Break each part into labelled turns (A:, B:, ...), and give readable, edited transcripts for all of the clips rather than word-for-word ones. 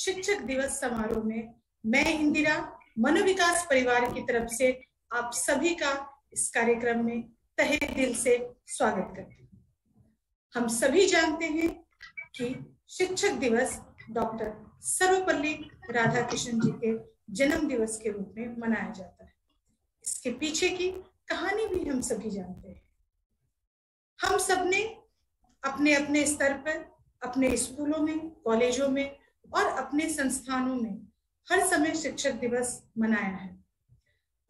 A: शिक्षक दिवस समारोह में मैं इंदिरा मनोविकास परिवार की तरफ से आप सभी का इस कार्यक्रम में तहे दिल से स्वागत करती हूँ। हम सभी जानते हैं कि शिक्षक दिवस डॉक्टर सर्वपल्ली राधाकृष्णन जी के जन्म दिवस के रूप में मनाया जाता है। इसके पीछे की कहानी भी हम सभी जानते हैं। हम सबने अपने अपने स्तर पर अपने स्कूलों में, कॉलेजों में और अपने संस्थानों में हर समय शिक्षक दिवस मनाया है।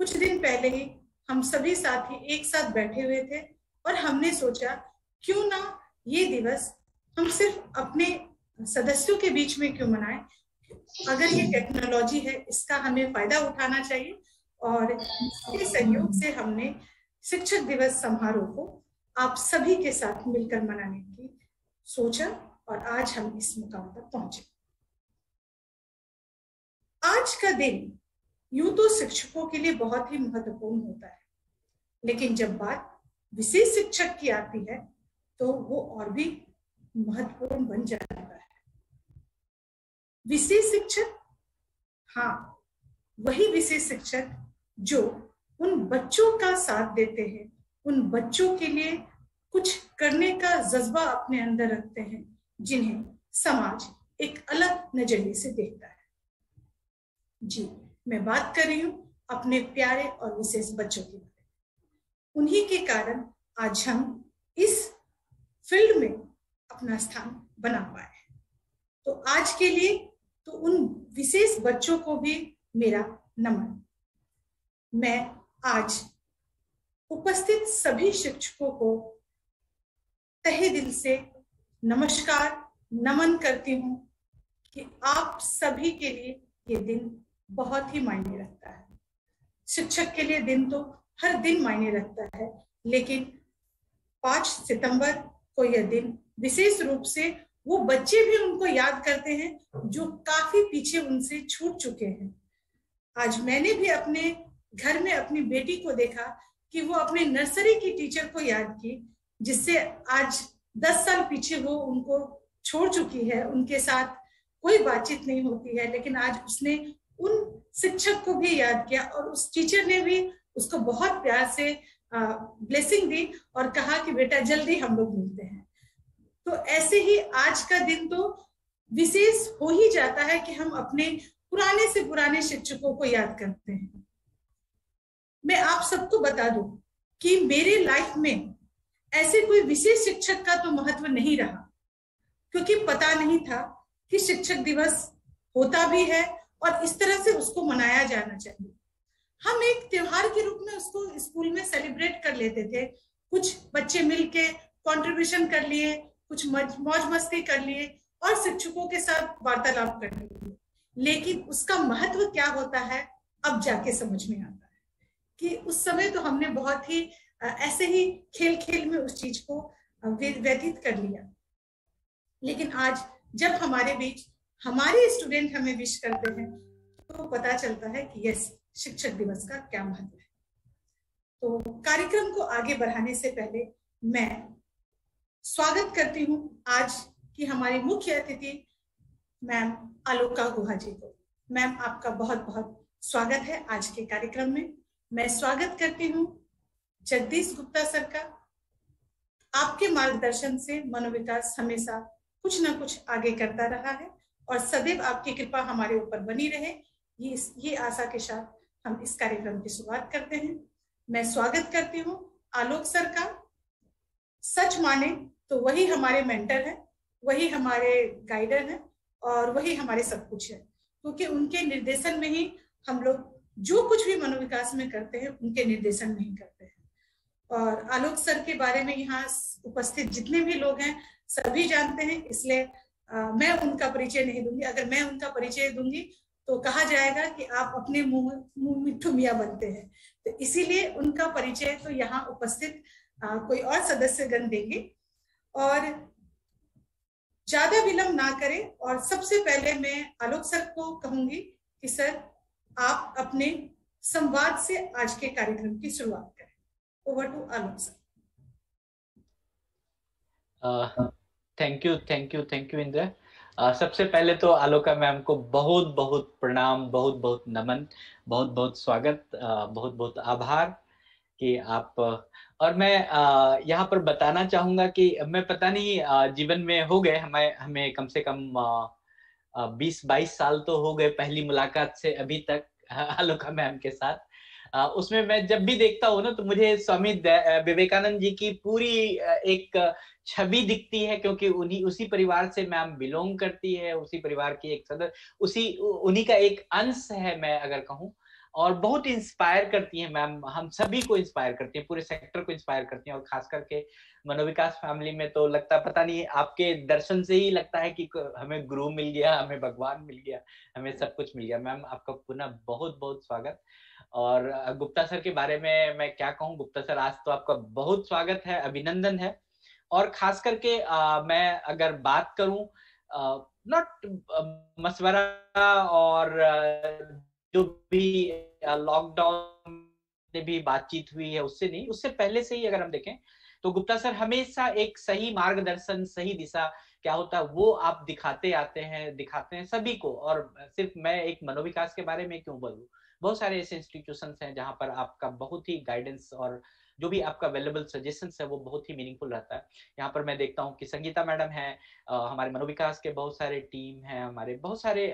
A: कुछ दिन पहले ही हम सभी साथी एक साथ बैठे हुए थे और हमने सोचा क्यों ना ये दिवस हम सिर्फ अपने सदस्यों के बीच में क्यों मनाएं। अगर ये टेक्नोलॉजी है, इसका हमें फायदा उठाना चाहिए और इसके सहयोग से हमने शिक्षक दिवस समारोह को आप सभी के साथ मिलकर मनाने की सोचा और आज हम इस मुकाम पर पहुंचे। आज का दिन यूं तो शिक्षकों के लिए बहुत ही महत्वपूर्ण होता है, लेकिन जब बात विशेष शिक्षक की आती है तो वो और भी महत्वपूर्ण बन जाता है। विशेष शिक्षक, हाँ, वही विशेष शिक्षक जो उन बच्चों का साथ देते हैं, उन बच्चों के लिए कुछ करने का जज्बा अपने अंदर रखते हैं, जिन्हें समाज एक अलग नजरिए से देखता है। जी, मैं बात कर रही हूं अपने प्यारे और विशेष बच्चों के बारे में। उन्हीं के कारण आज हम इस फील्ड में अपना स्थान बना पाए। तो आज के लिए तो उन विशेष बच्चों को भी मेरा नमन। मैं आज उपस्थित सभी शिक्षकों को तहे दिल से नमस्कार, नमन करती हूँ कि आप सभी के लिए ये दिन बहुत ही मायने रखता है। शिक्षक के लिए दिन तो हर दिन मायने रखता है, लेकिन 5 सितंबर को यह दिन विशेष रूप से वो बच्चे भी उनको याद करते हैं जो काफी पीछे उनसे छूट चुके हैं। आज मैंने भी अपने घर में अपनी बेटी को देखा कि वो अपने नर्सरी की टीचर को याद की, जिससे आज 10 साल पीछे वो उनको छोड़ चुकी है, उनके साथ कोई बातचीत नहीं होती है, लेकिन आज उसने उन शिक्षक को भी याद किया और उस टीचर ने भी उसको बहुत प्यार से ब्लेसिंग दी और कहा कि बेटा जल्दी हम लोग मिलते हैं। तो ऐसे ही आज का दिन तो विशेष हो ही जाता है कि हम अपने पुराने से पुराने शिक्षकों को याद करते हैं। मैं आप सबको बता दूं कि मेरे लाइफ में ऐसे कोई विशेष शिक्षक का तो महत्व नहीं रहा, क्योंकि पता नहीं था कि शिक्षक दिवस होता भी है और इस तरह से उसको मनाया जाना चाहिए। हम एक त्योहार के रूप में उसको स्कूल में सेलिब्रेट कर लेते थे। कुछ बच्चे मिलके कंट्रीब्यूशन कर लिए, कुछ मौज मस्ती कर लिए और शिक्षकों के साथ वार्तालाप कर लिए, लेकिन उसका महत्व क्या होता है अब जाके समझ में आता है कि उस समय तो हमने बहुत ही ऐसे ही खेल खेल में उस चीज को व्यतीत कर लिया। लेकिन आज जब हमारे बीच हमारे स्टूडेंट हमें विश करते हैं तो पता चलता है कि यस, शिक्षक दिवस का क्या महत्व है। तो कार्यक्रम को आगे बढ़ाने से पहले मैं स्वागत करती हूँ आज की हमारी मुख्य अतिथि मैम आलोका गुहा जी को। मैम, आपका बहुत बहुत स्वागत है आज के कार्यक्रम में। मैं स्वागत करती हूँ जगदीश गुप्ता सर का। आपके मार्गदर्शन से मनोविकास हमेशा कुछ ना कुछ आगे करता रहा है और सदैव आपकी कृपा हमारे ऊपर बनी रहे, ये आशा के साथ हम इस कार्यक्रम की शुरुआत करते हैं। मैं स्वागत करती हूँ आलोक सर का। सच माने तो वही हमारे मेंटर हैं, वही हमारे गाइडर हैं और वही हमारे सब कुछ है, क्योंकि उनके निर्देशन में ही हम लोग जो कुछ भी मनोविकास में करते हैं उनके निर्देशन में ही करते हैं। और आलोक सर के बारे में यहाँ उपस्थित जितने भी लोग हैं सभी जानते हैं, इसलिए मैं उनका परिचय नहीं दूंगी। अगर मैं उनका परिचय दूंगी तो कहा जाएगा कि आप अपने मुंह मिट्ठू मियाँ बनते हैं, तो इसीलिए उनका परिचय तो यहाँ उपस्थित कोई और सदस्यगण देंगे। और ज्यादा विलंब ना करें और सबसे पहले मैं आलोक सर को कहूंगी कि सर आप अपने संवाद से आज के कार्यक्रम की शुरुआत करें। Over to Alok sir.
B: Thank you Indira. सबसे पहले तो आलोका मैम को बहुत बहुत प्रणाम, बहुत बहुत नमन, बहुत बहुत स्वागत, बहुत बहुत आभार कि आप। और मैं यहाँ पर बताना चाहूंगा कि मैं पता नहीं, जीवन में हो गए हमें हमें कम से कम 20-22 साल तो हो गए पहली मुलाकात से अभी तक आलोका मैम के साथ। उसमें मैं जब भी देखता हूँ ना, तो मुझे स्वामी विवेकानंद जी की पूरी एक छवि दिखती है, क्योंकि उन्हीं उसी परिवार से मैम बिलोंग करती है, उसी परिवार की एक सदस्य, उन्हीं का एक अंश है मैं अगर कहूँ। और बहुत इंस्पायर करती हैं मैम, हम सभी को इंस्पायर करती हैं, पूरे सेक्टर को इंस्पायर करती हैं। और खास करके मनोविकास फैमिली में तो लगता, पता नहीं, आपके दर्शन से ही लगता है कि हमें गुरु मिल गया, हमें भगवान मिल गया, हमें सब कुछ मिल गया। मैम आपका पुनः बहुत बहुत स्वागत। और गुप्ता सर के बारे में मैं क्या कहूँ, गुप्ता सर आज तो आपका बहुत स्वागत है, अभिनंदन है। और खास करके मैं अगर बात करूं, नॉट मशवरा और जो भी लॉकडाउन में भी बातचीत हुई है उससे नहीं, उससे पहले से ही अगर हम देखें तो गुप्ता सर हमेशा एक सही मार्गदर्शन, सही दिशा क्या होता है वो आप दिखाते हैं सभी को। और सिर्फ मैं एक मनोविकास के बारे में क्यों बोलूं, बहुत सारे ऐसे इंस्टीट्यूशंस हैं जहां पर आपका बहुत ही गाइडेंस और जो भी आपका अवेलेबल सजेशंस है वो बहुत ही मीनिंगफुल रहता है। यहाँ पर मैं देखता हूँ कि संगीता मैडम है, हमारे मनोविकास के बहुत सारे टीम हैं, हमारे बहुत सारे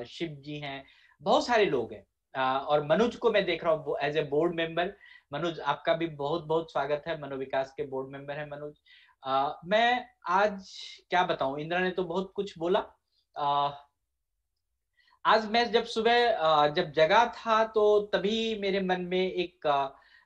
B: शिव जी हैं, बहुत सारे लोग हैं। और मनोज को मैं देख रहा हूँ as a board member. Manoj आपका भी बहुत बहुत स्वागत है, मनोविकास के बोर्ड मेंबर है मनोज। मैं आज क्या बताऊं, इंदिरा ने तो बहुत कुछ बोला। आज मैं जब सुबह जब जगा था तो तभी मेरे मन में एक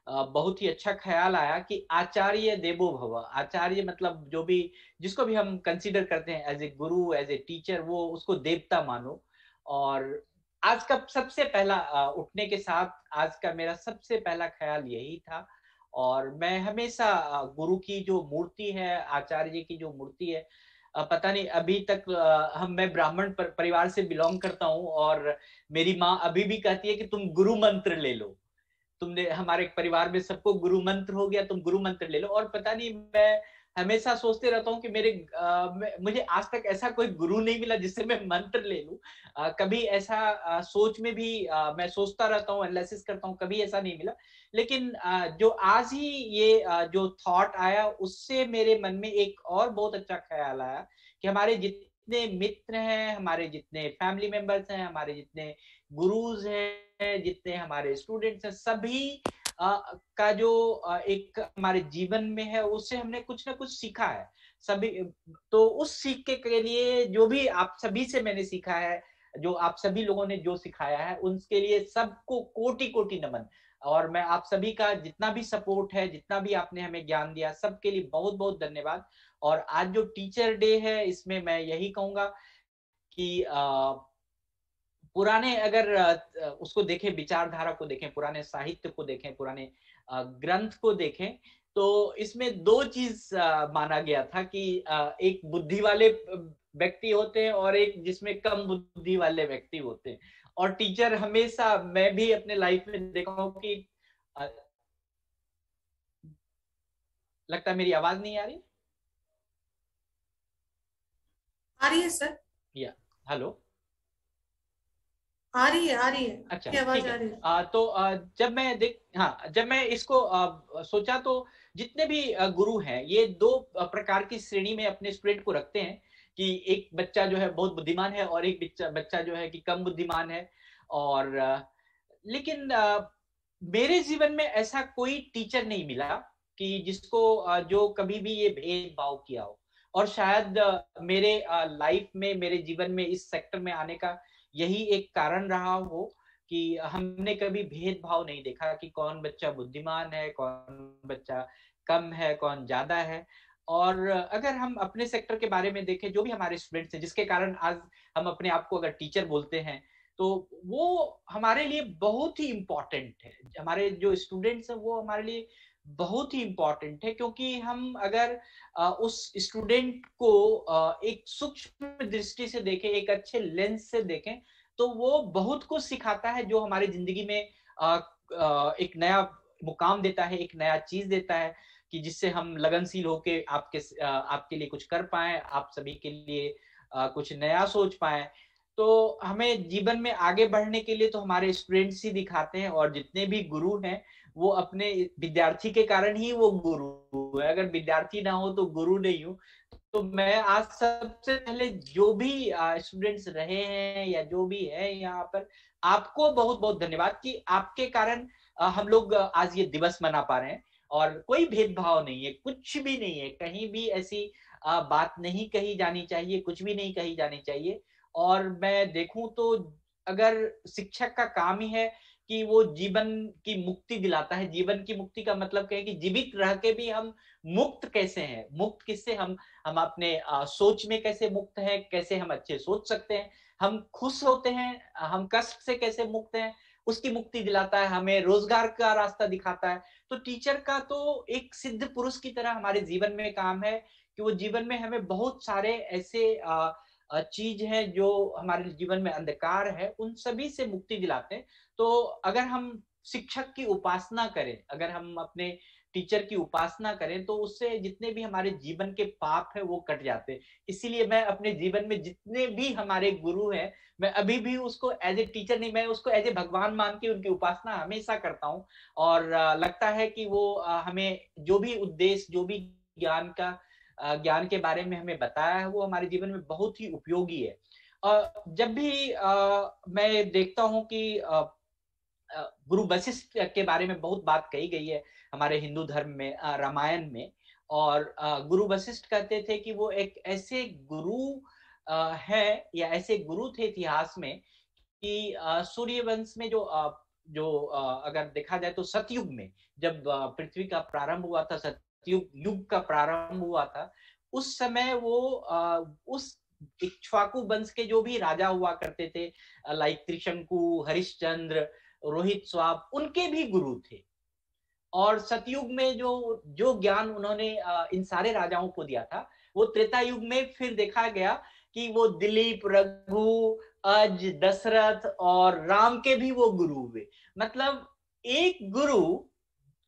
B: बहुत ही अच्छा ख्याल आया कि आचार्य देवो भव। आचार्य मतलब जो भी, जिसको भी हम कंसीडर करते हैं as a Guru, as a teacher, वो उसको देवता मानो। और आज का सबसे पहला उठने के साथ आज का मेरा सबसे पहला ख्याल यही था। और मैं हमेशा गुरु की जो मूर्ति है, आचार्य की जो मूर्ति है, पता नहीं अभी तक मैं ब्राह्मण परिवार से बिलोंग करता हूँ, और मेरी माँ अभी भी कहती है कि तुम गुरु मंत्र ले लो। तुमने हमारे परिवार में सबको गुरु मंत्र हो गया, तुम गुरु मंत्र ले लो। और पता नहीं, मैं हमेशा सोचते रहता हूँ कि मुझे आज तक ऐसा कोई गुरु नहीं मिला जिससे मैं मंत्र ले लूं। कभी ऐसा सोच में भी मैं सोचता रहता हूँ, एनालिसिस करता हूँ, कभी ऐसा नहीं मिला। लेकिन जो आज ही ये जो थॉट आया, उससे मेरे मन में एक और बहुत अच्छा ख्याल आया कि हमारे जितने मित्र हैं, हमारे जितने फैमिली मेंबर्स हैं, हमारे जितने गुरुज हैं, जितने हमारे स्टूडेंट्स हैं, सभी का जो एक हमारे जीवन में है, उससे हमने कुछ ना कुछ सीखा है सभी। तो उस सीखे के लिए जो भी आप सभी से मैंने सीखा है, जो आप सभी लोगों ने जो सिखाया है, उनके लिए सबको कोटि कोटि नमन। और मैं आप सभी का जितना भी सपोर्ट है, जितना भी आपने हमें ज्ञान दिया, सबके लिए बहुत बहुत धन्यवाद। और आज जो टीचर डे है, इसमें मैं यही कहूंगा कि पुराने अगर उसको देखें, विचारधारा को देखें, पुराने साहित्य को देखें, पुराने ग्रंथ को देखें, तो इसमें दो चीज माना गया था कि एक बुद्धि वाले व्यक्ति होते हैं और एक जिसमें कम बुद्धि वाले व्यक्ति होते हैं। और टीचर हमेशा, मैं भी अपने लाइफ में देखा हूं कि लगता है मेरी आवाज नहीं आ रही।
A: आ रही है सर।
B: या हेलो।
A: आ रही है, आ रही है,
B: अच्छा
A: आपकी आवाज
B: ठीक
A: आ
B: है।
A: रही है।
B: तो जब मैं इसको सोचा, तो जितने भी गुरु हैं, ये दो प्रकार की श्रेणी में अपने स्टूडेंट को रखते हैं कि एक बच्चा जो है बहुत बुद्धिमान है और एक बच्चा जो है कि कम बुद्धिमान है। और लेकिन मेरे जीवन में ऐसा कोई टीचर नहीं मिला कि जिसको जो कभी भी ये भेदभाव किया हो। और शायद मेरे लाइफ में, मेरे जीवन में, इस सेक्टर में आने का यही एक कारण रहा हो कि हमने कभी भेदभाव नहीं देखा कि कौन बच्चा बुद्धिमान है, कौन बच्चा कम है, कौन ज्यादा है। और अगर हम अपने सेक्टर के बारे में देखें, जो भी हमारे स्टूडेंट्स हैं, जिसके कारण आज हम अपने आप को अगर टीचर बोलते हैं, तो वो हमारे लिए बहुत ही इम्पोर्टेंट है। हमारे जो स्टूडेंट्स हैं वो हमारे लिए बहुत ही इम्पोर्टेंट है, क्योंकि हम अगर उस स्टूडेंट को एक सूक्ष्म दृष्टि से देखें, एक अच्छे लेंस से देखें, तो वो बहुत कुछ सिखाता है, जो हमारी जिंदगी में एक नया मुकाम देता है, एक नया चीज देता है, कि जिससे हम लगनशील होके आपके लिए कुछ कर पाए, आप सभी के लिए कुछ नया सोच पाए। तो हमें जीवन में आगे बढ़ने के लिए तो हमारे स्टूडेंट्स ही दिखाते हैं, और जितने भी गुरु हैं वो अपने विद्यार्थी के कारण ही वो गुरु है। अगर विद्यार्थी ना हो तो गुरु नहीं हो। तो मैं आज सबसे पहले जो भी स्टूडेंट्स रहे हैं या जो भी है यहाँ पर, आपको बहुत बहुत धन्यवाद कि आपके कारण हम लोग आज ये दिवस मना पा रहे हैं। और कोई भेदभाव नहीं है, कुछ भी नहीं है, कहीं भी ऐसी बात नहीं कही जानी चाहिए, कुछ भी नहीं कही जानी चाहिए। और मैं देखूं तो अगर शिक्षक का काम ही है कि वो जीवन की मुक्ति दिलाता है। जीवन की मुक्ति का मतलब क्या है कि जीवित रह के भी हम मुक्त कैसे हैं, मुक्त किससे, हम अपने सोच में कैसे मुक्त हैं, कैसे हम अच्छे सोच सकते हैं, हम खुश होते हैं, हम कष्ट से कैसे मुक्त हैं, उसकी मुक्ति दिलाता है, हमें रोजगार का रास्ता दिखाता है। तो टीचर का तो एक सिद्ध पुरुष की तरह हमारे जीवन में काम है कि वो जीवन में हमें बहुत सारे ऐसे चीज है जो हमारे जीवन में अंधकार है, उन सभी से मुक्ति दिलाते हैं। तो अगर हम शिक्षक की उपासना करें, अगर हम अपने टीचर की उपासना करें, तो उससे जितने भी हमारे जीवन के पाप है वो कट जाते हैं। इसीलिए मैं अपने जीवन में जितने भी हमारे गुरु हैं, मैं अभी भी उसको एज ए टीचर नहीं, मैं उसको एज ए भगवान मान के उनकी उपासना हमेशा करता हूँ। और लगता है कि वो हमें जो भी उद्देश्य, जो भी ज्ञान के बारे में हमें बताया है, वो हमारे जीवन में बहुत ही उपयोगी है। जब भी मैं देखता हूँ कि गुरु वशिष्ठ के बारे में बहुत बात कही गई है हमारे हिंदू धर्म में, रामायण में। और गुरु वशिष्ठ कहते थे कि वो एक ऐसे गुरु है, या ऐसे गुरु थे इतिहास में कि सूर्यवंश में अगर देखा जाए तो सतयुग में जब पृथ्वी का प्रारंभ हुआ था, सतयुग युग का प्रारंभ हुआ था, उस समय वो उस इक्ष्वाकु वंश के जो भी राजा हुआ करते थे, लाइक त्रिशंकु, हरिश्चंद्र, रोहित स्वाब, उनके भी गुरु थे। और सतयुग में जो जो ज्ञान उन्होंने इन सारे राजाओं को दिया था, वो त्रेता युग में फिर देखा गया कि वो दिलीप, रघु, अज, दशरथ और राम के भी वो गुरु हुए। मतलब एक गुरु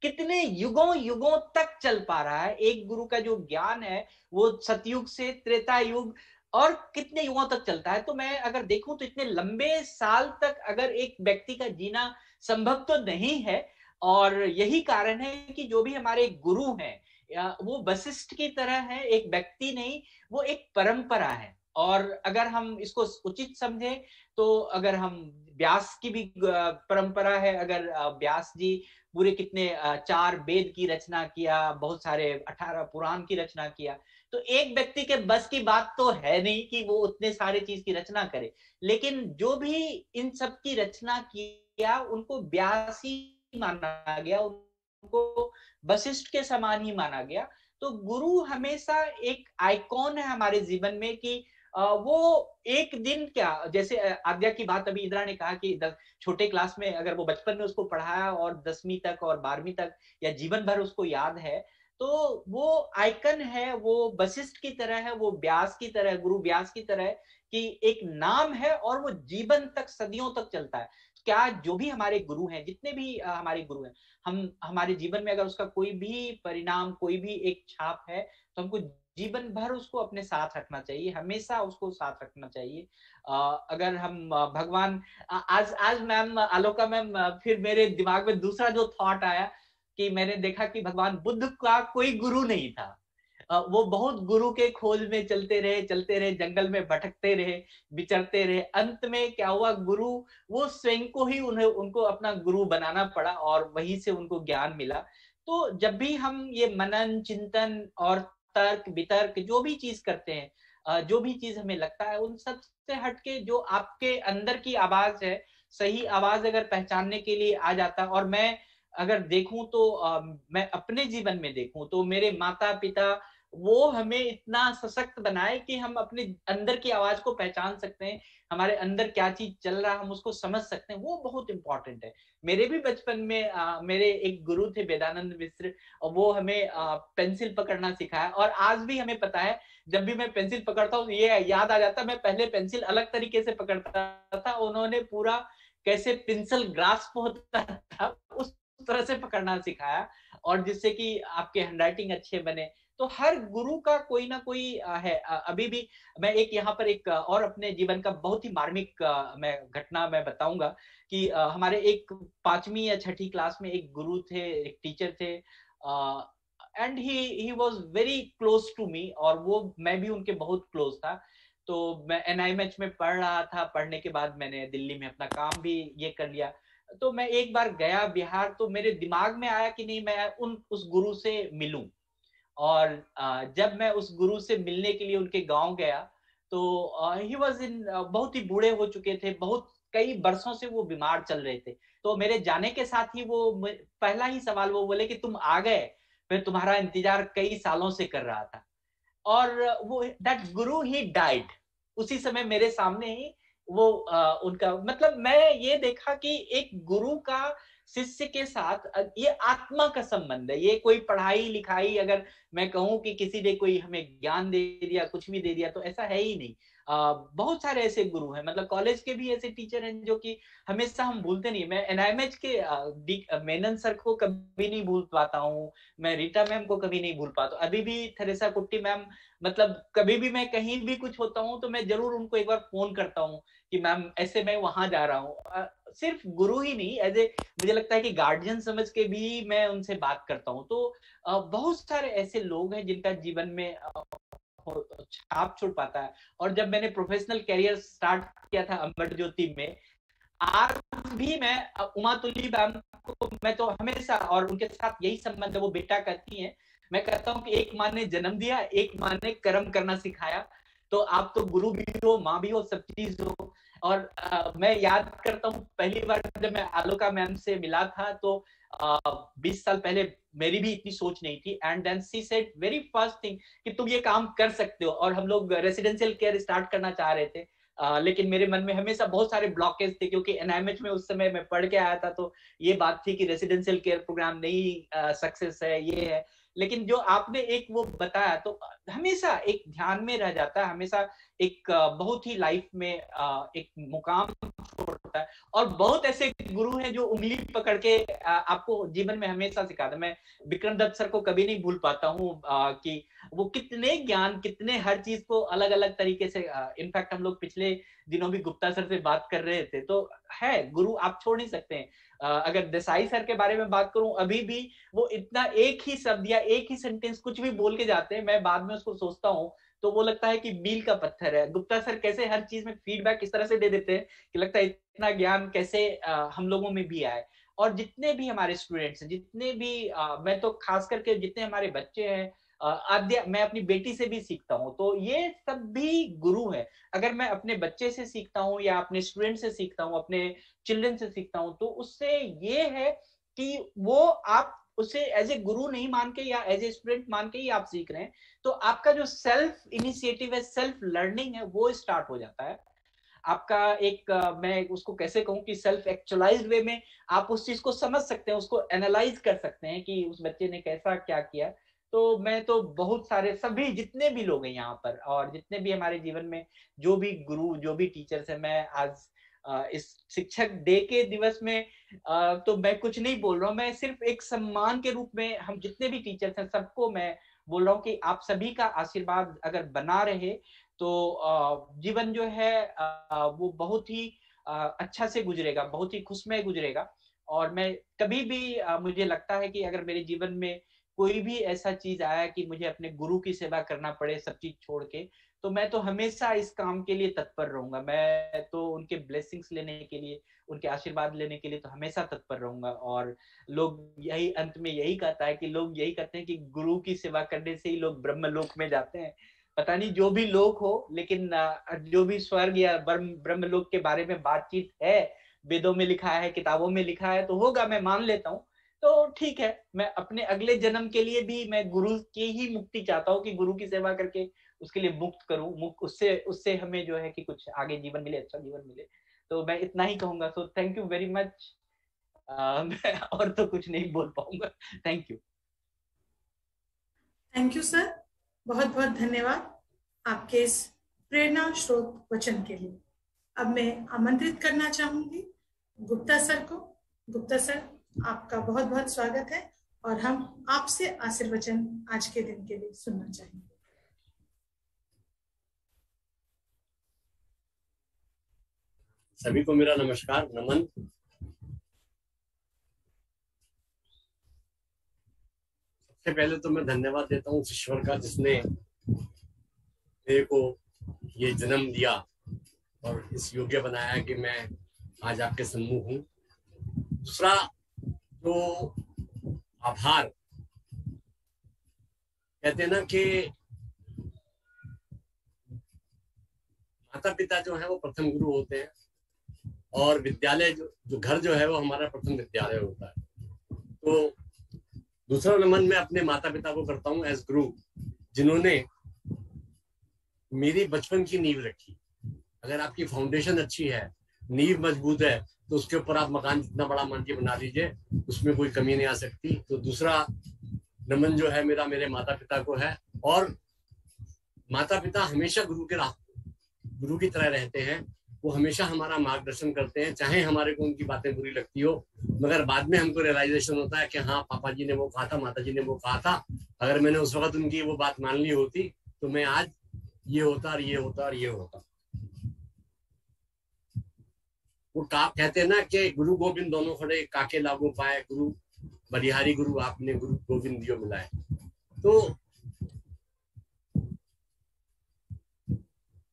B: कितने युगों युगों तक चल पा रहा है, एक गुरु का जो ज्ञान है वो सतयुग से त्रेता युग और कितने युगों तक चलता है। तो मैं अगर देखूं तो इतने लंबे साल तक अगर एक व्यक्ति का जीना संभव तो नहीं है। और यही कारण है कि जो भी हमारे गुरु हैं वो वशिष्ठ की तरह है, एक व्यक्ति नहीं, वो एक परंपरा है। और अगर हम इसको उचित समझे तो अगर हम व्यास की भी परंपरा है, अगर व्यास जी पूरे कितने 4 वेद की रचना किया, बहुत सारे 18 पुराण की रचना किया, तो एक व्यक्ति के बस की बात तो है नहीं कि वो उतने सारे चीज की रचना करे। लेकिन जो भी इन सब की रचना किया उनको व्यास ही माना गया, उनको वशिष्ठ के समान ही माना गया। तो गुरु हमेशा एक आइकॉन है हमारे जीवन में कि वो एक दिन क्या, जैसे आद्या की बात अभी इंदिरा ने कहा कि छोटे क्लास में अगर वो बचपन में उसको पढ़ाया और 10वीं तक और 12वीं तक या जीवन भर उसको याद है, तो वो आइकन है, वो वशिष्ठ की तरह है, वो व्यास की तरह, गुरु व्यास की तरह है कि एक नाम है और वो जीवन तक, सदियों तक चलता है। क्या जो भी हमारे गुरु हैं, जितने भी हमारे गुरु हैं, हम हमारे जीवन में अगर उसका कोई भी परिणाम, कोई भी एक छाप है, तो हमको जीवन भर उसको अपने साथ रखना चाहिए, हमेशा उसको साथ रखना चाहिए। अगर हम भगवान आज आज मैम आलोका मैम, फिर मेरे दिमाग में दूसरा जो थॉट आया कि मैंने देखा कि भगवान बुद्ध का कोई गुरु नहीं था। वो बहुत गुरु के खोज में चलते रहे, जंगल में भटकते रहे, विचरते रहे। अंत में क्या हुआ, गुरु वो स्वयं को ही उनको अपना गुरु बनाना पड़ा और वहीं से उनको ज्ञान मिला। तो जब भी हम ये मनन, चिंतन और तर्क वितर्क जो भी चीज करते हैं, जो भी चीज हमें लगता है, उन सब से हटके जो आपके अंदर की आवाज है, सही आवाज अगर पहचानने के लिए आ जाता। और मैं अगर देखूं तो मैं अपने जीवन में देखूं तो मेरे माता पिता वो हमें इतना सशक्त बनाए कि हम अपने अंदर की आवाज को पहचान सकते हैं, हमारे अंदर क्या चीज चल रहा है हम उसको समझ सकते हैं, वो बहुत इंपॉर्टेंट है। मेरे भी बचपन में मेरे एक गुरु थे वेदानंद मिश्र, और वो हमें पेंसिल पकड़ना सिखाया। और आज भी हमें पता है, जब भी मैं पेंसिल पकड़ता हूँ ये याद आ जाता, मैं पहले पेंसिल अलग तरीके से पकड़ता था, उन्होंने पूरा कैसे पेंसिल ग्रास्प होता था उस तरह से पकड़ना सिखाया, और जिससे कि आपके हैंडराइटिंग अच्छे बने। तो हर गुरु का कोई ना कोई है। अभी भी मैं एक यहाँ पर एक और अपने जीवन का बहुत ही मार्मिक मैं घटना मैं बताऊंगा कि हमारे एक 5वीं या 6ठी क्लास में एक गुरु थे, एक टीचर थे, and he was very close to me, और वो मैं भी उनके बहुत क्लोज था। तो मैं एनआईएमएच में पढ़ रहा था, पढ़ने के बाद मैंने दिल्ली में अपना काम भी ये कर लिया। तो मैं एक बार गया बिहार, तो मेरे दिमाग में आया कि नहीं, मैं उस गुरु से मिलूं। और जब मैं उस गुरु से मिलने के लिए उनके गांव गया, तो ही वाज इन, बहुत ही बूढ़े हो चुके थे, बहुत कई बरसों से वो बीमार चल रहे थे। तो मेरे जाने के साथ ही वो पहला ही सवाल वो बोले कि तुम आ गए, मैं तुम्हारा इंतजार कई सालों से कर रहा था। और वो दैट गुरु ही डाइड उसी समय मेरे सामने ही। वो उनका मतलब मैं ये देखा कि एक गुरु का शिष्य के साथ ये आत्मा का संबंध है। ये कोई पढ़ाई लिखाई, अगर मैं कहूं कि किसी ने कोई हमें ज्ञान दे दिया, कुछ भी दे दिया, तो ऐसा है ही नहीं। बहुत सारे ऐसे गुरु हैं, मतलब कॉलेज के भी ऐसे टीचर हैं जो कि हमेशा हम भूलते नहीं। मैं एनआईएमएच के मेनन सर को कभी नहीं भूल पाता हूँ, मैं रीटा मैम को कभी नहीं भूल पाता, अभी भी थेरेसा कुट्टी मैम, मतलब कभी भी मैं कहीं भी कुछ होता हूँ तो मैं जरूर उनको एक बार फोन करता हूँ कि मैम ऐसे मैं वहां जा रहा हूँ। सिर्फ गुरु ही नहीं, एज ए मुझे लगता है कि गार्जियन समझ के भी मैं उनसे बात करता हूँ। तो बहुत सारे ऐसे लोग हैं जिनका जीवन में छाप छोड़ पाता है। और जब मैंने प्रोफेशनल कैरियर स्टार्ट किया था अमर ज्योति में, आज भी मैं उमा तुली मैम को, मैं तो हमेशा, और उनके साथ यही संबंध है, वो बेटा कहती हैं, मैं कहता हूँ कि एक माँ ने जन्म दिया, एक माँ ने कर्म करना सिखाया, तो आप तो गुरु भी हो, माँ भी हो, सब चीज हो। और मैं याद करता हूँ पहली बार जब मैं आलोका मैम से मिला था, तो 20 साल पहले मेरी भी इतनी सोच नहीं थी। And then she said very first thing कि तुम ये काम कर सकते हो। और हम लोग रेसिडेंशियल केयर स्टार्ट करना चाह रहे थे, लेकिन मेरे मन में हमेशा बहुत सारे ब्लॉकेज थे, क्योंकि एनआईएमएच में उस समय मैं पढ़ के आया था, तो ये बात थी कि रेसिडेंशियल केयर प्रोग्राम नहीं सक्सेस है, ये है। लेकिन जो आपने एक वो बताया, तो हमेशा एक ध्यान में रह जाता है, हमेशा एक बहुत ही लाइफ में एक मुकाम छोड़ता है। और बहुत ऐसे गुरु हैं जो उंगली पकड़ के आपको जीवन में हमेशा सिखाते हैं। मैं विक्रम दत्त सर को कभी नहीं भूल पाता हूँ कि वो कितने ज्ञान, कितने हर चीज को अलग अलग तरीके से, इनफैक्ट हम लोग पिछले दिनों भी गुप्ता सर से बात कर रहे थे, तो है गुरु आप छोड़ नहीं सकते हैं। अगर देसाई सर के बारे में बात करूं, अभी भी वो इतना एक ही शब्द या एक ही सेंटेंस कुछ भी बोल के जाते हैं, मैं बाद में उसको सोचता हूँ तो वो लगता है कि मील का पत्थर है। गुप्ता सर कैसे हर चीज में फीडबैक इस तरह से दे देते हैं कि लगता है इतना ज्ञान कैसे हम लोगों में भी आए। और जितने भी हमारे स्टूडेंट्स हैं, जितने भी मैं तो खास करके जितने हमारे बच्चे हैं, आद्या, मैं अपनी बेटी से भी सीखता हूँ, तो ये सब भी गुरु है। अगर मैं अपने बच्चे से सीखता हूँ या अपने स्टूडेंट से सीखता हूँ, अपने चिल्ड्रन से सीखता हूँ, तो उससे ये है कि वो आप उसे एज ए गुरु नहीं मान के या एज ए स्टूडेंट मान के ही आप सीख रहे हैं, तो आपका जो सेल्फ इनिशिएटिव है, सेल्फ लर्निंग है, वो स्टार्ट हो जाता है। आपका एक मैं उसको कैसे कहूँ कि सेल्फ एक्चुअलाइज्ड वे में आप उस चीज को समझ सकते हैं, उसको एनालाइज कर सकते हैं कि उस बच्चे ने कैसा क्या किया। तो मैं तो बहुत सारे सभी जितने भी लोग हैं यहाँ पर, और जितने भी हमारे जीवन में जो भी गुरु, जो भी टीचर्स हैं, मैं आज इस शिक्षक डे के दिवस में तो मैं कुछ नहीं बोल रहा हूँ, मैं सिर्फ एक सम्मान के रूप में हम जितने भी टीचर्स हैं सबको मैं बोल रहा हूँ कि आप सभी का आशीर्वाद अगर बना रहे तो जीवन जो है वो बहुत ही अच्छा से गुजरेगा, बहुत ही खुशमय गुजरेगा। और मैं कभी भी मुझे लगता है कि अगर मेरे जीवन में कोई भी ऐसा चीज आया कि मुझे अपने गुरु की सेवा करना पड़े सब चीज छोड़ के, तो मैं तो हमेशा इस काम के लिए तत्पर रहूंगा। मैं तो उनके ब्लेसिंग्स लेने के लिए, उनके आशीर्वाद लेने के लिए तो हमेशा तत्पर रहूंगा। और लोग यही अंत में यही कहता है कि लोग यही कहते हैं कि गुरु की सेवा करने से ही लोग ब्रह्मलोक में जाते हैं। पता नहीं जो भी लोक हो, लेकिन जो भी स्वर्ग या ब्रह्मलोक के बारे में बातचीत है, वेदों में लिखा है, किताबों में लिखा है, तो होगा, मैं मान लेता हूँ। तो ठीक है, मैं अपने अगले जन्म के लिए भी मैं गुरु की ही मुक्ति चाहता हूँ कि गुरु की सेवा करके उसके लिए मुक्त करूं, उससे उससे हमें जो है कि कुछ आगे जीवन मिले, अच्छा जीवन मिले। तो मैं इतना ही कहूंगा। तो थैंक यू वेरी मच। मैं और तो कुछ नहीं बोल पाऊंगा। Thank you.
A: Thank you sir, बहुत बहुत धन्यवाद आपके इस प्रेरणा स्रोत वचन के लिए। अब मैं आमंत्रित करना चाहूंगी गुप्ता सर को। गुप्ता सर, आपका बहुत बहुत स्वागत है और हम आपसे आशीर्वचन आज के दिन के लिए सुनना चाहेंगे।
C: सभी को मेरा नमस्कार, नमन। सबसे पहले तो मैं धन्यवाद देता हूँ ईश्वर का, जिसने मेरे को ये जन्म दिया और इस योग्य बनाया कि मैं आज आपके सम्मुख हूँ। दूसरा जो आभार, कहते हैं ना कि माता पिता जो है वो प्रथम गुरु होते हैं और विद्यालय जो घर जो है वो हमारा प्रथम विद्यालय होता है। तो दूसरा नमन मैं अपने माता पिता को करता हूँ एज गुरु, जिन्होंने मेरी बचपन की नींव रखी। अगर आपकी फाउंडेशन अच्छी है, नींव मजबूत है, तो उसके ऊपर आप मकान जितना बड़ा मर्जी बना लीजिए, उसमें कोई कमी नहीं आ सकती। तो दूसरा नमन जो है मेरा मेरे माता पिता को है। और माता पिता हमेशा गुरु की तरह रहते हैं। वो हमेशा हमारा मार्गदर्शन करते हैं, चाहे हमारे को उनकी बातें बुरी लगती हो, मगर बाद में हमको रियलाइजेशन होता है कि हाँ, पापा जी ने वो कहा था, माता जी ने वो कहा था। अगर मैंने उस वक्त उनकी वो बात मान ली होती तो मैं आज ये होता और ये होता और ये होता। वो कहते हैं ना कि गुरु गोविंद दोनों खड़े, काके लागू पाए, गुरु बलिहारी गुरु आपने, गुरु गोविंद दियो मिलाए। तो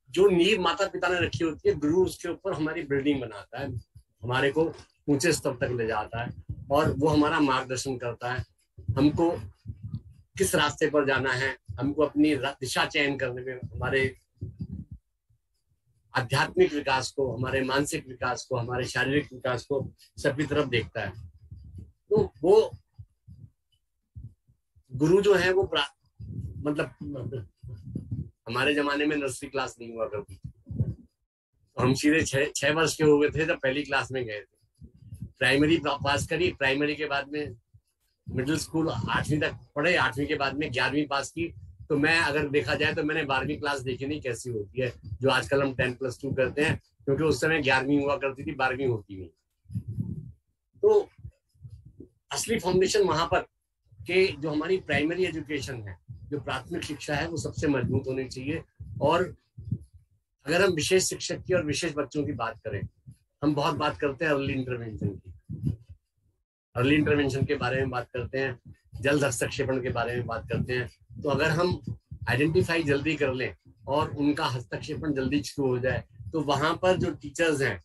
C: जो नींव माता पिता ने रखी होती है, गुरु उसके ऊपर हमारी बिल्डिंग बनाता है, हमारे को ऊंचे स्तर तक ले जाता है और वो हमारा मार्गदर्शन करता है। हमको किस रास्ते पर जाना है, हमको अपनी दिशा चयन करने में, हमारे आध्यात्मिक विकास को, हमारे मानसिक विकास को, हमारे शारीरिक विकास को सभी तरफ देखता है। तो वो गुरु जो है वो मतलब हमारे जमाने में नर्सरी क्लास नहीं हुआ करती, तो हम सीधे 6 वर्ष के हो गए थे जब पहली क्लास में गए थे। प्राइमरी पास करी, प्राइमरी के बाद में मिडिल स्कूल 8वीं तक पढ़े, 8वीं के बाद में 11वीं पास की। तो मैं अगर देखा जाए तो मैंने 12वीं क्लास देखी नहीं कैसी होती है, जो आजकल हम 10+2 करते हैं, क्योंकि उस समय 11वीं हुआ करती थी, 12वीं होती नहीं। तो असली फाउंडेशन वहां पर कि जो हमारी प्राइमरी एजुकेशन है, जो प्राथमिक शिक्षा है, वो सबसे मजबूत होनी चाहिए। और अगर हम विशेष शिक्षक की और विशेष बच्चों की बात करें, हम बहुत बात करते हैं अर्ली इंटरवेंशन की, अर्ली इंटरवेंशन के बारे में बात करते हैं, जल्द हस्तक्षेपण के बारे में बात करते हैं। तो अगर हम आइडेंटिफाई जल्दी कर लें और उनका हस्तक्षेपण जल्दी शुरू हो जाए, तो वहां पर जो टीचर्स हैं,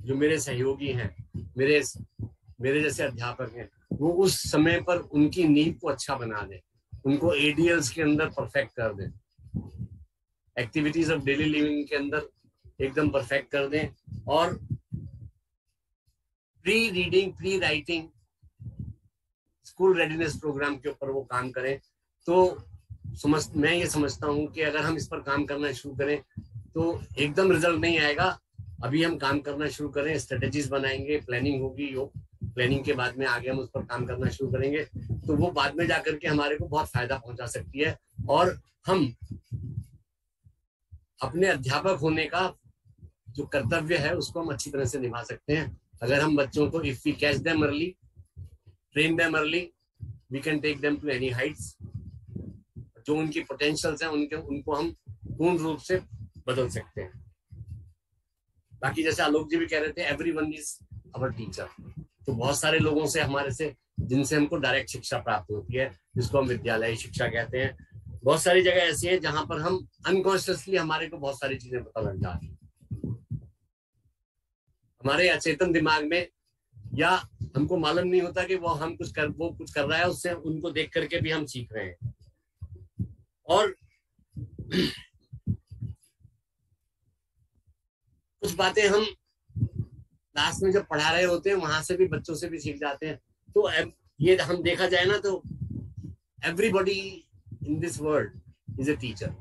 C: जो मेरे सहयोगी हैं, मेरे जैसे अध्यापक हैं, वो उस समय पर उनकी नींव को अच्छा बना दें, उनको एडीएल्स के अंदर परफेक्ट कर दें, एक्टिविटीज ऑफ डेली लिविंग के अंदर एकदम परफेक्ट कर दें, और pre reading, pre writing, school readiness programme के ऊपर वो काम करें। तो मैं ये समझता हूँ कि अगर हम इस पर काम करना शुरू करें तो एकदम रिजल्ट नहीं आएगा। अभी हम काम करना शुरू करें, स्ट्रेटेजीज बनाएंगे, प्लानिंग होगी, प्लानिंग के बाद में आगे हम उस पर काम करना शुरू करेंगे, तो वो बाद में जाकर के हमारे को बहुत फायदा पहुंचा सकती है। और हम अपने अध्यापक होने का जो कर्तव्य है उसको हम अच्छी तरह से निभा सकते हैं। अगर हम बच्चों को, if we catch them early, train them early, we can take them to any heights. जो उनकी पोटेंशियल्स हैं उनको हम पूर्ण रूप से बदल सकते हैं। बाकी जैसे आलोक जी भी कह रहे थे, एवरीवन इज अवर टीचर। तो बहुत सारे लोगों से, हमारे से, जिनसे हमको डायरेक्ट शिक्षा प्राप्त होती है, जिसको हम विद्यालय शिक्षा कहते हैं। बहुत सारी जगह ऐसी है जहां पर हम अनकॉन्शियसली हमारे को बहुत सारी चीजें पता लग जाती है, हमारे अचेतन दिमाग में, या हमको मालूम नहीं होता कि वो कुछ कर रहा है, उससे उनको देख करके भी हम सीख रहे हैं। और कुछ बातें हम क्लास में जब पढ़ा रहे होते हैं वहां से भी, बच्चों से भी सीख जाते हैं। तो ये हम देखा जाए ना, तो everybody in this world is a teacher.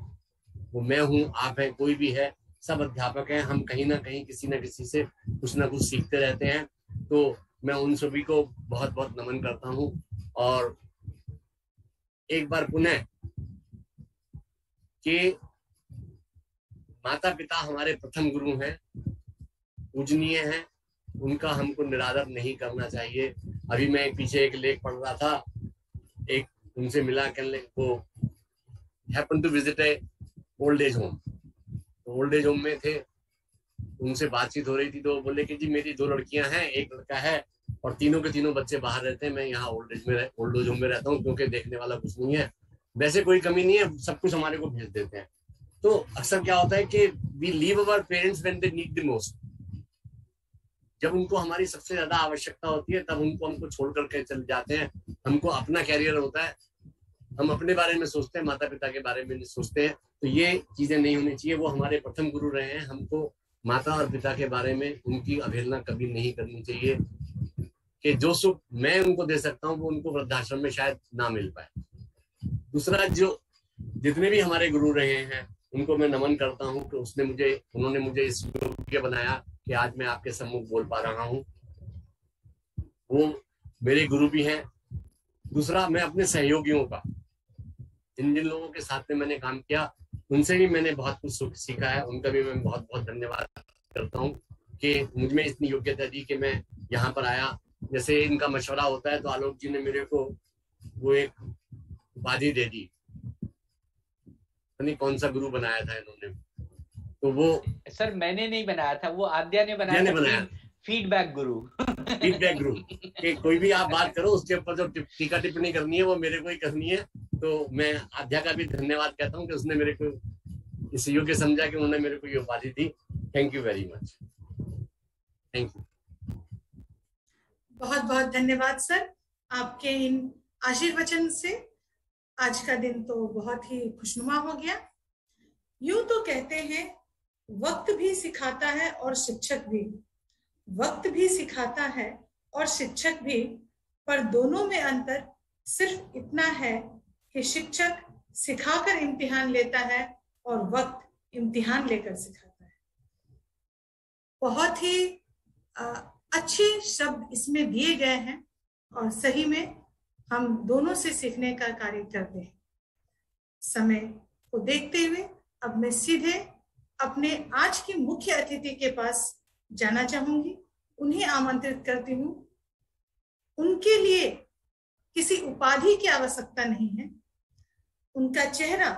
C: वो मैं हूं, आप हैं, कोई भी है, सब अध्यापक हैं। हम कहीं ना कहीं किसी न किसी से कुछ ना कुछ सीखते रहते हैं। तो मैं उन सभी को बहुत बहुत नमन करता हूं। और एक बार पुनः कि माता पिता हमारे प्रथम गुरु हैं, पूजनीय हैं, उनका हमको निरादर नहीं करना चाहिए। अभी मैं पीछे एक लेख पढ़ रहा था उनसे मिला, कहने वो happen to visit a old age home, old age home में थे, उनसे बातचीत हो रही थी, तो बोले कि जी मेरी 2 लड़कियां हैं, 1 लड़का है, और तीनों के तीनों बच्चे बाहर रहते हैं, मैं यहाँ ओल्ड एज होम में रहता हूँ, क्योंकि देखने वाला कुछ नहीं है, वैसे कोई कमी नहीं है, सब कुछ हमारे को भेज देते हैं। तो अक्सर क्या होता है कि we leave our parents when they need the most, जब उनको हमारी सबसे ज्यादा आवश्यकता होती है तब उनको हमको छोड़ करके चले जाते हैं। हमको अपना कैरियर होता है, हम अपने बारे में सोचते हैं, माता पिता के बारे में नहीं सोचते हैं, तो ये चीजें नहीं होनी चाहिए। वो हमारे प्रथम गुरु रहे हैं, हमको माता और पिता के बारे में उनकी अवहेलना कभी नहीं करनी चाहिए, कि जो सुख मैं उनको दे सकता हूँ वो उनको वृद्धाश्रम में शायद ना मिल पाए। दूसरा, जो जितने भी हमारे गुरु रहे हैं उनको मैं नमन करता हूँ कि उन्होंने मुझे इस योग्य बनाया कि आज मैं आपके सम्मुख बोल पा रहा हूँ, वो मेरे गुरु भी हैं। दूसरा, मैं अपने सहयोगियों का, जिन जिन लोगों के साथ में मैंने काम किया उनसे भी मैंने बहुत कुछ सीखा है, उनका भी मैं बहुत बहुत धन्यवाद करता हूँ कि मुझ में इतनी योग्यता दी कि मैं यहाँ पर आया। जैसे इनका मशवरा होता है तो आलोक जी ने मेरे को वो एक उपाधि दे दी, नहीं कौन सा गुरु बनाया था इन्होंने, तो वो
B: सर मैंने नहीं बनाया था, वो आद्या ने बनाया था। फीडबैक गुरु
C: फीडबैक गुरु कि कोई भी आप बात करो उसके ऊपर जो टीका टिप्पणी करनी है वो मेरे को ही करनी है। तो मैं आद्या का भी धन्यवाद कहता हूँ कि उसने मेरे को इस योग्य समझा कि उन्होंने मेरे को ये उपाधि दी। Thank you very much, thank you.
A: बहुत बहुत धन्यवाद सर, आपके इन आशीर्वचन से आज का दिन तो बहुत ही खुशनुमा हो गया। यूं तो कहते हैं वक्त भी सिखाता है और शिक्षक भी, वक्त भी सिखाता है और शिक्षक भी, पर दोनों में अंतर सिर्फ इतना है कि शिक्षक सिखाकर इम्तिहान लेता है और वक्त इम्तिहान लेकर सिखाता है। बहुत ही अच्छे शब्द इसमें दिए गए हैं और सही में हम दोनों से सीखने का कार्य करते हैं। समय को देखते हुए अब मैं सीधे अपने आज की मुख्य अतिथि के पास जाना चाहूंगी, उन्हें आमंत्रित करती हूँ। उनके लिए किसी उपाधि की आवश्यकता नहीं है, उनका चेहरा,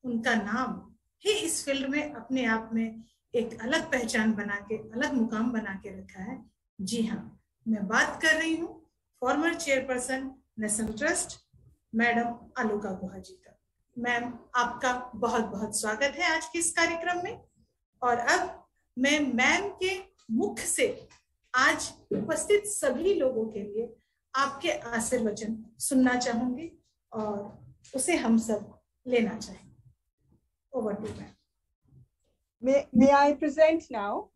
A: उनका नाम ही इस फील्ड में अपने आप में एक अलग पहचान बना के, अलग मुकाम बना के रखा है। जी हाँ, मैं बात कर रही हूँ former chairperson national trust madam Aloka Guha ji का। मैम, आपका बहुत बहुत स्वागत है आज के इस कार्यक्रम में। और अब मैं मैम के मुख से आज उपस्थित सभी लोगों के लिए आपके आशीर्वचन सुनना चाहूंगी और उसे हम सब लेना चाहेंगे। Over to ma'am.
D: May I present now?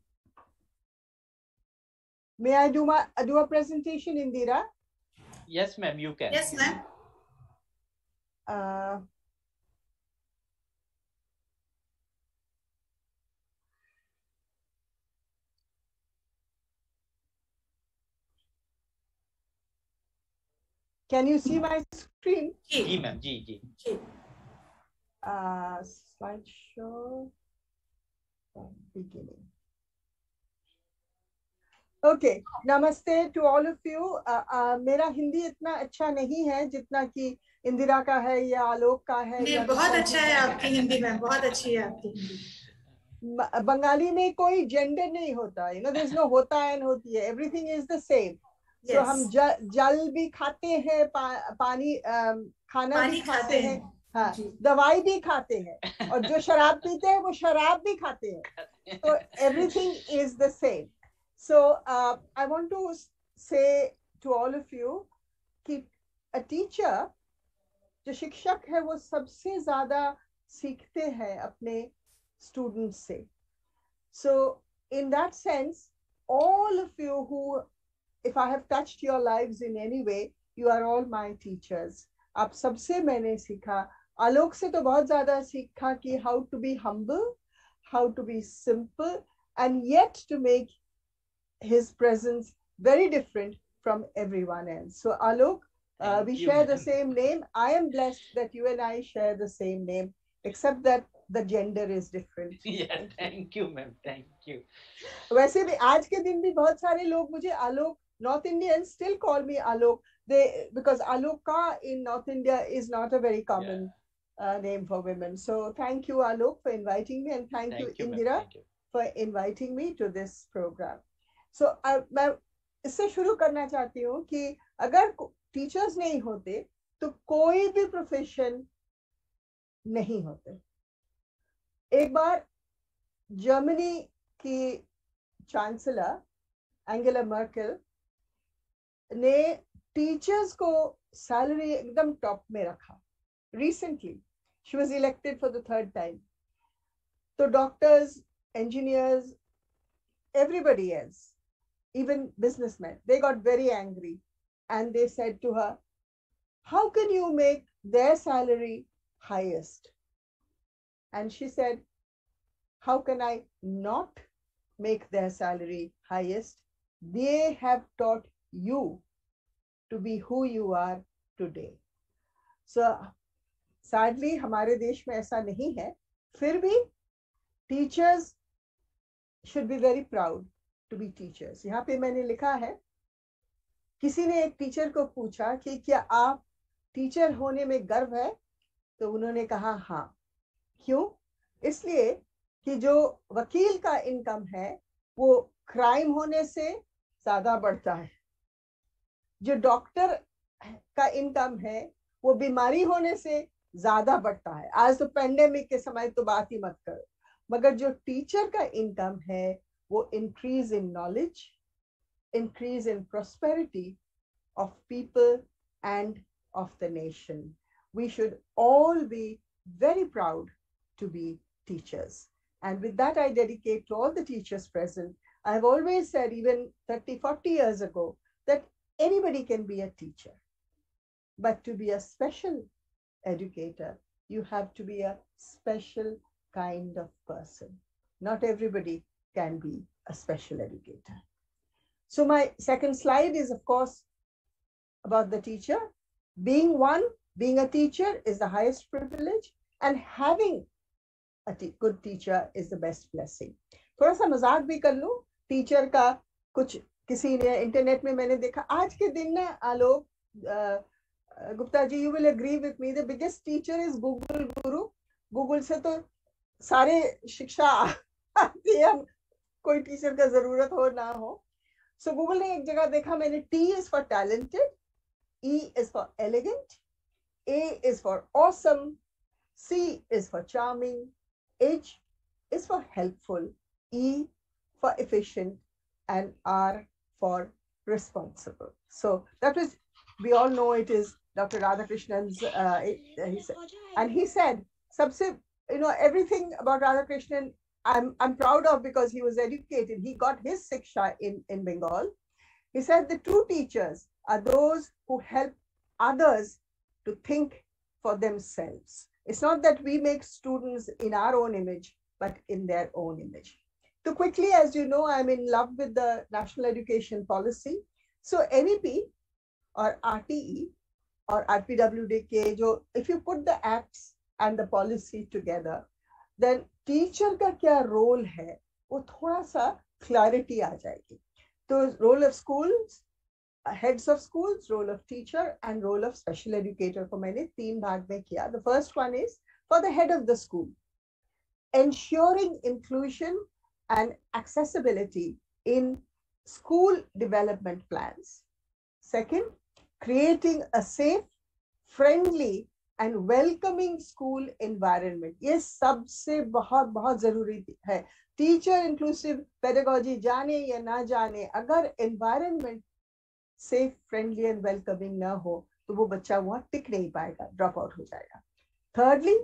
D: May I do a presentation, Indira?
B: Yes, ma'am, you can.
A: Yes, ma'am.
D: Can you see my screen?
B: जी मैम, जी।
D: Slideshow. Beginning. Okay, namaste to all of you. मेरा हिंदी इतना अच्छा नहीं है जितना कि इंदिरा का है या आलोक का है।
A: ये बहुत अच्छा है आपकी हिंदी में, बहुत अच्छी है आपकी हिंदी।
D: बंगाली में कोई जेंडर नहीं होता, there is no होता and होती है, everything is the same.
A: Yes.
D: So हम जल भी खाते हैं, पानी खाना भी खाते हैं, हाँ, दवाई भी खाते हैं, और जो शराब पीते हैं वो शराब भी खाते हैं। So everything is the same. So I want to say to all of you कि a teacher, जो शिक्षक है वो सबसे ज्यादा सीखते हैं अपने students से. So in that sense, all of you who, if I have touched your lives in any way, you are all my teachers. आप सबसे मैंने सीखा, आलोक से तो बहुत ज्यादा सीखा कि how to be humble, how to be simple, and yet to make his presence very different from everyone else. So Alok, we share the same name. I am blessed that you and I share the same name, except that the gender is different.
B: Yeah, thank you, ma'am. Thank you.
D: वैसे भी आज के दिन भी बहुत सारे लोग मुझे आलोक, North Indians still call me Alok, because Aloka in North India is not a very common name for women. So thank you, Alok, for inviting me, and thank you, Indira, for inviting me to this program. So मैं इससे शुरू करना चाहती हूँ कि अगर teachers नहीं होते तो कोई भी प्रोफेशन नहीं होते. एक बार जर्मनी की चांसलर एंगेला मर्केल ने टीचर्स को सैलरी एकदम टॉप में रखा. Recently, she was elected for the 3rd time. So doctors, engineers, everybody else, even businessmen, they got very angry and they said to her, how can you make their salary highest? And she said, how can I not make their salary highest? They have taught you to be who you are today. So sadly हमारे देश में ऐसा नहीं है. फिर भी teachers should be very proud to be teachers. यहाँ पे मैंने लिखा है, किसी ने एक टीचर को पूछा कि क्या आप टीचर होने में गर्व है? तो उन्होंने कहा हाँ. क्यों? इसलिए कि जो वकील का इनकम है वो क्राइम होने से ज्यादा बढ़ता है. जो डॉक्टर का इनकम है वो बीमारी होने से ज्यादा बढ़ता है. आज तो पेंडेमिक के समय तो बात ही मत करो. मगर जो टीचर का इनकम है वो increase in knowledge, increase in prosperity of people and of the nation. We should all be very proud to be teachers. And with that, I dedicate to all the teachers present. I have always said, even 30-40 years ago, that anybody can be a teacher. But to be a special educator, you have to be a special kind of person. Not everybody can be a special educator. So my second slide is, of course, about the teacher. Being a teacher is the highest privilege, and having a good teacher is the best blessing. थोड़ा सा मजाक भी कर लूं teacher का. कुछ किसी ने इंटरनेट में मैंने देखा आज के दिन ना, Alok Gupta ji, you will agree with me, the biggest teacher is Google Guru. Google से तो सारे शिक्षा आती है, कोई टीचर का जरूरत हो ना हो. So गूगल ने एक जगह देखा मैंने, T is for talented, E is for elegant, A is for awesome, C is for charming, H is for helpful, E for efficient, and R for responsible. So that was, we all know it is Dr. Radhakrishnan's, and he said, सबसे, everything about Radhakrishnan, I'm proud of, because he was educated. He got his Siksha in Bengal. He said the true teachers are those who help others to think for themselves. It's not that we make students in our own image, but in their own image. So quickly, as you know, I'm in love with the National Education Policy. So NEP or RTE or RPWDK, if you put the acts and the policy together, then teacher का क्या role है, वो थोड़ा सा clarity आ जाएगी. So role of schools, heads of schools, role of teacher, and role of special educator को मैंने 3 भाग में किया. The first one is for the head of the school, ensuring inclusion and accessibility in school development plans. Second, creating a safe, friendly, and welcoming school environment. ये सबसे बहुत बहुत जरूरी है. Teacher inclusive pedagogy जाने या ना जाने, अगर environment safe, friendly and welcoming ना हो तो वो बच्चा वहाँ टिक नहीं पाएगा, drop out हो जाएगा. Thirdly,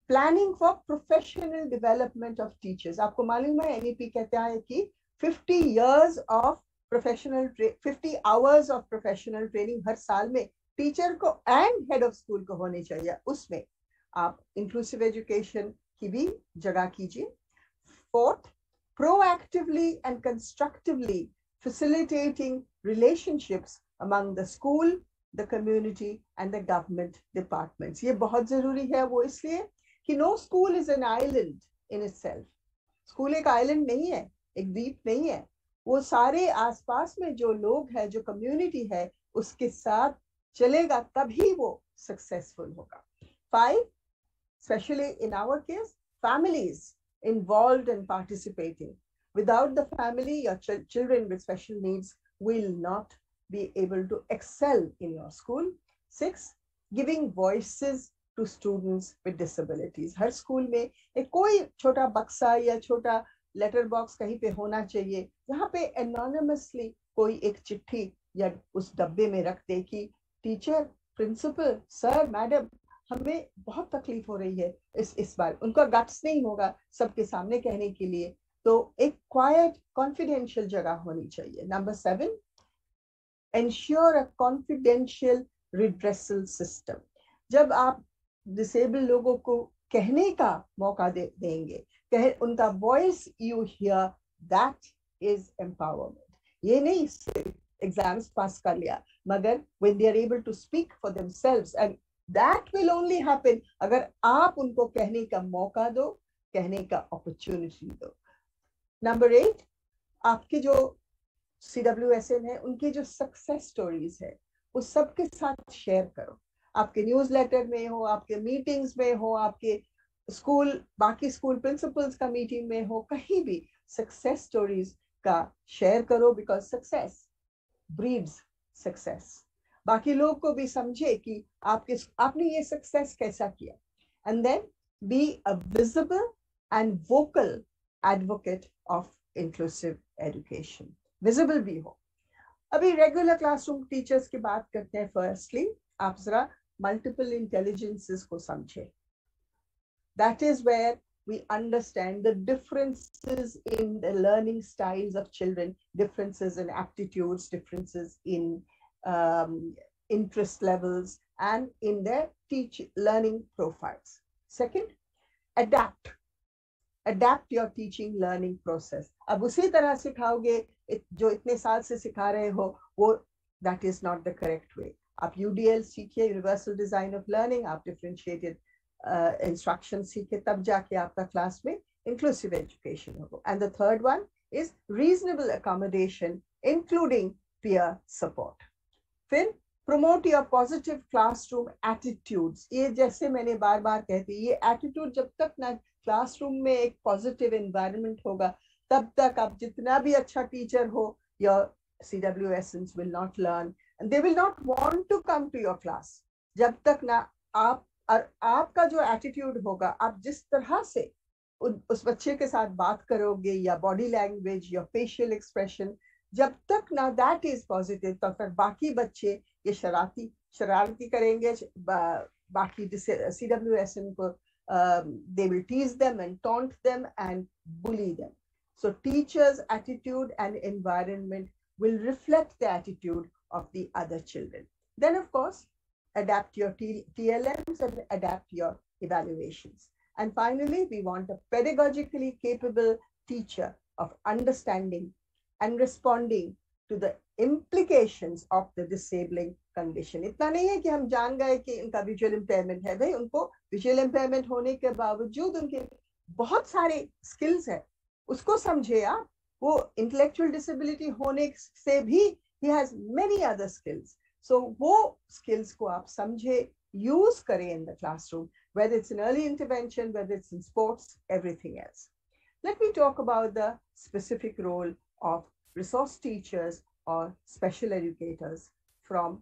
D: planning for professional development of teachers. आपको मालूम है NEP कहता है कि 50 years of professional 50 hours of professional training हर साल में टीचर को and head of school को होनी चाहिए. उसमें आप inclusive education की भी जगह कीजिए. Fourth, proactively and constructively facilitating relationships among the school, the community, and the government departments. ये बहुत जरूरी है. वो इसलिए कि no school is an island in itself. School एक island नहीं है, एक द्वीप नहीं है. वो सारे आसपास में जो लोग हैं, जो community है, उसके साथ चलेगा तभी वो सक्सेसफुल होगा। 5, especially in our case, families involved in participating. Without the family, your children with special needs will not be able to excel in your school. 6, giving voices to students with disabilities. Her school में एक कोई छोटा बक्सा या छोटा letter box कहीं पे होना चाहिए जहाँ पे एनोनिमसली कोई एक चिट्ठी या उस डब्बे में रख दे कि टीचर, प्रिंसिपल, सर, मैडम, हमें बहुत तकलीफ हो रही है इस बार। उनका गट्स नहीं होगा सबके सामने कहने के लिए, तो एक क्वाइट कॉन्फिडेंशियल जगह होनी चाहिए। नंबर 7, एंश्योर अ कॉन्फिडेंशियल रिड्रेसल सिस्टम। जब आप डिसेबल लोगों को कहने का मौका देंगे, उनका voice you here, that is empowerment. ये नहीं सिर्फ एग्जाम्स पास कर लिया, मगर when they are able to speak for themselves, and that will only happen अगर आप उनको कहने का मौका दो, कहने का अपॉर्चुनिटी दो। नंबर 8, आपके जो CWSN है उनकी जो सक्सेस स्टोरीज है वो सबके साथ शेयर करो। आपके न्यूज़लेटर में हो, आपके मीटिंग्स में हो, आपके स्कूल, बाकी स्कूल प्रिंसिपल्स का मीटिंग में हो, कहीं भी सक्सेस स्टोरीज का शेयर करो, बिकॉज सक्सेस ब्रीड्स सक्सेस। बाकी लोग को भी समझे कि आपने ये सक्सेस कैसा किया। And then be a visible and vocal advocate of inclusive education. Visible भी हो। अभी रेगुलर क्लासरूम टीचर्स की बात करते हैं। फर्स्टली आप जरा मल्टीपल इंटेलिजेंसेस को समझे। That is where we understand the differences in the learning styles of children, differences in aptitudes, differences in interest levels, and in their learning profiles. Second, adapt. Adapt your teaching learning process. अब उसी तरह सिखाओगे जो इतने साल से सिखा रहे हो, वो that is not the correct way. आप UDL सीखिए, Universal Design of Learning, आप differentiated इंस्ट्रक्शन सीखे, तब जाके आपका क्लास में इंक्लूसिव एजुकेशन होगा। And the third one is reasonable accommodation including peer support. फिर promote your positive classroom attitudes. ये जैसे मैंने बार बार कहती, ये एटीट्यूड जब तक ना क्लासरूम में एक पॉजिटिव एनवायरनमेंट होगा, तब तक आप जितना भी अच्छा टीचर हो, your CWSNs will not learn and they will not want to come to your class। जब तक ना आप और आपका जो एटीट्यूड होगा, आप जिस तरह से उस बच्चे के साथ बात करोगे, या बॉडी लैंग्वेज या फेशियल एक्सप्रेशन, जब तक ना दैट इज पॉजिटिव, तो फिर बाकी बच्चे ये शरारती करेंगे, बाकी CWSN को they will tease them and taunt them and bully them. So teachers' attitude and environment will reflect the attitude of the other children. Then of course, adapt your TLMs and adapt your evaluations. And finally, we want a pedagogically capable teacher of understanding and responding to the implications of the disabling condition. इतना नहीं है कि हम जान गए कि इनका visual impairment है, भाई उनको visual impairment होने के बावजूद उनके बहुत सारे skills है, उसको समझे आप। वो intellectual disability होने से भी he has many other skills. So वो skills को आप समझे, use करें in the classroom, whether it's in early intervention, whether it's in sports, everything else. Let me talk about the specific role of resource teachers or special educators, from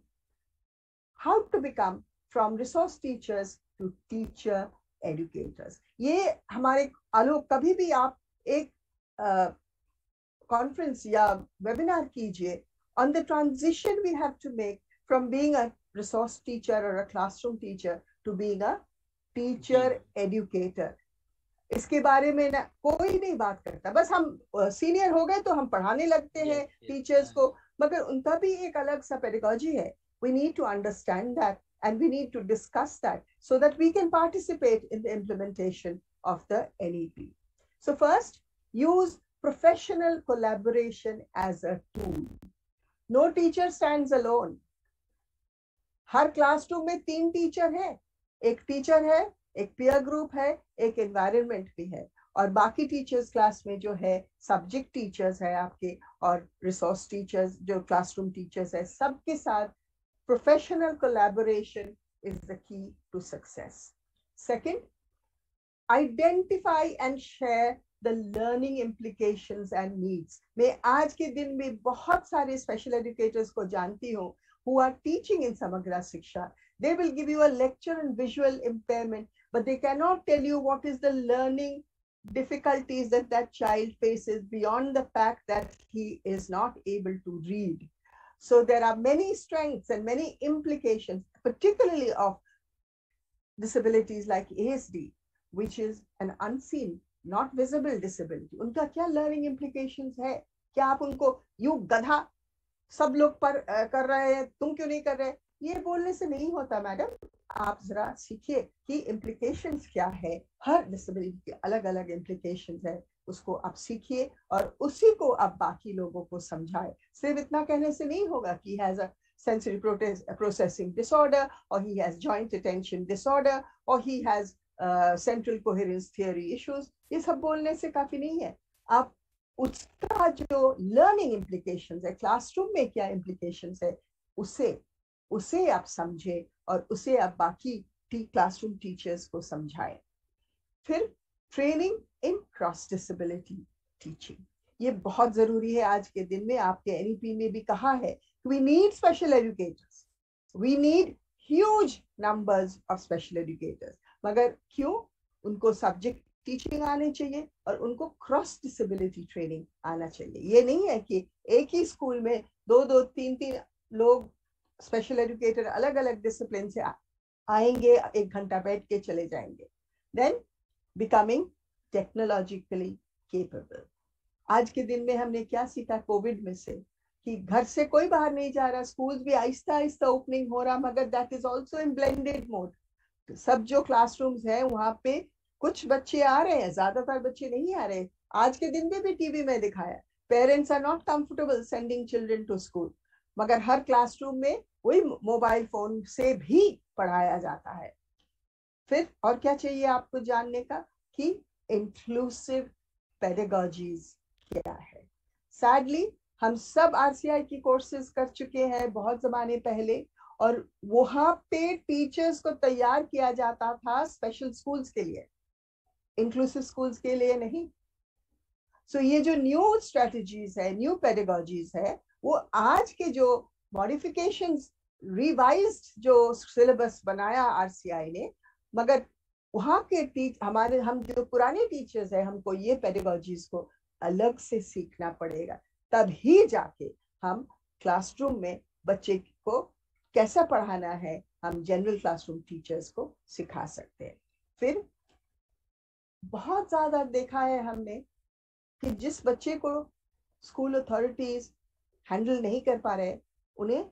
D: how to become from resource teachers to teacher educators. ये हमारे आलोक, कभी भी आप एक conference या webinar कीजिए on the transition we have to make from being a resource teacher or a classroom teacher to being a teacher educator. इसके बारे में ना कोई नहीं बात करता, बस हम सीनियर हो गए तो हम पढ़ाने लगते हैं टीचर्स को, मगर उनका भी एक अलग सा pedagogy है. We need to understand that and we need to discuss that so that we can participate in the implementation of the NEP. So first, use professional collaboration as a tool. No teacher stands alone. Her classroom में 3 teacher है, एक teacher है, एक peer group है, एक environment भी है, और बाकी टीचर्स क्लास में जो है सब्जेक्ट टीचर्स है आपके, और रिसोर्स टीचर्स जो क्लासरूम टीचर्स है, सबके साथ Professional collaboration is the key to success. Second, identify and share the learning implications and needs. मैं आज के दिन में बहुत सारे special educators को जानती हूँ who are teaching in Samagra Shiksha. They will give you a lecture on visual impairment, but they cannot tell you what is the learning difficulties that that child faces beyond the fact that he is not able to read. So there are many strengths and many implications, particularly of disabilities like ASD, which is an unseen, not visible disability. उनका क्या learning implications है? क्या आप उनको you गधा सब लोग पर कर रहे हैं, तुम क्यों नहीं कर रहे? ये बोलने से नहीं होता मैडम. आप जरा सीखिए कि implications क्या है. हर disability के अलग अलग implications है, उसको आप सीखिए और उसी को आप बाकी लोगों को समझाएं. सिर्फ इतना कहने से नहीं होगा कि he has a sensory processing disorder, or he has joint attention disorder, or he has central coherence theory issues. ये सब बोलने से काफी नहीं है. आप उसका जो learning implications है, classroom में क्या implications है, उसे आप समझें और उसे आप बाकी classroom teachers को समझाएं. फिर training in cross disability teaching. ये बहुत जरूरी है आज के दिन में. आपके NEP में भी कहा है we need special educators. We need huge numbers of special educators. मगर क्यों? उनको सब्जेक्ट टीचिंग आने चाहिए और उनको क्रॉस डिसेबिलिटी ट्रेनिंग आना चाहिए. ये नहीं है कि एक ही स्कूल में दो तीन लोग स्पेशल एजुकेटर अलग अलग डिसिप्लिन से आएंगे, 1 घंटा बैठ के चले जाएंगे. Then becoming technologically capable. आज के दिन में हमने क्या सीखा कोविड में से कि घर से कोई बाहर नहीं जा रहा, स्कूल भी आहिस्ता आहिस्ता ओपनिंग हो रहा, मगर that is also in blended mode. सब जो क्लासरूम्स हैं वहां पे कुछ बच्चे आ रहे हैं, ज्यादातर बच्चे नहीं आ रहे. आज के दिन में भी टीवी में दिखाया, parents are not comfortable sending children to school, मगर हर क्लासरूम में वही मोबाइल फोन से भी पढ़ाया जाता है. फिर और क्या चाहिए आपको जानने का कि इंक्लूसिव पेडागॉजीज क्या है. सैडली हम सब RCI की कोर्सेज कर चुके हैं बहुत जमाने पहले, और वहां पे टीचर्स को तैयार किया जाता था स्पेशल स्कूल्स के लिए, इंक्लूसिव स्कूल्स के लिए नहीं. सो ये जो न्यू स्ट्रेटजीज है, न्यू पेडागॉजीज है, वो आज के जो मॉडिफिकेशंस, रिवाइज्ड जो सिलेबस बनाया RCI ने, मगर वहां के हम जो पुराने टीचर्स हैं, हमको ये पेडागॉजीज को अलग से सीखना पड़ेगा. तभी जाके हम क्लासरूम में बच्चे को कैसा पढ़ाना है हम जनरल क्लासरूम टीचर्स को सिखा सकते हैं. फिर बहुत ज्यादा देखा है हमने कि जिस बच्चे को स्कूल अथॉरिटीज हैंडल नहीं कर पा रहे, उन्हें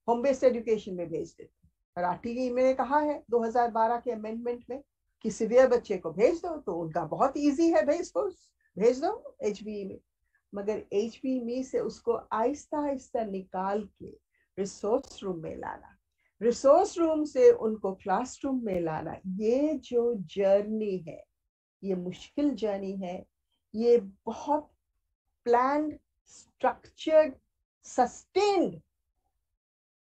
D: होम बेस्ड एजुकेशन में भेज देते. राठी में कहा है 2012 के अमेंडमेंट में कि सिवियर बच्चे को भेज दो, तो उनका बहुत इजी है, भेज दो HBE में. मगर HBE से उसको आहिस्ता आहिस्ता निकाल के रिसोर्स रूम में लाना, रिसोर्स रूम से उनको क्लासरूम में लाना, ये जो जर्नी है, ये मुश्किल जर्नी है. ये बहुत प्लान्ड, स्ट्रक्चर्ड, सस्टेन्ड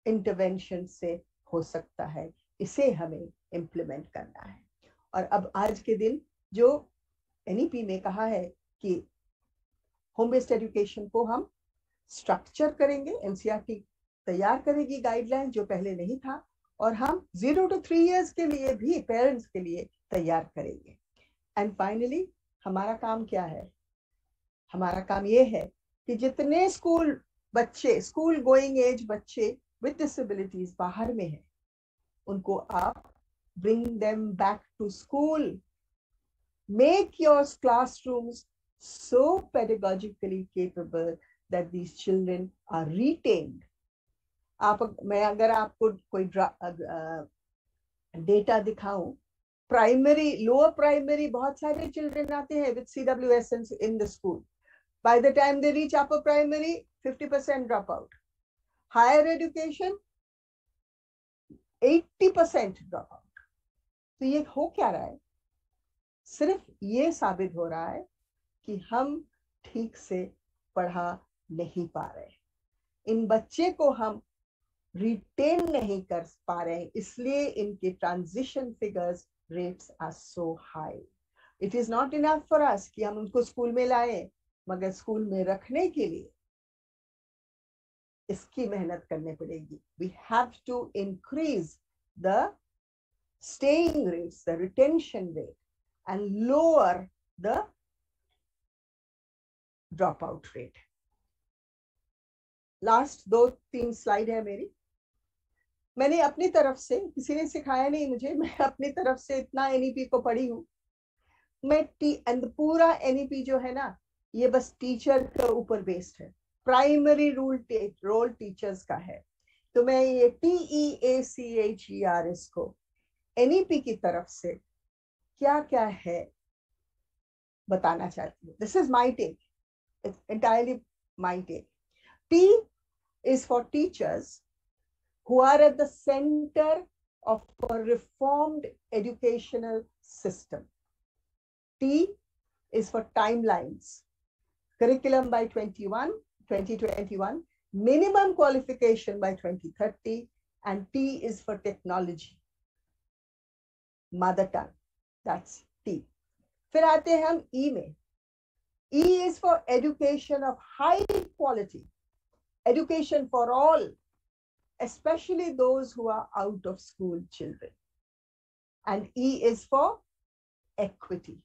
D: इंटरवेंशन से हो सकता है. इसे हमें इम्प्लीमेंट करना है. और अब आज के दिन जो NEP ने कहा है कि होम बेस्ड एजुकेशन को हम स्ट्रक्चर करेंगे, NCERT तैयार करेगी गाइडलाइन जो पहले नहीं था, और हम 0 to 3 years के लिए भी पेरेंट्स के लिए तैयार करेंगे. एंड फाइनली हमारा काम क्या है? हमारा काम ये है कि जितने स्कूल गोइंग एज बच्चे विद डिसेबिलिटीज बाहर में हैं, उनको आप bring them back to school. Make your classrooms so pedagogically capable that these children are retained. मैं अगर आपको कोई डेटा दिखाऊं, प्राइमरी, लोअर प्राइमरी बहुत सारे चिल्ड्रन आते हैं with CWS in the school. By the time they reach upper primary, 50% drop out. Higher education, 80% drop out. तो ये हो क्या रहा है? सिर्फ ये साबित हो रहा है कि हम ठीक से पढ़ा नहीं पा रहे. इन बच्चे को हम रिटेन नहीं कर पा रहे हैं, इसलिए इनके transition figures rates are so high. It is not enough for us कि हम उनको स्कूल में लाएं, मगर स्कूल में रखने के लिए इसकी मेहनत करनी पड़ेगी. We have to increase the staying rates, the retention rate, and lower the dropout rate. Last 2-3 slide है मेरी. मैंने अपनी तरफ से, किसी ने सिखाया नहीं मुझे, मैं अपनी तरफ से इतना एनईपी को पढ़ी हूँ. मैं पूरा एनईपी जो है ना, ये बस टीचर के ऊपर बेस्ड है. प्राइमरी रोल टीचर्स का है. तो मैं ये TEACHERS को एनईपी की तरफ से क्या क्या है बताना चाहती हूँ. This is my take, it's entirely my take. T is for teachers who are at the center of a reformed educational system. T is for timelines. Curriculum by 2021, minimum qualification by 2030, and T is for technology. Mother tongue, that's T. फिर आते हैं हम E में. E is for education of high quality. Education for all, especially those who are out of school children. And E is for equity.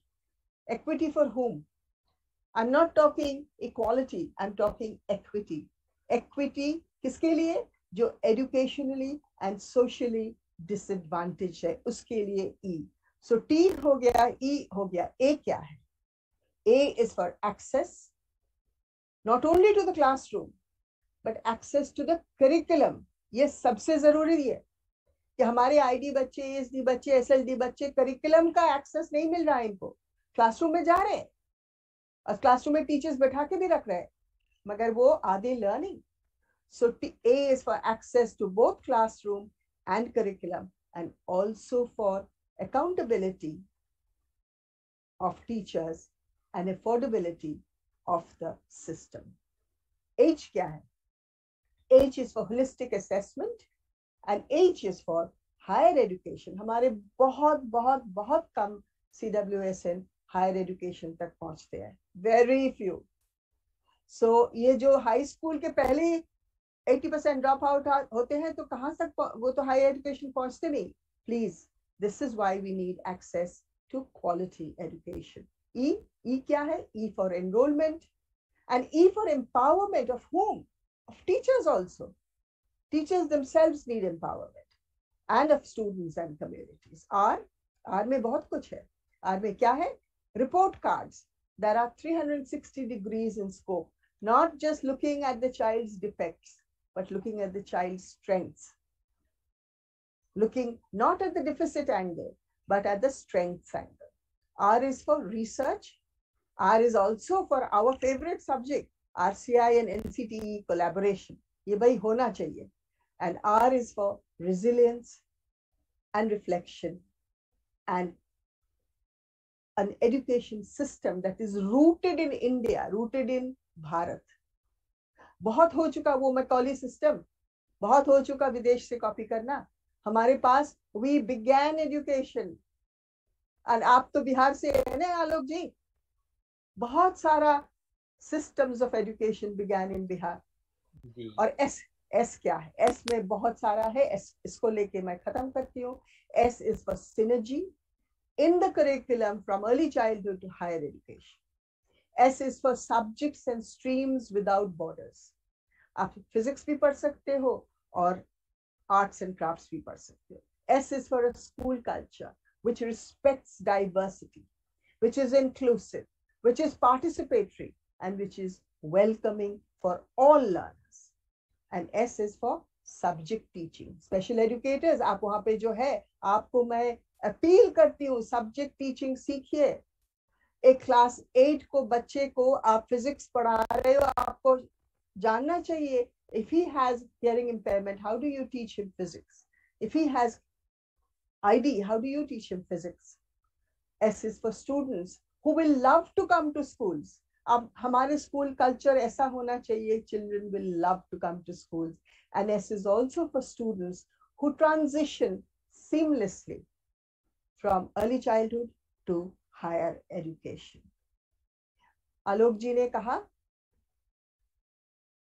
D: Equity for whom? I'm not talking equality, I'm talking equity. Equity किसके लिए? जो educationally and socially disadvantaged है, उसके लिए E. So T हो गया, E हो गया. A क्या है? A is for access, not only to the classroom, but access to the curriculum. ये सबसे जरूरी है कि हमारे आईडी बच्चे, एसडी बच्चे, एसएलडी बच्चे करिकुलम का एक्सेस नहीं मिल रहा है इनको. क्लासरूम में जा रहे हैं और क्लासरूम में टीचर्स बैठा के भी रख रहे हैं, मगर वो आधे learning. So A is for access to both classroom and curriculum, and also for accountability of teachers and affordability of the system. H क्या है? H is for holistic assessment and H is for higher education. हमारे बहुत बहुत बहुत कम CWSN higher education तक पहुंचते हैं, very few. So ये जो high school के पहले 80% drop out होते हैं, तो कहाँ तक वो तो higher education पहुंचते नहीं. Please, this is why we need access to quality education. E क्या है? E for enrollment and E for empowerment of whom? Of teachers also. Teachers themselves need empowerment, and of students and communities. R में बहुत कुछ है. R में क्या है? Report cards. There are 360 degrees in scope, not just looking at the child's defects, but looking at the child's strengths. Looking not at the deficit angle, but at the strengths angle. R is for research. R is also for our favorite subject, RCI and NCTE collaboration. ये भाई होना चाहिए. And R is for resilience and reflection and an education system that is rooted in India, rooted in Bharat. बहुत हो चुका वो मैकॉली system, बहुत हो चुका विदेश से कॉपी करना. हमारे पास we began education, and आप तो बिहार से है ना आलोक जी, बहुत सारा systems of education began in Bihar. और S क्या है? S में बहुत सारा है. इसको लेके मैं खत्म करती हूँ. S is for synergy in the curriculum from early childhood to higher education. S is for subjects and streams without borders. आप physics भी पढ़ सकते हो और arts and crafts भी पढ़ सकते हो. S is for a school culture which respects diversity, which is inclusive, which is participatory, and which is welcoming for all learners. And S is for subject teaching. Special educators, आप वहाँ पे जो है, आपको मैं अपील करती हूँ, subject teaching सीखिए. एक क्लास 8 को बच्चे को आप फिजिक्स पढ़ा रहे हो, आपको जानना चाहिए, if he has hearing impairment, how do you teach him physics? If he has ID, how do you teach him physics? S is for students who will love to come to schools. अब हमारे school culture ऐसा होना चाहिए, children will love to come to school, and S is also for students who transition seamlessly from early childhood to higher education. Alok ji ने कहा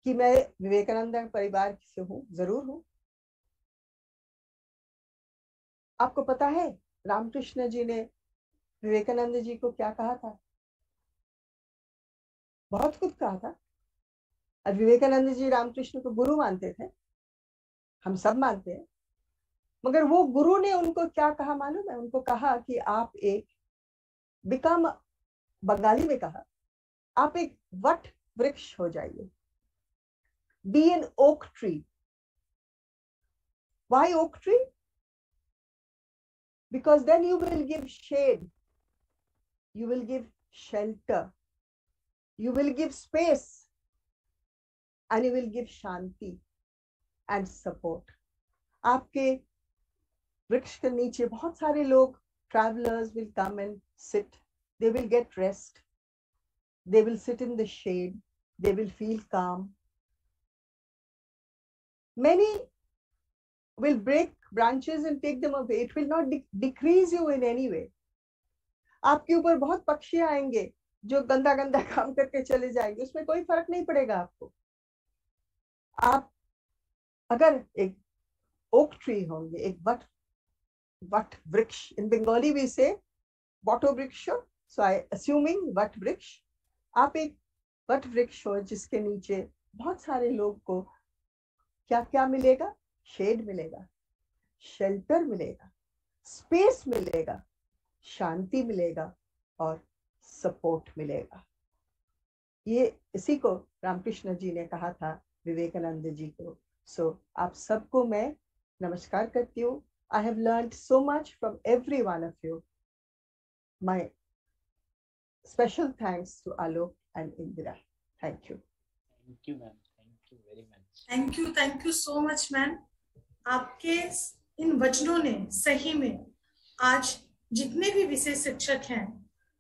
D: कि मैं विवेकानंद परिवार से हूं, जरूर हूं। आपको पता है रामकृष्ण जी ने विवेकानंद जी को क्या कहा था? बहुत कुछ कहा था। और विवेकानंद जी रामकृष्ण को गुरु मानते थे, हम सब मानते हैं, मगर वो गुरु ने उनको क्या कहा मालूम है? उनको कहा कि आप एक बिकम, बंगाली में कहा, आप एक वट वृक्ष हो जाइए, be an oak tree. Why oak tree? Because then you will give shade, you will give shelter, you will give space, and you will give shanti and support. आपके वृक्ष के नीचे बहुत सारे लोग, travelers will come and sit, they will get rest, they will sit in the shade, they will feel calm. Many will break branches and take them away. It will not decrease you in any way. आपके ऊपर बहुत पक्षी आएंगे जो गंदा गंदा काम करके चले जाएंगे, उसमें कोई फर्क नहीं पड़ेगा आपको। आप अगर एक ओक ट्री होंगे, एक वट वृक्ष, इन बंगाली वी से वटो वृक्ष, सो आई अस्यूमिंग वट वृक्ष, आप एक वट वृक्ष हो जिसके नीचे बहुत सारे लोग को क्या क्या मिलेगा? शेड मिलेगा, शेल्टर मिलेगा, स्पेस मिलेगा, शांति मिलेगा और सपोर्ट मिलेगा। ये इसी को रामकृष्ण जी ने कहा था विवेकानंद जी को। सो आप सबको मैं नमस्कार करती हूँ। I have learned so much from every one of you. My special thanks to Alok and Indira. Thank you.
B: Thank you ma'am, thank you very much.
A: Thank you so much ma'am. आपके इन वचनों ने सही में आज जितने भी विशेष शिक्षक हैं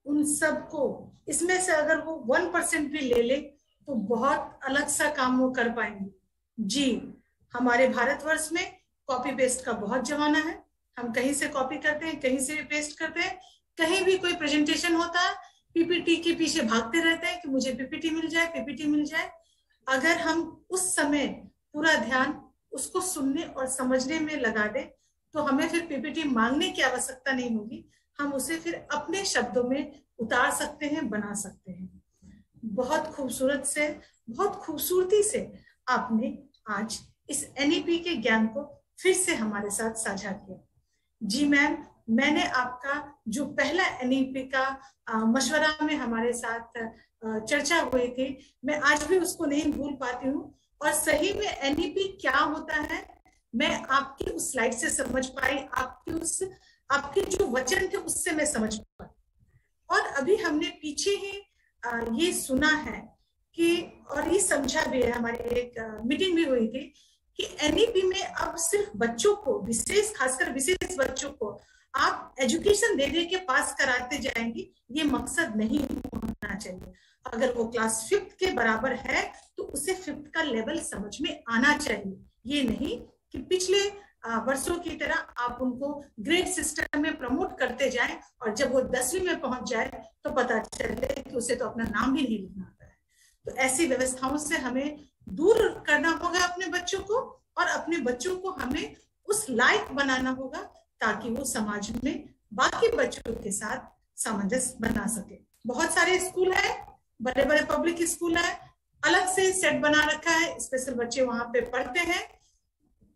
A: उन सबको, इसमें से अगर वो 1% भी ले ले तो बहुत अलग सा काम वो कर पाएंगे। जी, हमारे भारतवर्ष में कॉपी पेस्ट का बहुत जमाना है। हम कहीं से कॉपी करते हैं, कहीं से भी पेस्ट करते हैं। कहीं भी कोई प्रेजेंटेशन होता है, पीपीटी के पीछे भागते रहते हैं कि मुझे पीपीटी मिल जाए, पीपीटी मिल जाए। अगर हम उस समय पूरा ध्यान उसको सुनने और समझने में लगा दें तो हमें फिर पीपीटी मांगने की आवश्यकता नहीं होगी। हम उसे फिर अपने शब्दों में उतार सकते हैं, बना सकते हैं। बहुत खूबसूरत से, बहुत खूबसूरती से आपने आज इस एनईपी के ज्ञान को फिर से हमारे साथ साझा किया। जी मैम, मैंने आपका जो पहला एनईपी का मशवरा में हमारे साथ चर्चा हुई थी, मैं आज भी उसको नहीं भूल पाती हूँ। और सही में एनईपी क्या होता है मैं आपकी उस स्लाइड से समझ पाई, आपके जो वचन थे उससे मैं समझ पाई। और अभी हमने पीछे ही ये सुना है कि, और ये समझा भी है, हमारी एक मीटिंग भी हुई थी कि एनईपी में अब सिर्फ बच्चों को, विशेष खासकर विशेष बच्चों को आप एजुकेशन दे के पास कराते जाएंगे, ये मकसद नहीं होना चाहिए। अगर वो क्लास 5th के बराबर है तो उसे 5th का लेवल समझ में आना चाहिए। ये नहीं कि पिछले वर्षों की तरह आप उनको ग्रेड सिस्टम में प्रमोट करते जाएं और जब वो 10वीं में पहुंच जाए तो पता चले कि उसे तो अपना नाम भी नहीं लिखना आता है। तो ऐसी व्यवस्थाओं से हमें दूर करना होगा अपने बच्चों को, और अपने बच्चों को हमें उस लायक बनाना होगा ताकि वो समाज में बाकी बच्चों के साथ सामंजस्य बना सके। बहुत सारे स्कूल है, बड़े बड़े पब्लिक स्कूल है, अलग से सेट बना रखा है, स्पेशल बच्चे वहां पे पढ़ते हैं,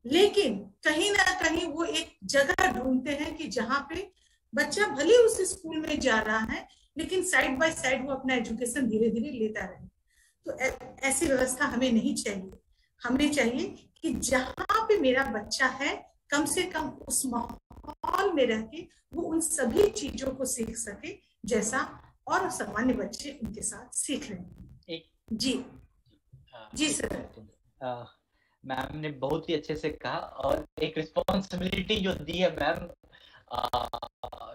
A: लेकिन कहीं ना कहीं वो एक जगह ढूंढते हैं कि जहां पे बच्चा भले उस स्कूल में जा रहा है लेकिन साइड बाय साइड वो अपना एजुकेशन धीरे धीरे लेता रहे। तो ऐसी व्यवस्था हमें नहीं चाहिए। हमें चाहिए कि जहां पे मेरा बच्चा है कम से कम उस माहौल में रह के वो उन सभी चीजों को सीख सके जैसा और सामान्य बच्चे उनके साथ सीख रहे हैं। जी सर।
B: मैम ने बहुत ही अच्छे से कहा, और एक रिस्पॉन्सिबिलिटी जो दी है मैम,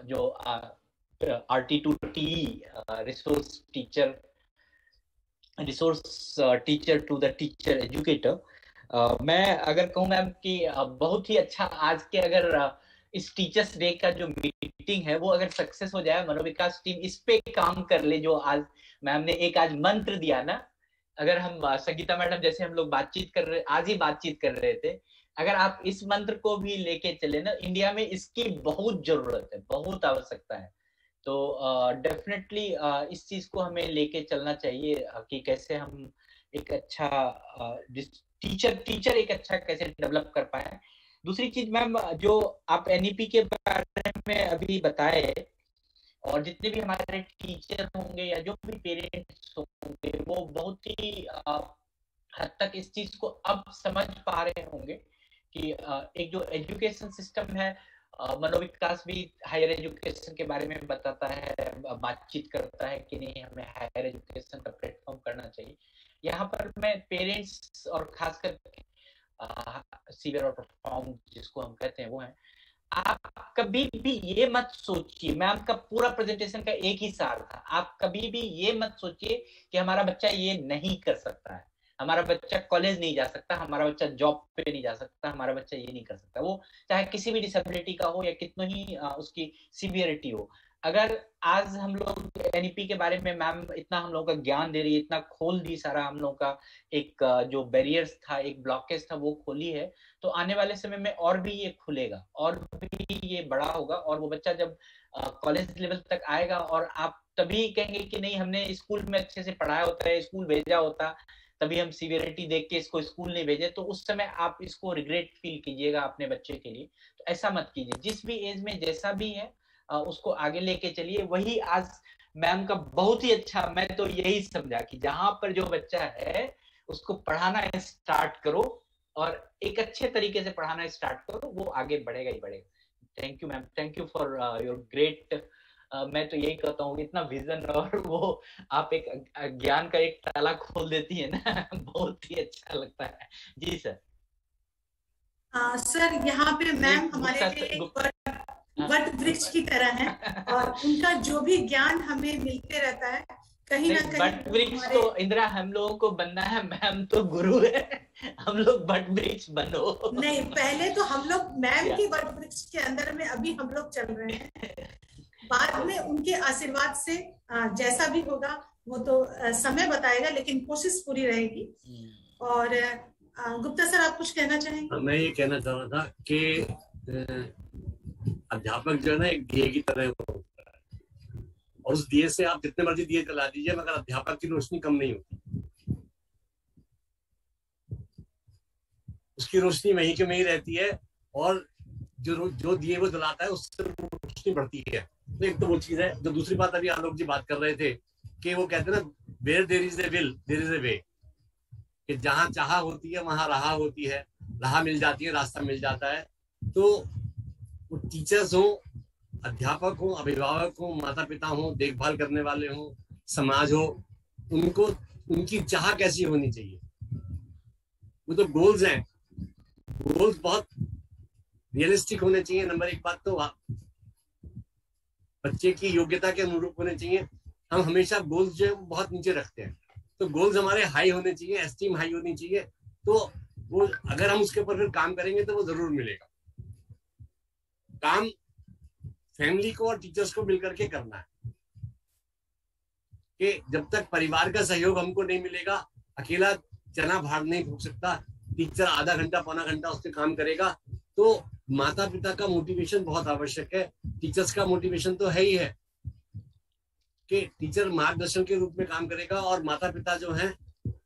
B: जो RT2TE resource teacher resource teacher to the teacher educator. मैं अगर कहूँ मैम कि बहुत ही अच्छा आज के अगर इस टीचर्स डे का जो मीटिंग है वो अगर सक्सेस हो जाए, मनोविकास टीम इस पे काम कर ले, जो आज मैम ने एक आज मंत्र दिया ना, अगर हम संगीता मैडम जैसे हम लोग बातचीत कर रहे, आज ही बातचीत कर रहे थे, अगर आप इस मंत्र को भी लेके चले ना, इंडिया में इसकी बहुत जरूरत है, बहुत आवश्यकता है। तो डेफिनेटली इस चीज को हमें लेके चलना चाहिए कि कैसे हम एक अच्छा टीचर एक अच्छा कैसे डेवलप कर पाए। दूसरी चीज मैम, जो आप एनईपी के बारे में अभी बताए, और जितने भी हमारे टीचर होंगे या जो भी पेरेंट्स होंगे वो बहुत ही हद तक इस चीज को अब समझ पा रहे होंगे कि एक जो एजुकेशन सिस्टम है, मनोविकास भी हायर एजुकेशन के बारे में बताता है, बातचीत करता है कि नहीं हमें हायर एजुकेशन का प्लेटफॉर्म करना चाहिए। यहाँ पर मैं पेरेंट्स और खास करके सीवियर और परफॉर्म जिसको हम कहते हैं वो है, आप कभी भी ये मत सोचिए, मैम का पूरा प्रेजेंटेशन का एक ही सार था, आप कभी भी ये मत सोचिए कि हमारा बच्चा ये नहीं कर सकता है, हमारा बच्चा कॉलेज नहीं जा सकता, हमारा बच्चा जॉब पे नहीं जा सकता, हमारा बच्चा ये नहीं कर सकता, वो चाहे किसी भी डिसेबिलिटी का हो या कितनी ही उसकी सीवियरिटी हो। अगर आज हम लोग एनईपी के बारे में मैम इतना हम लोगों का ज्ञान दे रही है, इतना खोल दी सारा हम लोगों का एक जो बैरियर्स था, एक ब्लॉकेज था वो खोली है, तो आने वाले समय में और भी ये खुलेगा और भी ये बड़ा होगा, और वो बच्चा जब कॉलेज लेवल तक आएगा और आप तभी कहेंगे कि नहीं हमने स्कूल में अच्छे से पढ़ाया होता है, स्कूल भेजा होता, तभी हम सीवियरिटी देख के इसको स्कूल नहीं भेजे, तो उस समय आप इसको रिग्रेट फील कीजिएगा अपने बच्चे के लिए। तो ऐसा मत कीजिए, जिस भी एज में जैसा भी है उसको आगे लेके चलिए। वही आज मैम का बहुत ही अच्छा, मैं तो यही समझा कि जहां पर जो बच्चा है उसको पढ़ाना स्टार्ट करो और एक अच्छे तरीके से पढ़ाना स्टार्ट करो, वो आगे बढ़ेगा ही बढ़ेगा। Thank you ma'am, thank you for your great, मैं तो यही कहता हूँ इतना विजन, और वो आप एक ज्ञान का एक ताला खोल देती है ना बहुत ही अच्छा लगता है। जी सर।
A: सर यहाँ पे मैम हमारे लिए वट वृक्ष की तरह है और उनका जो भी ज्ञान हमें मिलते रहता है कहीं ना कहीं।
B: वट वृक्ष तो इंदिरा हम लोगों को बनना है, मैम तो गुरु है, हम लोग वट वृक्ष बनो।
A: नहीं, पहले तो हम लोग मैम की वट वृक्ष के अंदर में अभी हम लोग चल रहे हैं, बाद में उनके आशीर्वाद से जैसा भी होगा वो तो समय बताएगा, लेकिन कोशिश पूरी रहेगी। और गुप्ता सर आप कुछ कहना चाहेंगे?
C: मैं ये कहना चाह रहा था कि अध्यापक जो है ना एक दिए की तरह होता है, और उस दिए से आप जितने मर्जी दिए जला दीजिए मगर अध्यापक की रोशनी कम नहीं होती, उसकी रोशनी वहीं के वहीं रहती है, और जो दिए वो जलाता है उससे रोशनी बढ़ती है। तो एक तो वो चीज है। जो दूसरी बात अभी आलोक जी बात कर रहे थे कि वो कहते हैं ना where there is a will there is a way, कि जहां चाह होती है वहां राह होती है, राह मिल जाती है, रास्ता मिल जाता है। तो वो टीचर्स हो, अध्यापक हो, अभिभावक हो, माता पिता हो, देखभाल करने वाले हो, समाज हो, उनको उनकी चाह कैसी होनी चाहिए, वो तो गोल्स हैं, गोल्स बहुत रियलिस्टिक होने चाहिए। नंबर एक बात तो बच्चे की योग्यता के अनुरूप होने चाहिए। हम हमेशा गोल्स जो है वो बहुत नीचे रखते हैं, तो गोल्स हमारे हाई होने चाहिए, एस्टीम हाई होनी चाहिए। तो वो अगर हम उसके ऊपर फिर काम करेंगे तो वो जरूर मिलेगा। काम फैमिली को और टीचर्स को मिलकर के करना है, कि जब तक परिवार का सहयोग हमको नहीं मिलेगा, अकेला चना भार नहीं फूक सकता। टीचर आधा घंटा पौना घंटा उससे काम करेगा, तो माता पिता का मोटिवेशन बहुत आवश्यक है। टीचर्स का मोटिवेशन तो है ही है कि टीचर मार्गदर्शन के रूप में काम करेगा, और माता पिता जो हैं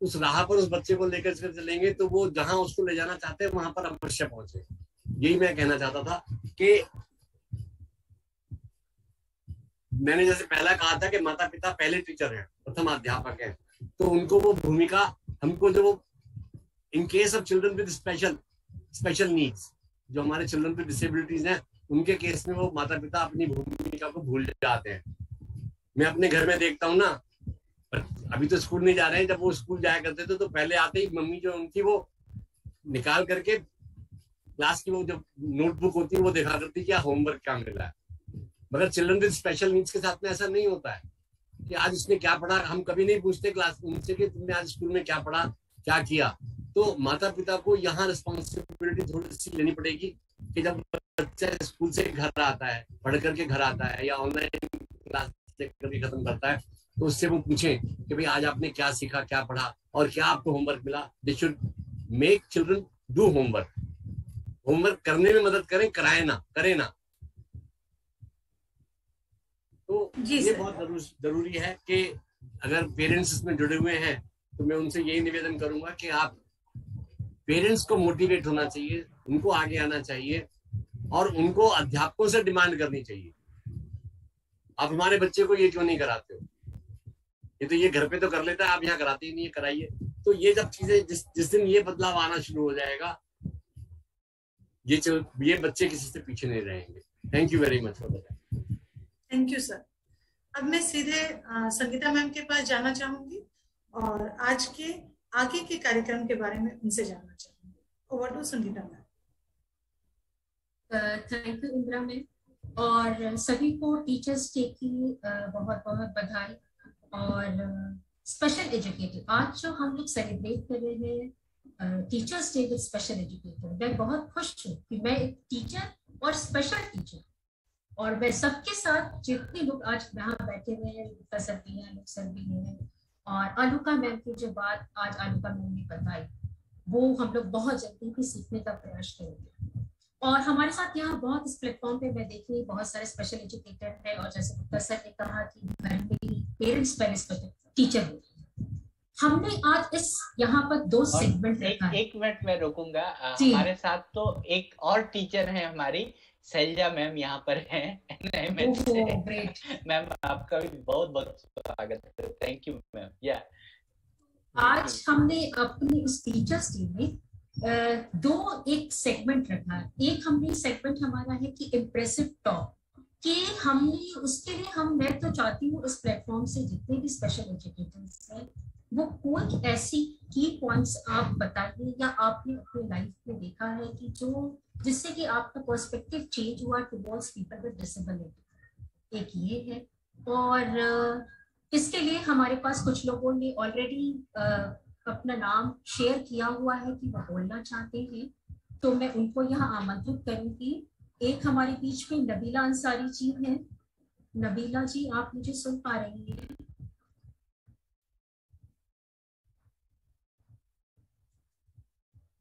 C: उस राह पर उस बच्चे को लेकर चलेंगे तो वो जहां उसको ले जाना चाहते हैं वहां पर अवश्य पहुंचे। यही मैं कहना चाहता था कि मैंने जैसे पहला कहा था कि माता पिता पहले टीचर हैं, प्रथम अध्यापक हैं, तो उनको वो भूमिका हमको जो in case of children with special needs, जो हमारे चिल्ड्रन विद डिसेबिलिटीज हैं, उनके केस में वो माता पिता अपनी भूमिका को भूल जाते हैं। मैं अपने घर में देखता हूँ ना, अभी तो स्कूल नहीं जा रहे हैं, जब वो स्कूल जाया करते थे तो पहले आते ही मम्मी जो उनकी वो निकाल करके क्लास की वो जो नोटबुक होती है वो दिखा करती क्या होमवर्क क्या मिला है। मगर चिल्ड्रन विद स्पेशल नीड्स के साथ में ऐसा नहीं होता है। कि आज उसने क्या पढ़ा। हम कभी नहीं पूछते क्लास उनसे कि तुमने आज स्कूल में क्या पढ़ा, क्या किया। तो माता पिता को यहाँ रिस्पॉन्सिबिलिटी थोड़ी सी लेनी पड़ेगी कि जब बच्चा स्कूल से घर आता है, पढ़ करके घर आता है या ऑनलाइन क्लास करके खत्म करता है, तो उससे वो पूछें कि भाई आज आपने क्या सीखा, क्या पढ़ा और क्या आपको होमवर्क मिला। They should make children do homework. Homework करने में मदद करें, कराए ना, करे ना। तो ये बहुत जरूरी है कि अगर पेरेंट्स इसमें जुड़े हुए हैं तो मैं उनसे यही निवेदन करूंगा कि आप पेरेंट्स को मोटिवेट होना चाहिए, उनको आगे आना चाहिए और उनको अध्यापकों से डिमांड करनी चाहिए, आप हमारे बच्चे को ये क्यों नहीं कराते हो, ये तो ये घर पे तो कर लेता है, आप यहाँ कराते ही नहीं है, कराइए। तो ये जब चीजें जिस दिन ये बदलाव आना शुरू हो जाएगा, ये बच्चे किसी से पीछे नहीं रहेंगे। Thank you very much for that.
A: Thank you sir. अब मैं सीधे संगीता मैम के पास जाना चाहूंगी और आज के आगे के कार्यक्रम के बारे में उनसे जानना चाहूंगी। Over to Sangeeta ma'am.
E: Thank you Indira ma'am, और सभी को टीचर्स डे की बहुत बहुत बधाई। और स्पेशल एजुकेटर, आज जो हम लोग सेलिब्रेट कर रहे हैं teachers day with special educator, मैं बहुत खुश हूँ कि मैं एक टीचर और स्पेशल टीचर, और मैं सबके साथ जितने लोग आज यहाँ बैठे हुए हैं, गुप्ता सर भी हैं, सर भी हैं, और आलूका मैम की जो बात आज आलूका मैम ने बताई वो हम लोग बहुत जल्दी ही सीखने का प्रयास करेंगे। और हमारे साथ यहाँ बहुत इस प्लेटफॉर्म पे मैं देख रही बहुत सारे स्पेशल एजुकेटर है, और जैसे गुप्ता सर ने कहा कि घर में पेरेंट्स पहले स्पेशल टीचर होते हैं। हमने आज इस यहाँ पर 2 सेगमेंट रखा है।
B: एक मिनट में रोकूंगा। हमारे साथ तो एक और टीचर है, हमारी शैलजा मैम यहाँ पर हैं मैम, आपका भी बहुत बहुत स्वागत है। Thank you ma'am. या
E: आज हमने अपनी उस टीचर्स डे में 2 एक सेगमेंट रखा है। एक हमने सेगमेंट हमारा है कि इम्प्रेसिव टॉक, कि हमने उसके लिए मैं तो चाहती हूँ इस प्लेटफॉर्म से जितने भी स्पेशल एजुकेटर्स हैं वो कोई ऐसी की पॉइंट्स आप बताइए या आपने अपने लाइफ में देखा है कि जो जिससे कि आपका पर्सपेक्टिव चेंज हुआ टुवर्ड्स पीपल विद डिसेबिलिटी। एक ये है, और इसके लिए हमारे पास कुछ लोगों ने ऑलरेडी अपना नाम शेयर किया हुआ है कि वो बोलना चाहते हैं, तो मैं उनको यहाँ आमंत्रित करूंगी। एक हमारे बीच में नबीला अंसारी जी हैं। नबीला जी, आप मुझे सुन पा रही हैं?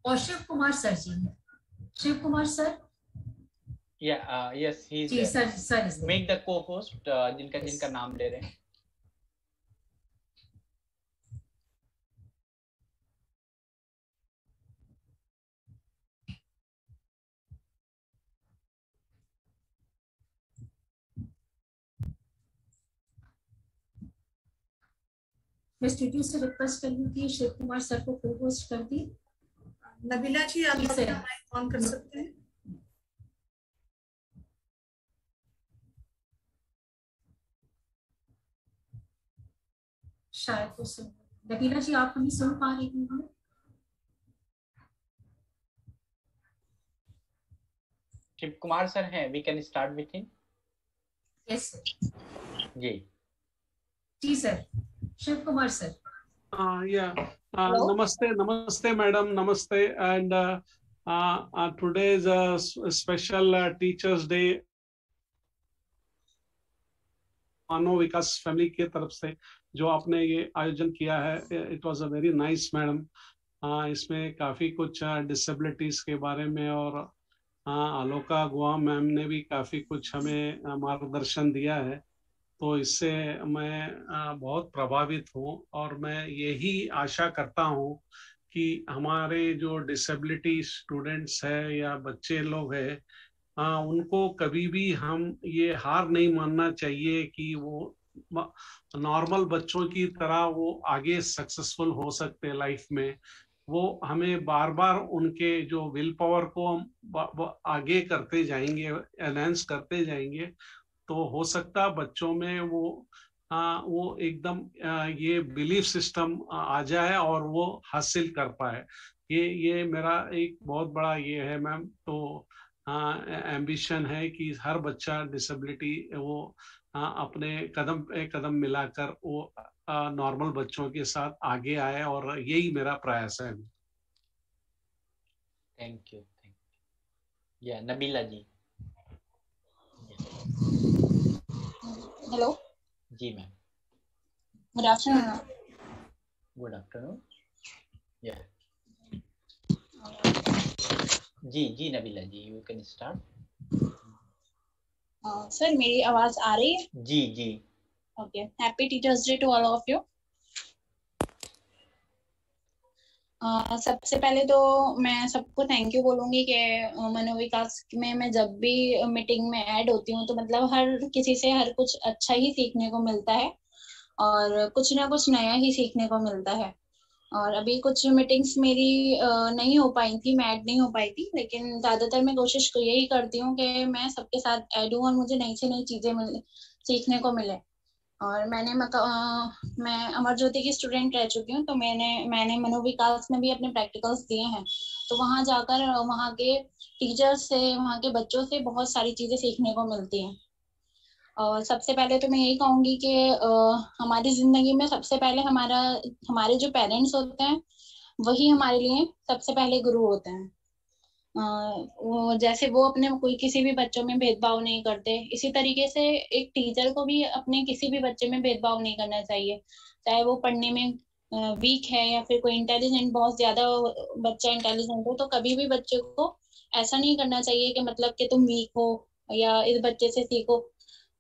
E: और शिव कुमार सर जी हैं। Shiv Kumar sir,
B: yes he
E: जी सर
B: मेक द को-होस्ट जिनका नाम ले रहे हैं।
E: मैं स्टूडियो से रिक्वेस्ट करूंगी शिव कुमार सर को को-होस्ट कर दी।
A: नबीला जी, आप अपना माइक ऑन कर सकते हैं।
E: शायद तो सुन, नबीला जी आप हमें सुन पा रही हैं?
B: शिव कुमार सर हैं, we can start with him.
E: Yes
B: जी
E: जी sir, Shiv Kumar sir.
F: Namaste madam, namaste, and today is a special Teachers Day Manav Vikas family के तरफ से जो आपने ये आयोजन किया है। It was a very nice madam. इसमें काफी कुछ डिसेबिलिटीज के बारे में और आलोका गुआ मैम ने भी काफी कुछ हमें मार्गदर्शन दिया है, तो इससे मैं बहुत प्रभावित हूँ और मैं यही आशा करता हूँ कि हमारे जो डिसेबिलिटी स्टूडेंट्स है या बच्चे लोग हैं, उनको कभी भी हम ये हार नहीं मानना चाहिए कि वो नॉर्मल बच्चों की तरह वो आगे सक्सेसफुल हो सकते लाइफ में। वो हमें बार बार उनके जो विल पावर को हम आगे करते जाएंगे, एनहांस करते जाएंगे, तो हो सकता बच्चों में वो एकदम ये बिलीफ सिस्टम आ जाए और वो हासिल कर पाए। ये मेरा एक बहुत बड़ा ये है मैम। तो एम्बिशन है कि हर बच्चा डिसेबिलिटी वो अपने कदम पे कदम मिलाकर वो नॉर्मल बच्चों के साथ आगे आए, और यही मेरा प्रयास है।
B: Thank you. Yeah Nabila ji.
G: Hello
B: जी ma'am.
G: Good afternoon.
B: Good afternoon. Yeah जी Nabila ji, you can start.
G: Sir मेरी आवाज आ रही है?
B: जी।
G: Okay, happy teachers day to all of you. सबसे पहले तो मैं सबको थैंक यू बोलूंगी कि मनोविकास में मैं जब भी मीटिंग में ऐड होती हूँ तो मतलब हर किसी से हर कुछ अच्छा ही सीखने को मिलता है और कुछ ना कुछ नया ही सीखने को मिलता है। और अभी कुछ मीटिंग्स मेरी नहीं हो पाई थी, मैं ऐड नहीं हो पाई थी, लेकिन ज्यादातर मैं कोशिश यही करती हूँ कि मैं सबके साथ ऐड हूँ और मुझे नई से नई चीजें सीखने को मिले। और मैं अमर ज्योति की स्टूडेंट रह चुकी हूँ, तो मैंने मनोविकास में भी अपने प्रैक्टिकल्स दिए हैं, तो वहां जाकर वहां के टीचर्स से, वहां के बच्चों से बहुत सारी चीजें सीखने को मिलती हैं। और सबसे पहले तो मैं यही कहूंगी कि हमारी जिंदगी में सबसे पहले हमारे जो पेरेंट्स होते हैं वही हमारे लिए सबसे पहले गुरु होते हैं। जैसे वो अपने कोई किसी भी बच्चों में भेदभाव नहीं करते, इसी तरीके से एक टीचर को भी अपने किसी भी बच्चे में भेदभाव नहीं करना चाहिए, चाहे वो पढ़ने में वीक है या फिर कोई इंटेलिजेंट, बहुत ज्यादा बच्चा इंटेलिजेंट हो, तो कभी भी बच्चे को ऐसा नहीं करना चाहिए कि मतलब कि तुम वीक हो या इस बच्चे से सीखो।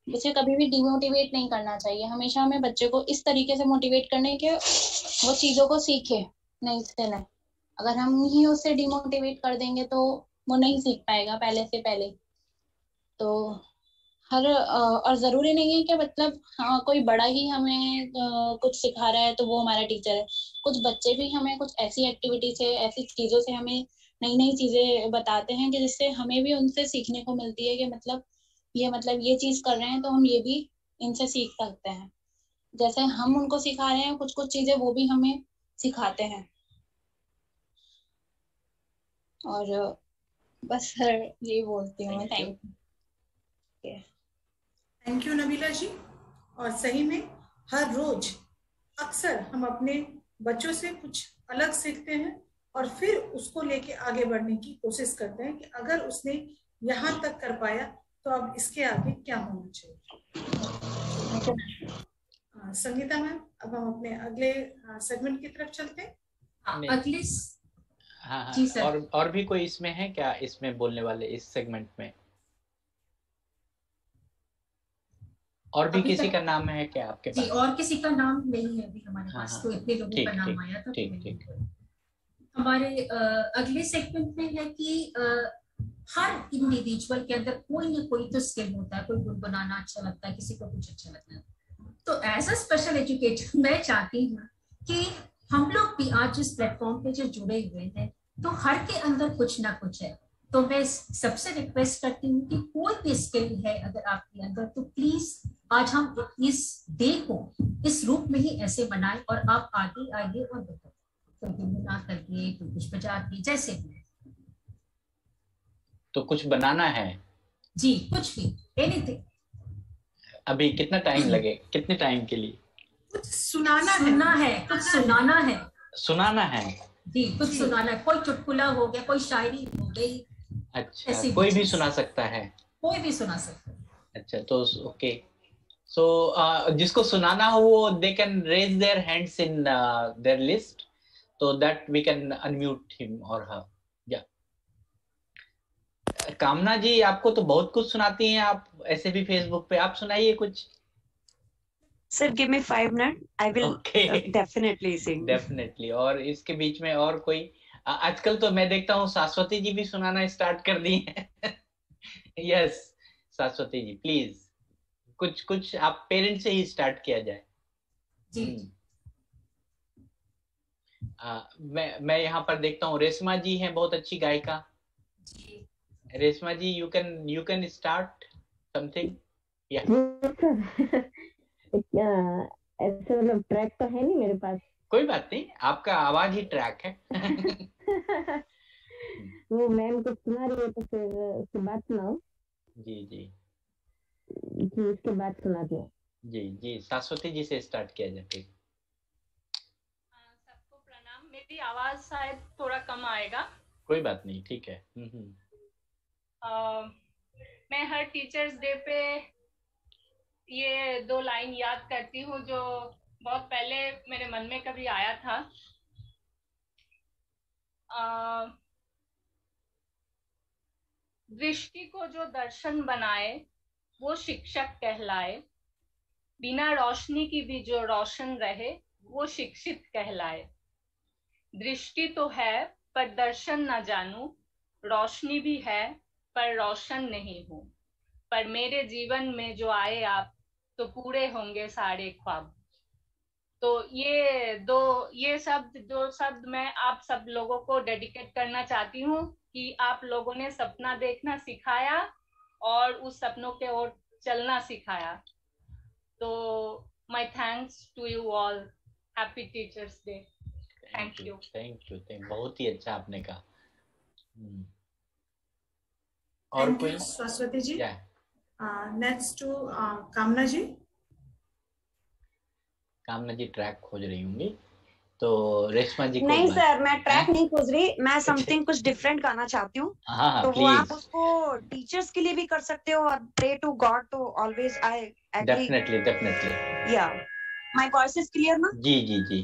G: उसे कभी भी डिमोटिवेट नहीं करना चाहिए, हमेशा हमें बच्चे को इस तरीके से मोटिवेट करने के वो चीजों को सीखे, नहीं से नहीं। अगर हम ही उसे डिमोटिवेट कर देंगे तो वो नहीं सीख पाएगा पहले से पहले। तो और जरूरी नहीं है कि मतलब कोई बड़ा ही हमें कुछ सिखा रहा है तो वो हमारा टीचर है। कुछ बच्चे भी हमें कुछ ऐसी एक्टिविटी से, ऐसी चीजों से हमें नई नई चीजें बताते हैं कि जिससे हमें भी उनसे सीखने को मिलती है कि मतलब ये चीज कर रहे हैं तो हम ये भी इनसे सीख सकते हैं। जैसे हम उनको सिखा रहे हैं कुछ कुछ चीजें, वो भी हमें सिखाते हैं। और बस सर यही बोलती हूँ मैं।
A: थैंक यू नबीला जी। और सही में हर रोज अक्सर हम अपने बच्चों से कुछ अलग सीखते हैं और फिर उसको लेके आगे बढ़ने की कोशिश करते हैं कि अगर उसने यहाँ तक कर पाया तो अब इसके आगे क्या होना चाहिए। संगीता मैम, अब हम अपने अगले सेगमेंट की तरफ चलते हैं।
E: अगले
B: हाँ
E: जी सर।
B: और भी कोई इसमें है क्या, इसमें बोलने वाले इस सेगमेंट में? और भी किसी का नाम है क्या आपके पास?
E: जी, और किसी का नाम नहीं है अभी हमारे पास, तो इतने लोगों का नाम आया था।
B: ठीक।
E: हमारे अगले सेगमेंट में है कि हर इंडिविजुअल के अंदर कोई ना कोई तो स्किल होता है, कोई गुनगुनाना अच्छा लगता है, किसी को कुछ अच्छा लगता है। तो एज अ स्पेशल एजुकेटर मैं चाहती हूँ कि हम लोग भी आज इस प्लेटफॉर्म पे जो जुड़े हुए हैं तो हर के अंदर कुछ ना कुछ है, तो मैं सबसे रिक्वेस्ट करती हूँ कि कोई भी स्किल है अगर आपके अंदर तो प्लीज आज हम इस डे को इस रूप में ही ऐसे बनाएं और आप आगे आइए और बताओ, कोई गुनगुना करके, कोई कुछ बजा के, जैसे भी।
B: तो कुछ बनाना है
E: जी, कुछ भी, एनीथिंग।
B: अभी कितना टाइम लगे, कितने टाइम के लिए?
A: कुछ सुनाना है,
E: कुछ सुनाना है।
B: सुनाना है
E: जी, कुछ सुनाना है। कोई चुटकुला हो गया, कोई शायरी हो गई।
B: अच्छा, कोई भी सुना सकता है?
E: कोई भी सुना सकता है।
B: अच्छा, तो ओके। सो जिसको सुनाना हो वो they can raise their hands in their list, so that we can unmute him or her. Yeah. कामना जी, आपको तो बहुत कुछ सुनाती हैं आप, ऐसे भी फेसबुक पे। आप सुनाइए कुछ।
H: Sir, give me 5 minutes. I will definitely sing.
B: Definitely. और इसके बीच में और कोई? आजकल तो मैं देखता हूँ शाश्वती जी भी सुनाना स्टार्ट कर दी है। यस शाश्वती जी, प्लीज कुछ आप पेरेंट्स से ही स्टार्ट किया जाए।
E: जी।
B: मैं यहाँ पर देखता हूँ रेशमा जी हैं, बहुत अच्छी गायिका। रेशमा जी, यू कैन स्टार्ट समथिंग। या
I: ऐसे मतलब ट्रैक तो है नहीं मेरे पास।
B: कोई बात नहीं, आपका आवाज ही ट्रैक है।
I: वो मैम को सुना रही है तो फिर उसकी बात सुनाओ।
B: जी।
I: जी उसके बाद सुना दिया।
B: जी जी, सरस्वती जी से स्टार्ट किया जाए फिर।
J: सबको प्रणाम। मेरी आवाज शायद थोड़ा कम आएगा।
B: कोई बात नहीं, ठीक है।
J: मैं हर टीचर्स डे पे ये 2 लाइन याद करती हूँ जो बहुत पहले मेरे मन में कभी आया था। दृष्टि को जो दर्शन बनाए वो शिक्षक कहलाए, बिना रोशनी की भी जो रोशन रहे वो शिक्षित कहलाए। दृष्टि तो है पर दर्शन न जानूं, रोशनी भी है पर रोशन नहीं हूं, पर मेरे जीवन में जो आए आप तो पूरे होंगे सारे ख्वाब। तो ये दो शब्द मैं आप सब लोगों को डेडिकेट करना चाहती हूँ कि आप लोगों ने सपना देखना सिखाया और उस सपनों के ओर चलना सिखाया। तो my thanks to you all. Happy teachers day. Thank you.
B: बहुत ही अच्छा आपने कहा। और कोई?
A: सरस्वती जी। नेक्स्ट टू कामना जी।
B: कामना जी ट्रैक खोज रही होंगी, तो रेशमा जी को
H: नहीं सर, मैं ट्रैक नहीं खोज रही, मैं समथिंग कुछ डिफरेंट गाना चाहती हूँ। तो वो आप उसको टीचर्स के लिए भी कर सकते हो और pray to God to always. I agree.
B: Definitely
H: yeah my voice is clear ना?
B: जी जी जी।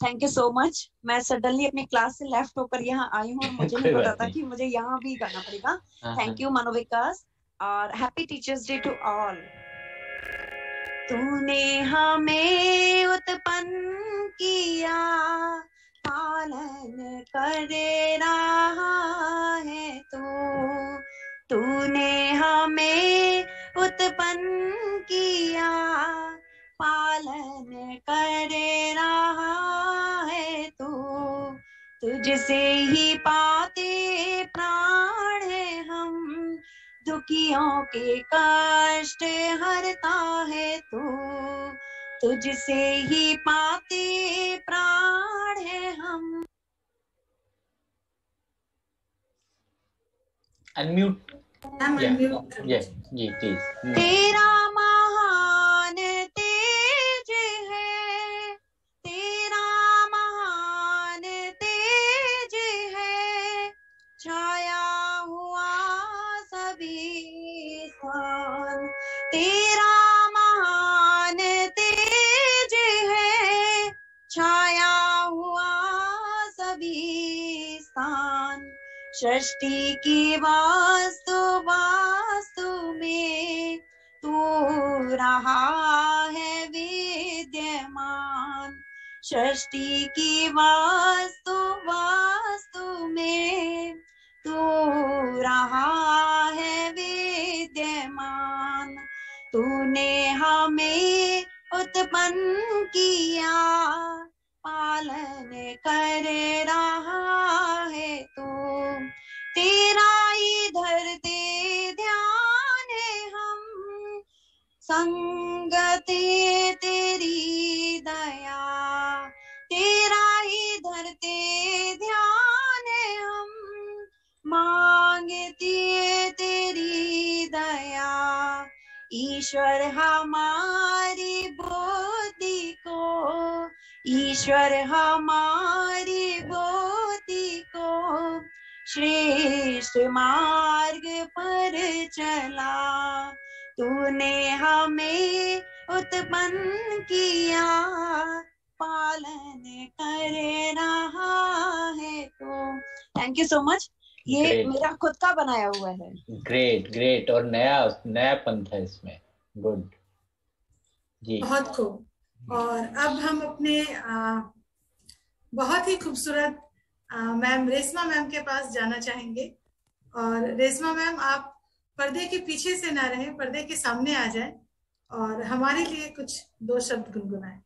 H: Thank you so much. मैं सडनली अपनी क्लास से लेफ्ट होकर यहाँ आई हूँ और मुझे नहीं पता था कि मुझे यहाँ भी गाना पड़ेगा। थैंक यू मनोविकास और happy teachers day to all. तूने हमें उत्पन्न किया, पालन कर रहा है तूने हमें उत्पन्न किया, पालन कर रहा है तुझसे ही पाते प्राण है हम, दुखियों के कष्ट हरता है तुझसे ही पाते प्राण है हम।
B: अनम्यूट। जी प्लीज।
H: तेरा महान तेज है, तेरा महान तेज है, छाया हुआ सभी स्थान। तेरा महान तेज है, छाया हुआ सभी स्थान। सृष्टि की वास्तु में तू रहा है विद्यमान। सृष्टि की वास्तु में तू रहा है विद्यमान। तूने हमें उत्पन्न किया, पालन कर रहा है तेरा ही धरते ध्यान है हम, संगते तेरी दया। तेरा ही धरते ध्यान है हम, मांगते तेरी दया। ईश्वर हमारी बुद्धि को, ईश्वर हमारी बुद्धि को श्रेष्ठ मार्ग पर चला। तूने हमें उत्पन्न किया, पालन कर रहा है थैंक यू सो मच। ये मेरा खुद का बनाया हुआ है।
B: ग्रेट और नया पंथ है इसमें। गुड जी,
A: बहुत खूब। और अब हम अपने बहुत ही खूबसूरत मैम रेशमा मैम के पास जाना चाहेंगे। और रेशमा मैम, आप पर्दे के पीछे से ना रहें, पर्दे के सामने आ जाएं और हमारे लिए कुछ 2 शब्द गुनगुनाएं।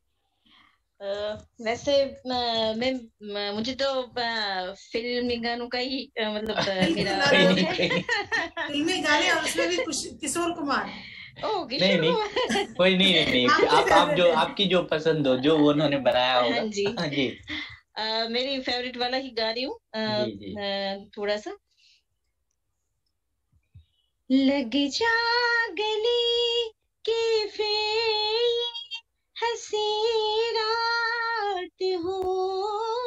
E: वैसे मुझे तो फिल्मी गानों का ही मतलब मेरा
A: फिल्मी गाने, और उसमें भी किशोर कुमार।
B: नहीं कोई नहीं आप जो आपकी जो पसंद हो, जो उन्होंने बनाया होगा।
E: हाँ जी जी। मेरी फेवरेट वाला ही गा रही हूँ थोड़ा सा।
K: लग जा गले के फिर हंसी रात हो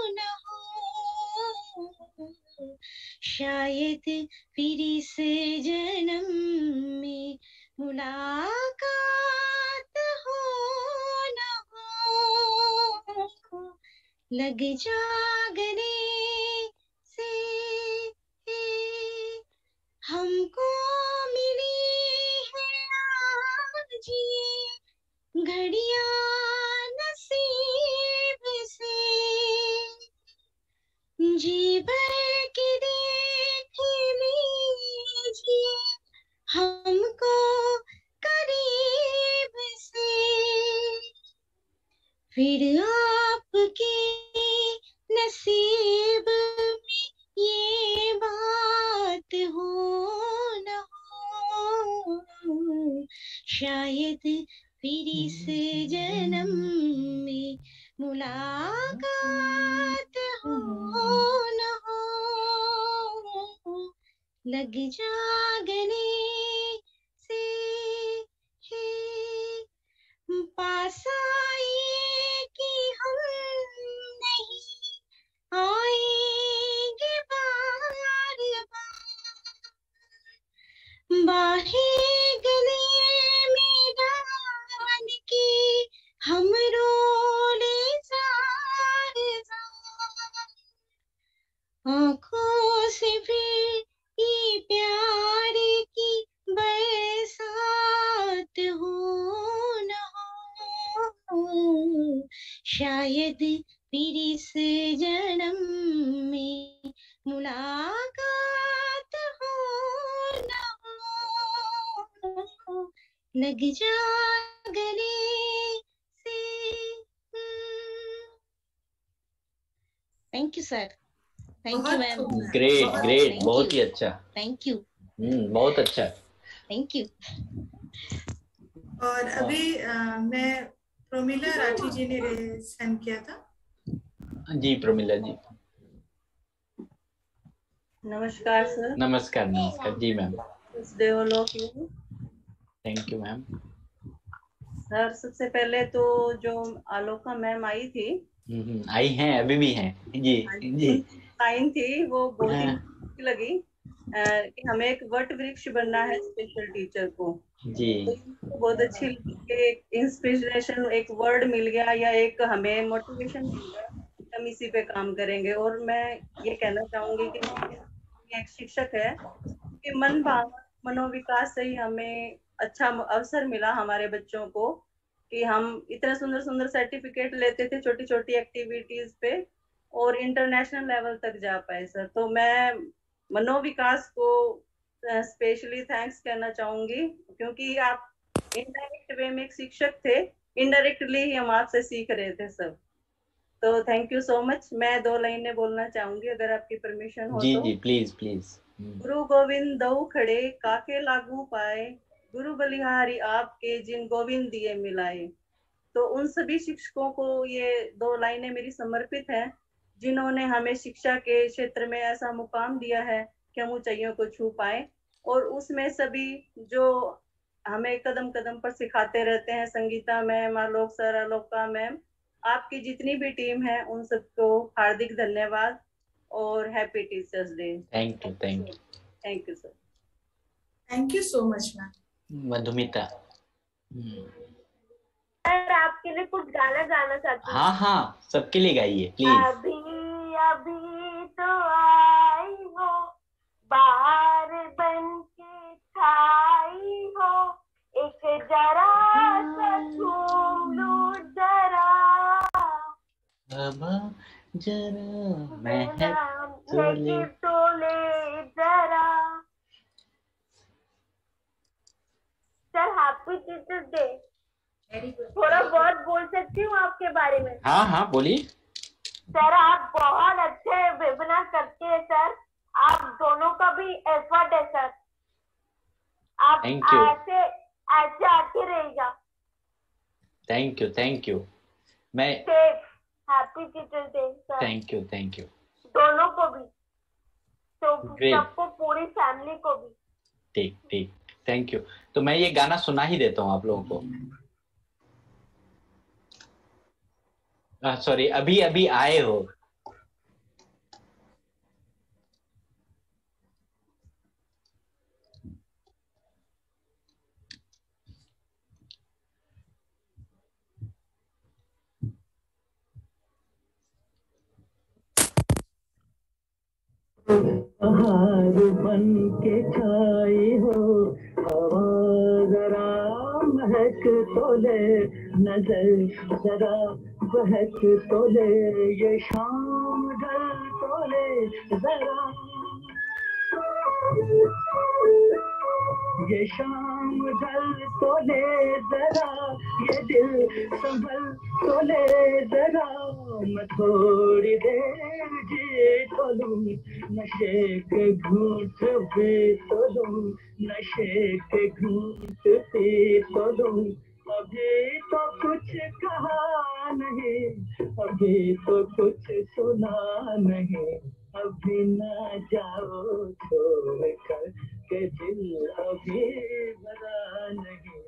K: न हो, शायद फिर इस जन्म में मुलाकात हो न हो। लग जा गले से हमको मिली है आज ये घड़ियां नसीब से, जी भर के देख लीजिए हमको करीब से, फिर आपके नसीब में ये बात हो न हो, शायद फिर इस जन्म में मुलाकात हो न हो। लग जा गले से पास आए कि हम नहीं आएंगे बार बार, बाहें गले में डाल के हम रोले जार जार, आँखों से फिर ये प्यार की बरसात हो न हो, शायद फिर इस जन्म में मुलाकात हो न हो। लग जा गले से। Thank you sir, thank you ma'am.
B: Great great, बहुत ही अच्छा,
K: थैंक यू।
B: बहुत अच्छा,
K: थैंक यू।
A: और अभी मैं प्रोमिला राठी जी ने सेंड किया था।
B: जी प्रोमिला जी।
L: नमस्कार सर।
B: नमस्कार नमस्कार जी ma'am.
L: Day all of you.
B: Thank you ma'am.
L: Sir सबसे पहले तो जो आलोका मैम आई थी,
B: आई हैं, अभी भी हैं जी जी,
L: लाइन थी वो बहुत ही अच्छी लगी कि हमें एक वट वृक्ष बनना है स्पेशल टीचर को
B: जी,
L: तो बहुत अच्छी लगी। एक इंस्पिरेशन, एक वर्ड मिल गया या एक हमें मोटिवेशन मिल गया, हम इसी पे काम करेंगे। और मैं ये कहना चाहूंगी कि एक शिक्षक है कि मन भावना मनोविकास से ही हमें अच्छा अवसर मिला हमारे बच्चों को कि हम इतने सुंदर सुंदर सर्टिफिकेट लेते थे छोटी छोटी एक्टिविटीज पे और इंटरनेशनल लेवल तक जा पाए सर। तो मैं मनोविकास को स्पेशली थैंक्स कहना चाहूंगी क्योंकि आप इनडायरेक्ट वे में एक शिक्षक थे, इनडायरेक्टली ही हम आपसे सीख रहे थे सब। तो थैंक यू सो मच। मैं 2 लाइनें बोलना चाहूंगी अगर आपकी परमिशन हो
B: जी
L: तो।
B: जी प्लीज प्लीज।
L: गुरु गोविंद दऊ खड़े काके लागू पाए, गुरु बलिहारी आपके जिन गोविंद दिए मिलाए। तो उन सभी शिक्षकों को ये 2 लाइनें मेरी समर्पित हैं जिन्होंने हमें शिक्षा के क्षेत्र में ऐसा मुकाम दिया है कि हम ऊंचाइयों को छू पाए। और उसमें सभी जो हमें कदम कदम पर सिखाते रहते हैं, संगीता मैम, आलोक सर, आलोका मैम, आपकी जितनी भी टीम है उन सबको हार्दिक धन्यवाद और happy teachers day.
B: Thank you thank you
L: thank you sir.
A: Thank you so much ma'am.
B: Madhumita.
M: Sir आपके लिए कुछ गाना गाना चाहती हूँ।
B: हाँ हाँ, सबके लिए गाइए प्लीज।
M: अभी अभी तो आई हो, बाहर बन के छाई हो, एक जरा सा झूम लूं जरा,
B: अब जरा महक
M: तोले जरा। Sir happy teachers day. थोड़ा बहुत बोल सकती हूँ आपके बारे में?
B: हाँ हाँ बोलिए।
M: सर आप बहुत अच्छे वेबिनार करते हैं सर, आप दोनों का भी एफर्ट है सर, आप ऐसे ऐसे आते रहेगा।
B: Thank you. मैं
M: happy teachers day sir.
B: Thank you
M: दोनों को भी, तो सबको, पूरी फैमिली को भी।
B: ठीक ठीक, थैंक यू। तो मैं ये गाना सुना ही देता हूँ आप लोगों को। सॉरी, अभी अभी आए हो।
N: बहार बन के छाई हो, हवा जरा महक तो ले, नजर जरा बहक तो ले, ये शाम ढल तो ले जरा, ये शाम ढल तो ले जरा, ये दिल संभल तो ले जरा, मैं थोड़ी देर जी तो लूं, नशे के घूंट भी तो लूं, नशे के घूंट भी तो लूं, अभी तो कुछ कहा नहीं, अभी तो कुछ सुना नहीं, अभी ना जाओ छोड़ कर के दिल अभी भरा नहीं।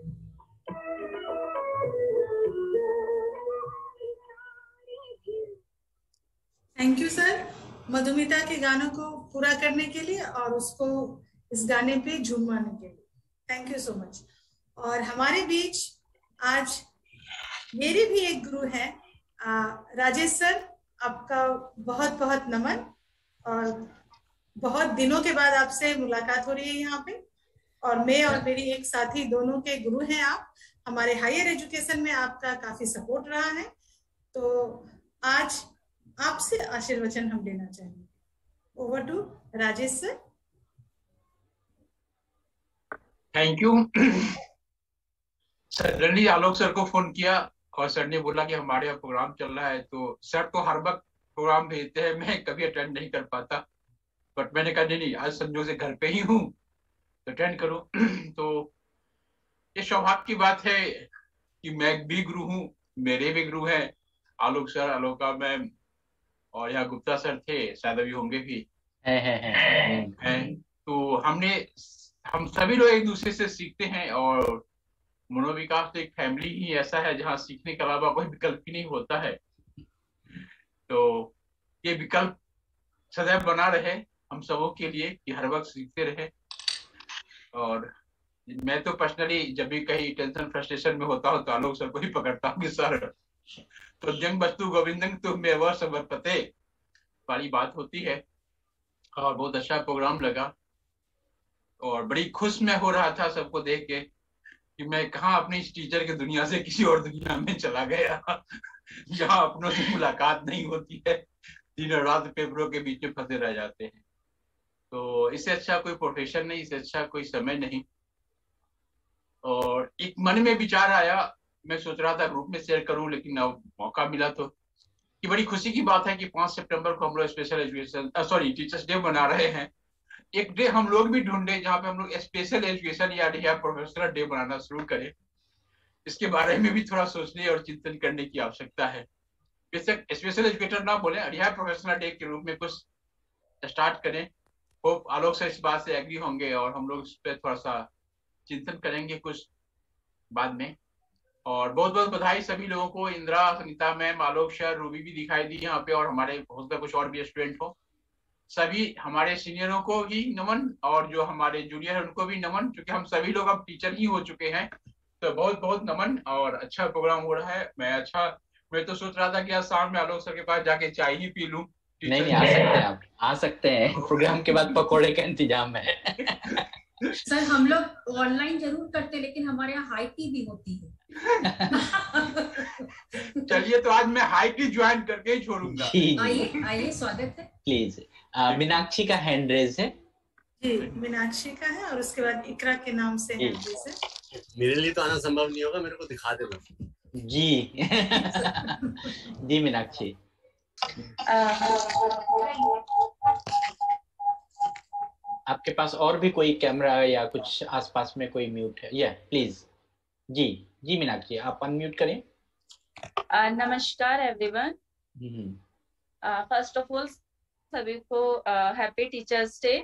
A: थैंक यू सर, मधुमिता के गानों को पूरा करने के लिए और उसको इस गाने पे झूमाने के लिए। Thank you so much. और हमारे बीच आज मेरे भी एक गुरु है राजेश सर, आपका बहुत बहुत नमन। और बहुत दिनों के बाद आपसे मुलाकात हो रही है यहाँ पे, और मैं और मेरी एक साथी दोनों के गुरु हैं आप। हमारे हायर एजुकेशन में आपका काफी सपोर्ट रहा है, तो आज आपसे आशीर्वचन हम लेना चाहेंगे। Over to Rajesh sir.
O: Thank you. Suddenly Alok sir को फोन किया और सर ने बोला कि हमारे यहाँ प्रोग्राम चल रहा है, तो सर तो हर वक्त प्रोग्राम भेजते हैं, मैं कभी अटेंड नहीं कर पाता, बट मैंने कहा नहीं, आज संजोग से घर पे ही हूँ तो अटेंड करूँ। तो ये सौभाग्य की बात है कि मैं भी गुरु हूँ, मेरे भी गुरु हैं आलोक सर, आलोका मैम, और यहाँ गुप्ता सर थे, शायद अभी होंगे भी। तो हम सभी लोग एक दूसरे से सीखते हैं, और मनोविकास तो एक फैमिली ही ऐसा है जहाँ सीखने के अलावा कोई विकल्प ही नहीं होता है। तो ये विकल्प सदैव बना रहे हम सबों के लिए कि हर वक्त सीखते रहे। और मैं तो पर्सनली जब भी कहीं टेंशन फ्रस्ट्रेशन में होता हूँ तो आलोक सर को ही पकड़ता हूँ कि सर तो जंग बस्तु गोविंदंग तुम में वह सब पते वाली बात होती है। और बहुत अच्छा प्रोग्राम लगा, और बड़ी खुश मैं हो रहा था सबको देख के कि मैं कहाँ अपनी इस टीचर की दुनिया से किसी और दुनिया में चला गया जहाँ अपनों से मुलाकात नहीं होती है, दिन रात पेपरों के बीच में फंसे रह जाते हैं। तो इससे अच्छा कोई प्रोफेशन नहीं, इससे अच्छा कोई समय नहीं। और एक मन में विचार आया, मैं सोच रहा था ग्रुप में शेयर करूं, लेकिन अब मौका मिला तो कि बड़ी खुशी की बात है कि 5 सितंबर को हम लोग स्पेशल एजुकेशन टीचर्स डे मना रहे हैं। एक डे हम लोग भी ढूंढे जहाँ पे हम लोग स्पेशल एजुकेशन या प्रोफेशनल डे बनाना शुरू करें। इसके बारे में भी थोड़ा सोचने और चिंतन करने की आवश्यकता है। बेशक स्पेशल एजुकेटर ना बोले, रिहा प्रोफेशनल डे के रूप में कुछ स्टार्ट करें। होप आलोक सर इस बात से एग्री होंगे और हम लोग इस पर थोड़ा सा चिंतन करेंगे कुछ बाद में। और बहुत बहुत बधाई सभी लोगों को, इंदिरा, सुनीता मैम, आलोक सर, रूबी भी दिखाई दी यहाँ पे, और हमारे हो सकता कुछ और भी स्टूडेंट हो। सभी हमारे सीनियरों को भी नमन, और जो हमारे जूनियर है उनको भी नमन, क्योंकि हम सभी लोग अब टीचर ही हो चुके हैं। तो बहुत बहुत नमन, और अच्छा प्रोग्राम हो रहा है। मैं तो सोच रहा था कि आज शाम में आलोक सर के पास जाके चाय ही पी लूं।
B: नहीं, आ सकते हैं आप, आ सकते हैं। प्रोग्राम के बाद पकौड़े का इंतजाम है।
E: सर हम लोग ऑनलाइन जरूर करते, लेकिन हमारे यहाँ हाई टी भी होती है।
O: चलिए, तो आज मैं हाई टी ज्वाइन करके ही छोड़ूंगा।
E: आइए, स्वागत है।
B: प्लीज। मीनाक्षी का हैंड रेज है
A: जी, मीनाक्षी का है, और उसके बाद इकरा के नाम से हैंड रेज है।
C: मेरे लिए तो आना संभव नहीं होगा, मेरे को दिखा देना
B: जी। जी मीनाक्षी। आपके पास और भी कोई कैमरा या कुछ आसपास में कोई म्यूट है? या प्लीज। जी मीनाक्षी, आप अनम्यूट करें।
P: नमस्कार एवरीवन। फर्स्ट ऑफ ऑल सभी को हैप्पी टीचर्स डे।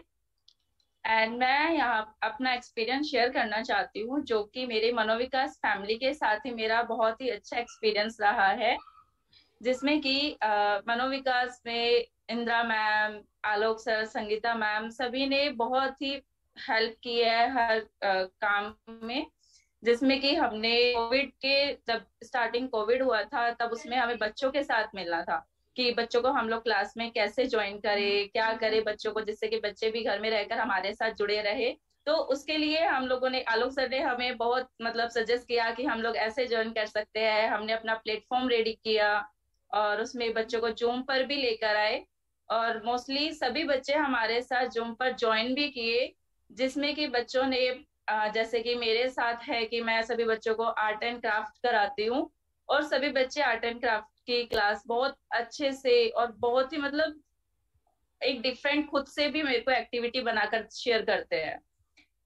P: एंड मैं यहाँ अपना एक्सपीरियंस शेयर करना चाहती हूँ, जो कि मेरे मनोविकास फैमिली के साथ ही मेरा बहुत ही अच्छा एक्सपीरियंस रहा है, जिसमें कि मनोविकास में इंदिरा मैम, आलोक सर, संगीता मैम सभी ने बहुत ही हेल्प की है हर काम में। जिसमें कि हमने कोविड के, जब स्टार्टिंग कोविड हुआ था तब उसमें हमें बच्चों के साथ मिलना था कि बच्चों को हम लोग क्लास में कैसे ज्वाइन करें, क्या करें बच्चों को, जिससे कि बच्चे भी घर में रहकर हमारे साथ जुड़े रहे। तो उसके लिए हम लोगों ने, आलोक सर ने हमें बहुत मतलब सजेस्ट किया कि हम लोग ऐसे ज्वाइन कर सकते हैं। हमने अपना प्लेटफॉर्म रेडी किया और उसमें बच्चों को जूम पर भी लेकर आए और मोस्टली सभी बच्चे हमारे साथ जूम पर ज्वाइन भी किए, जिसमें कि बच्चों ने जैसे कि मेरे साथ है कि मैं सभी बच्चों को आर्ट एंड क्राफ्ट कराती हूँ और सभी बच्चे आर्ट एंड क्राफ्ट की क्लास बहुत अच्छे से और बहुत ही मतलब एक डिफरेंट खुद से भी मेरे को एक्टिविटी बनाकर शेयर करते हैं।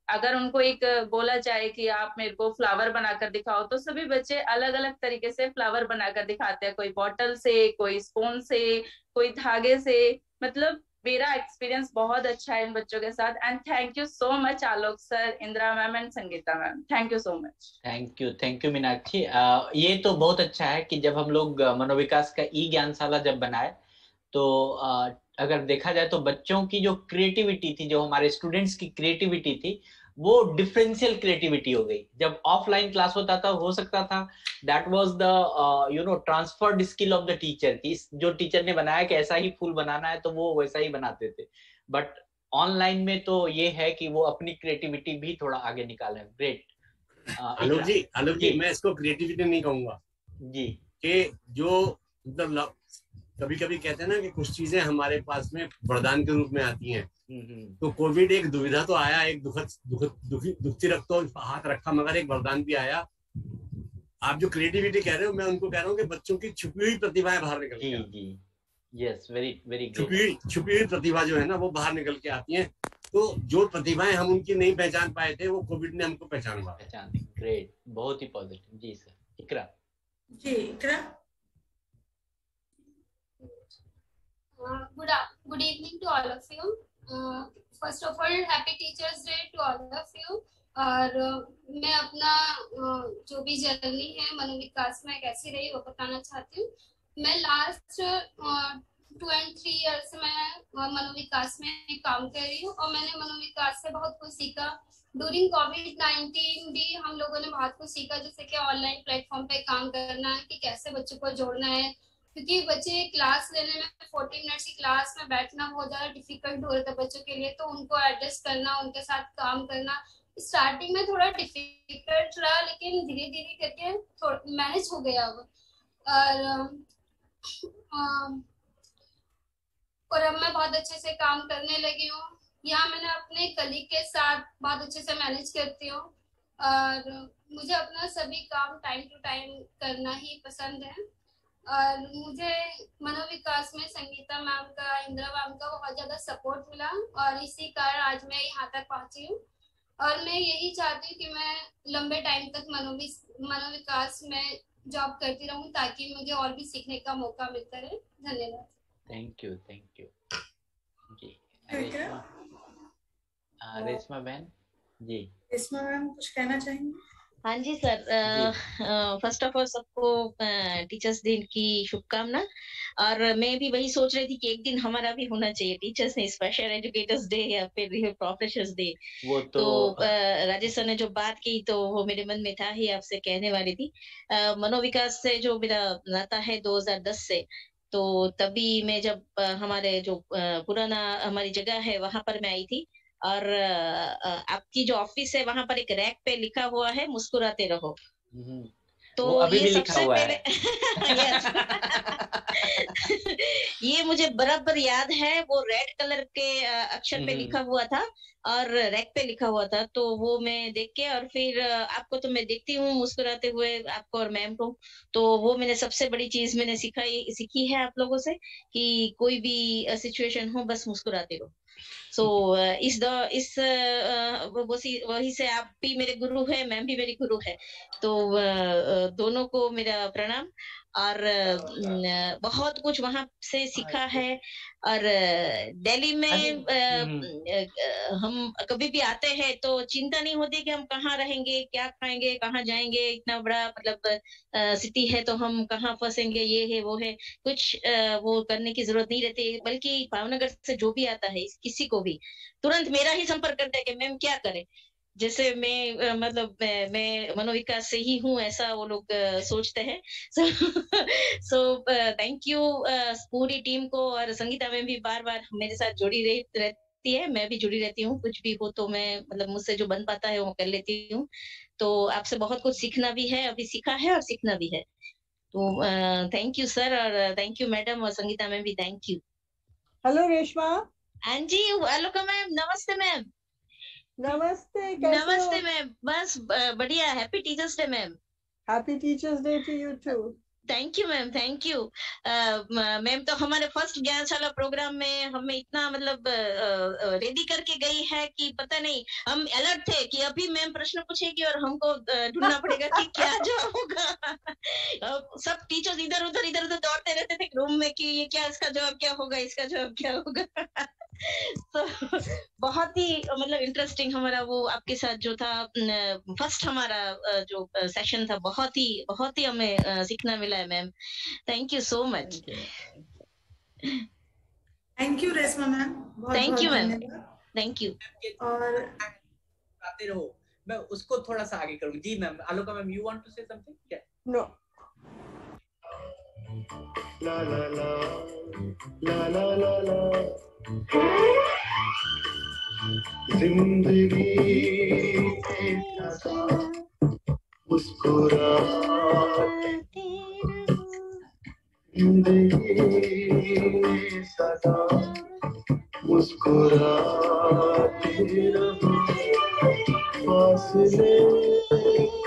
P: अगर उनको एक बोला जाए कि आप मेरे को फ्लावर बनाकर दिखाओ, तो सभी बच्चे अलग अलग तरीके से फ्लावर बनाकर दिखाते हैं, कोई बॉटल से, कोई स्पून से, कोई धागे से। मतलब मेरा एक्सपीरियंस बहुत अच्छा है इन बच्चों के साथ। And thank you so much Alok sir, Indira ma'am and Sangeeta ma'am, thank you so much.
B: Thank you Meenakshi. ये तो बहुत अच्छा है कि जब हम लोग मनोविकास का ई ज्ञानशाला जब बनाए तो अगर देखा जाए तो बच्चों की जो क्रिएटिविटी थी, जो हमारे स्टूडेंट्स की क्रिएटिविटी थी, वो डिफरेंशियल क्रिएटिविटी हो गई। जब ऑफलाइन क्लास होता था, हो सकता था that was the transferred skill of the teacher, की जो टीचर ने बनाया कि ऐसा ही फूल बनाना है तो वो वैसा ही बनाते थे। बट ऑनलाइन में तो ये है कि वो अपनी क्रिएटिविटी भी थोड़ा आगे निकाले। ग्रेट।
C: आलोक जी, मैं इसको क्रिएटिविटी नहीं कहूंगा
B: जी,
C: कि जो मतलब कभी कभी कहते हैं ना कि कुछ चीजें हमारे पास में वरदान के रूप में आती हैं। तो कोविड एक दुविधा तो आया, एक दुखती रख तो हाथ रखा, मगर एक वरदान भी आया। आप जो क्रिएटिविटी कह रहे हो, मैं उनको कह रहा हूँ कि बच्चों की छुपी हुई प्रतिभाएं बाहर निकल के आती हैं।
B: यस, वेरी वेरी
C: छुपी हुई प्रतिभा जो है ना, वो बाहर निकल के आती है। तो जो प्रतिभाएं हम उनकी नहीं पहचान पाए थे, वो कोविड ने हमको पहचान
B: दी। ग्रेट, बहुत ही पॉजिटिव। जी sir. Iqra
A: ji, Iqra.
Q: Good evening to all of you. First of all, happy Teachers Day to all of you. और मैं अपना जो भी जर्नी है मनोविकास में कैसी रही वो बताना चाहती हूँ। मैं लास्ट 2 and 3 years से मैं मनोविकास में काम कर रही हूँ और मैंने मनोविकास से बहुत कुछ सीखा। ड्यूरिंग कोविड-19 भी हम लोगों ने बहुत कुछ सीखा, जैसे कि ऑनलाइन प्लेटफॉर्म पे काम करना है, कि कैसे बच्चों को जोड़ना है, क्योंकि बच्चे क्लास लेने में 40 मिनट्स की क्लास में बैठना बहुत ज़्यादा डिफिकल्ट हो रहा था बच्चों के लिए। तो उनको एडजस्ट करना, उनके साथ काम करना स्टार्टिंग में थोड़ा डिफिकल्ट रहा, लेकिन धीरे धीरे करके मैनेज हो गया अब। और अब मैं बहुत अच्छे से काम करने लगी हूँ। यहाँ मैंने अपने कलीग के साथ बहुत अच्छे से मैनेज करती हूँ और मुझे अपना सभी काम टाइम टू टाइम करना ही पसंद है। और मुझे मनोविकास में संगीता मैम का, इंदिरा मैम का बहुत ज़्यादा सपोर्ट मिला और इसी कारण आज मैं यहाँ तक पहुँची हूँ। और मैं यही चाहती हूँ कि मैं लंबे टाइम तक मनोविकास में जॉब करती रहूँ, ताकि मुझे और भी सीखने का मौका मिलता रहे। धन्यवाद।
B: थैंक यू जी। रेशमा बहन जी।
A: रेशमा मैम कुछ कहना चाहेंगे?
I: हाँ जी सर, फर्स्ट ऑफ ऑल सबको टीचर्स डे की शुभकामना। और मैं भी वही सोच रही थी कि एक दिन हमारा भी होना चाहिए teachers day, special educators day या फिर प्रोफेसर्स डे।
B: वो तो
I: राजेश सर ने जो बात की तो वो मेरे मन में था ही, आपसे कहने वाली थी। मनोविकास से जो मेरा नाता है 2010 से, तो तभी मैं जब हमारे जो पुराना हमारी जगह है वहां पर मैं आई थी और आपकी जो ऑफिस है वहां पर एक रैक पे लिखा हुआ है मुस्कुराते रहो। तो
B: अभी
I: ये
B: भी
I: सबसे
B: लिखा हुआ
I: पहले ये मुझे बराबर याद है, वो रेड कलर के अक्षर पे लिखा हुआ था और रैक पे लिखा हुआ था। तो वो मैं देख के, और फिर आपको तो मैं देखती हूँ मुस्कुराते हुए, आपको और मैम को। तो वो मैंने सबसे बड़ी चीज मैंने सीखी है आप लोगों से कि कोई भी सिचुएशन हो बस मुस्कुराते रहो। वही से आप भी मेरे गुरु है, मैम भी मेरी गुरु है, तो दोनों को मेरा प्रणाम। और बहुत कुछ वहां से सीखा है। और दिल्ली में हम कभी भी आते हैं तो चिंता नहीं होती कि हम कहाँ रहेंगे, क्या खाएंगे, कहाँ जाएंगे, इतना बड़ा मतलब सिटी है तो हम कहाँ फंसेंगे, ये है वो है, कुछ वो करने की जरूरत नहीं रहती। बल्कि भावनगर से जो भी आता है किसी को भी तुरंत मेरा ही संपर्क करता है कि मैम क्या करें। जैसे मैं मतलब मैं मनोविकास से ही हूँ ऐसा वो लोग सोचते हैं। सो थैंक यू पूरी टीम को। और संगीता में भी बार बार मेरे साथ जुड़ी रहती है, मैं भी जुड़ी रहती हूँ। कुछ भी हो तो मैं मतलब मुझसे जो बन पाता है वो कर लेती हूँ। तो आपसे बहुत कुछ सीखना भी है, अभी सीखा है और सीखना भी है। तो थैंक यू सर, और थैंक यू मैडम, और संगीता मैम भी थैंक यू।
D: हेलो रेशमा।
I: हाँ जी, हेलो मैम, नमस्ते मैम।
D: नमस्ते,
I: नमस्ते मैम, बस बढ़िया। Happy teachers day ma'am.
D: Happy teachers day to you too.
I: Thank you ma'am, thank you ma'am. तो हमारे फर्स्ट ज्ञानशाला प्रोग्राम में हमें इतना मतलब रेडी करके गई है कि पता नहीं, हम अलर्ट थे कि अभी मैम प्रश्न पूछेगी और हमको ढूंढना पड़ेगा कि क्या जवाब होगा। सब टीचर्स इधर उधर दौड़ते रहते थे रूम में कि ये क्या, इसका जवाब क्या होगा, इसका जवाब क्या होगा। तो बहुत ही मतलब इंटरेस्टिंग हमारा वो आपके साथ जो था फर्स्ट हमारा जो सेशन था, बहुत ही हमें सीखना मिला है ma'am. Thank you so much.
A: Thank you Reshma ma'am,
I: thank you ma'am, thank you.
B: और आते रहो, मैं उसको थोड़ा सा आगे करूँ। जी ma'am, Aloka ma'am, you want to say something? क्या?
D: नो।
N: ला ला ला ला ला ला ला, जिंदगी मुस्कुराते जिंदगी सदा मुस्कुराते रहो, फासले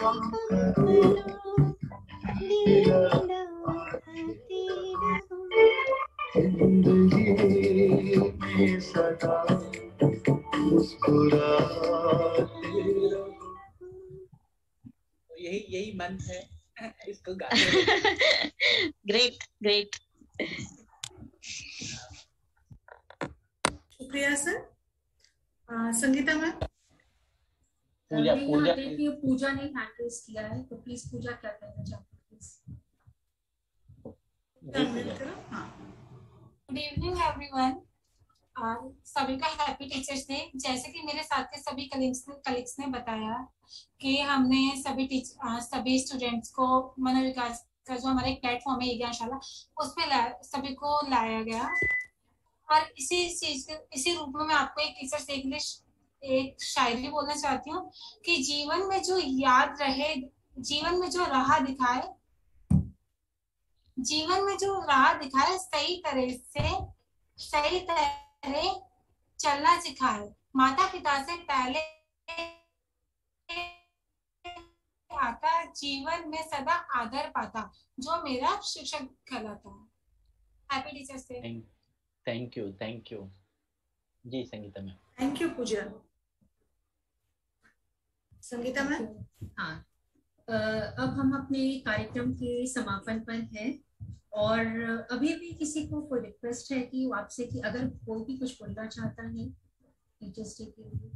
N: कम करो, जिंदगी में सदा मुस्कुराते रहो।
B: यही मन है इसको गाने।
I: ग्रेट ग्रेट,
A: शुक्रिया सर। संगीता मैम।
E: पूजा ने हैंड रेज किया है, तो प्लीज पूजा क्या कहना चाहते हैं?
Q: Good evening everyone. सभी का हैप्पी टीचर्स डे। जैसे कि मेरे साथ के सभी कलीग्स ने बताया कि हमने सभी स्टूडेंट्स को मनोविकास का जो हमारा एक प्लेटफॉर्म है ज्ञानशाला, उसमें सभी को लाया गया। और इसी रूप में मैं आपको एक टीचर्स डे के लिए एक शायरी बोलना चाहती हूँ कि जीवन में जो याद रहे, जीवन में जो राह दिखाए, जीवन में जो राह दिखाए, सही तरह चलना सिखाए, माता पिता से पहले आता, जीवन में सदा आदर पाता, जो मेरा शिक्षक कहलाता है। Happy teachers day.
B: Thank you, thank you. जी Sangeeta ma'am.
A: Thank you Pooja. Sangeeta ma'am.
E: हाँ, अब हम अपने कार्यक्रम के समापन पर हैं, और अभी भी किसी को कोई रिक्वेस्ट है कि आपसे कि अगर कोई भी कुछ बोलना चाहता है टीचर्स डे के लिए,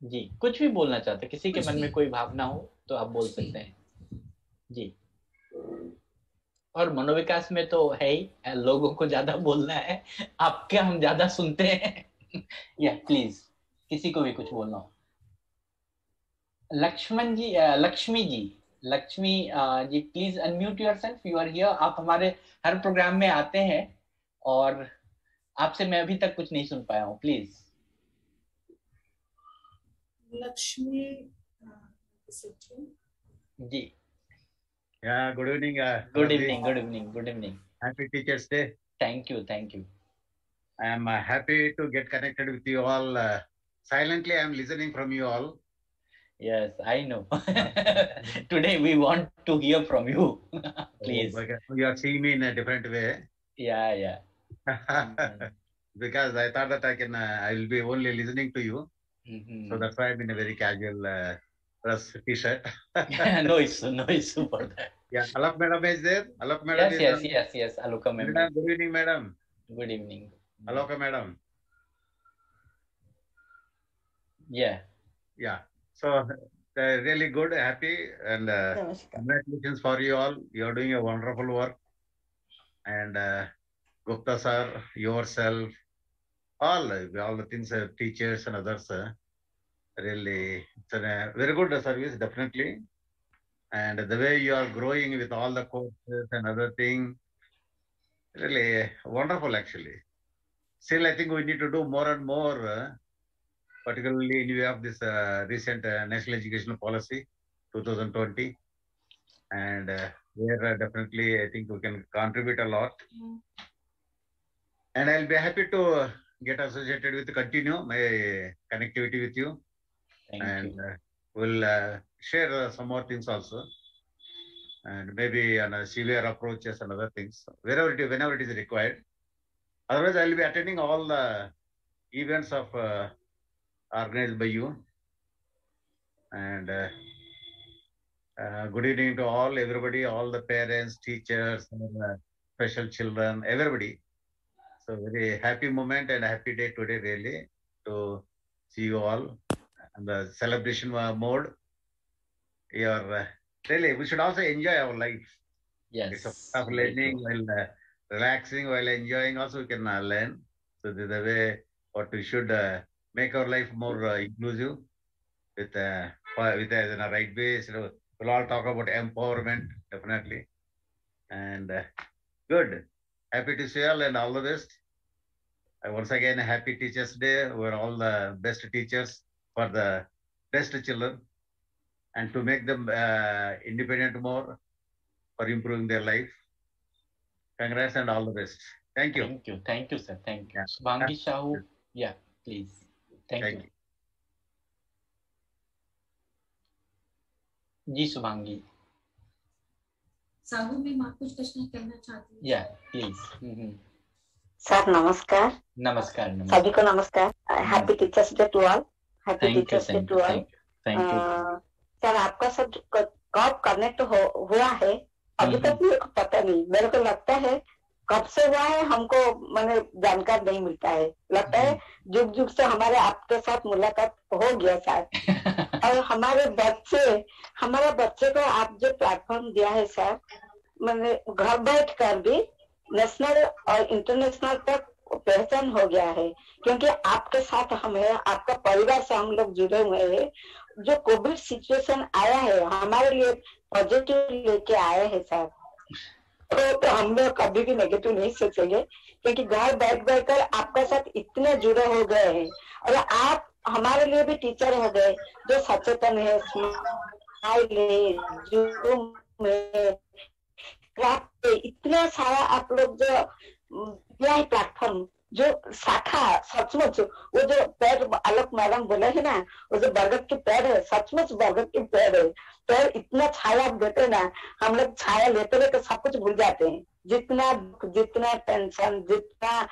B: जी कुछ भी बोलना चाहते, किसी के मन में कोई भावना हो तो आप बोल सकते हैं जी। और मनोविकास में तो है ही, लोगों को ज्यादा बोलना है, आपके हम ज्यादा सुनते हैं। या प्लीज किसी को भी कुछ बोलना हो। Lakshman ji, Lakshmi ji please unmute yourself, you are here. आप हमारे हर प्रोग्राम में आते हैं और आपसे मैं अभी तक कुछ नहीं सुन पाया हूँ, please.
A: Lakshmi
B: ji.
R: Yeah, good evening.
B: Good evening.
R: Happy Teachers Day.
B: Thank you.
R: I am happy to get connected with you all. Silently, I am listening from you all.
B: Yes, I know. Today we want to hear from you. Please.
R: Oh, you are seeing me in a different way.
B: Yeah.
R: Because I thought that I will be only listening to you. So that's why I'm in a very casual dress, t-shirt.
B: No issue for that.
R: Yeah, Alok madam is there. Alok madam
B: Yes. Aloka ma'am.
R: Good evening, madam.
B: Good evening.
R: Aloka madam.
B: Yeah.
R: So really good, happy, and congratulations for you all. You're doing a wonderful work. And Gupta sir, yourself, all the things, teachers and others, really, it's a very good service, definitely. And the way you are growing with all the courses and other things, really wonderful, actually. Still, I think we need to do more and more, particularly in view of this recent National Educational Policy 2020. And where definitely I think we can contribute a lot. And I'll be happy to get associated with, continue my connectivity with you.
B: Thank you.
R: We'll share some more things also. And maybe on a severe approaches and other things, whenever it is required. Otherwise, I'll be attending all the events of organized by you. And good evening to everybody, all the parents, teachers, special children, everybody. So very happy moment and a happy day today, really, to see you all in the celebration mode. Really, we should also enjoy our life.
B: Yes.
R: It's a part of learning while relaxing, while enjoying. Also, we can learn. So this is the way what we should make our life more inclusive with a right way. So we'll all talk about empowerment, definitely. And good. Happy to see you all and all the best. Once again, happy Teachers' Day. We're all the best teachers for the best children and to make them independent more for improving their life. Congrats and all the best. Thank you.
B: Thank you, sir. Thank you. Subhangi Shahu. Yeah, please. Thank you. जी Shubhangi
E: Sahu ma'am आप कुछ प्रश्न करना चाहती हैं?
B: या please.
S: Sir नमस्कार।
B: नमस्कार।
S: सभी को नमस्कार। Happy teachers day to all. Happy teachers day to all. Sir आपका सब कब कनेक्ट हुआ है अभी तक मेरे को पता नहीं। मेरे को लगता है कब से हुआ है हमको मैंने जानकार नहीं मिलता है। लगता है जुग जुग से हमारे आपके साथ मुलाकात हो गया सर। और हमारे बच्चे को आप जो प्लेटफॉर्म दिया है सर, मैंने घर बैठ कर भी नेशनल और इंटरनेशनल तक पहचान हो गया है, क्योंकि आपके साथ हम है, आपका परिवार से हम लोग जुड़े हुए हैं। जो कोविड सिचुएशन आया है हमारे लिए पॉजिटिव लेके आए हैं सर, तो हम लोग कभी भी नेगेटिव नहीं सोचेंगे, क्योंकि घर बैठ कर आपका साथ इतने जुड़े हो गए हैं। और आप हमारे लिए भी टीचर हो गए जो सचेतन है, स्माइल है, जूम है, इतना सारा आप लोग जो प्लेटफॉर्म जो शाखा सचमुच वो जो पेड़ आलोक मैडम बोले है ना, वो जो बरगद के पेड़ है, सचमुच बरगद के पेड़ है। पेड़ इतना छाया आप देते ना, हम लोग छाया लेते हुए तो सब कुछ भूल जाते हैं। जितना टेंशन, जितना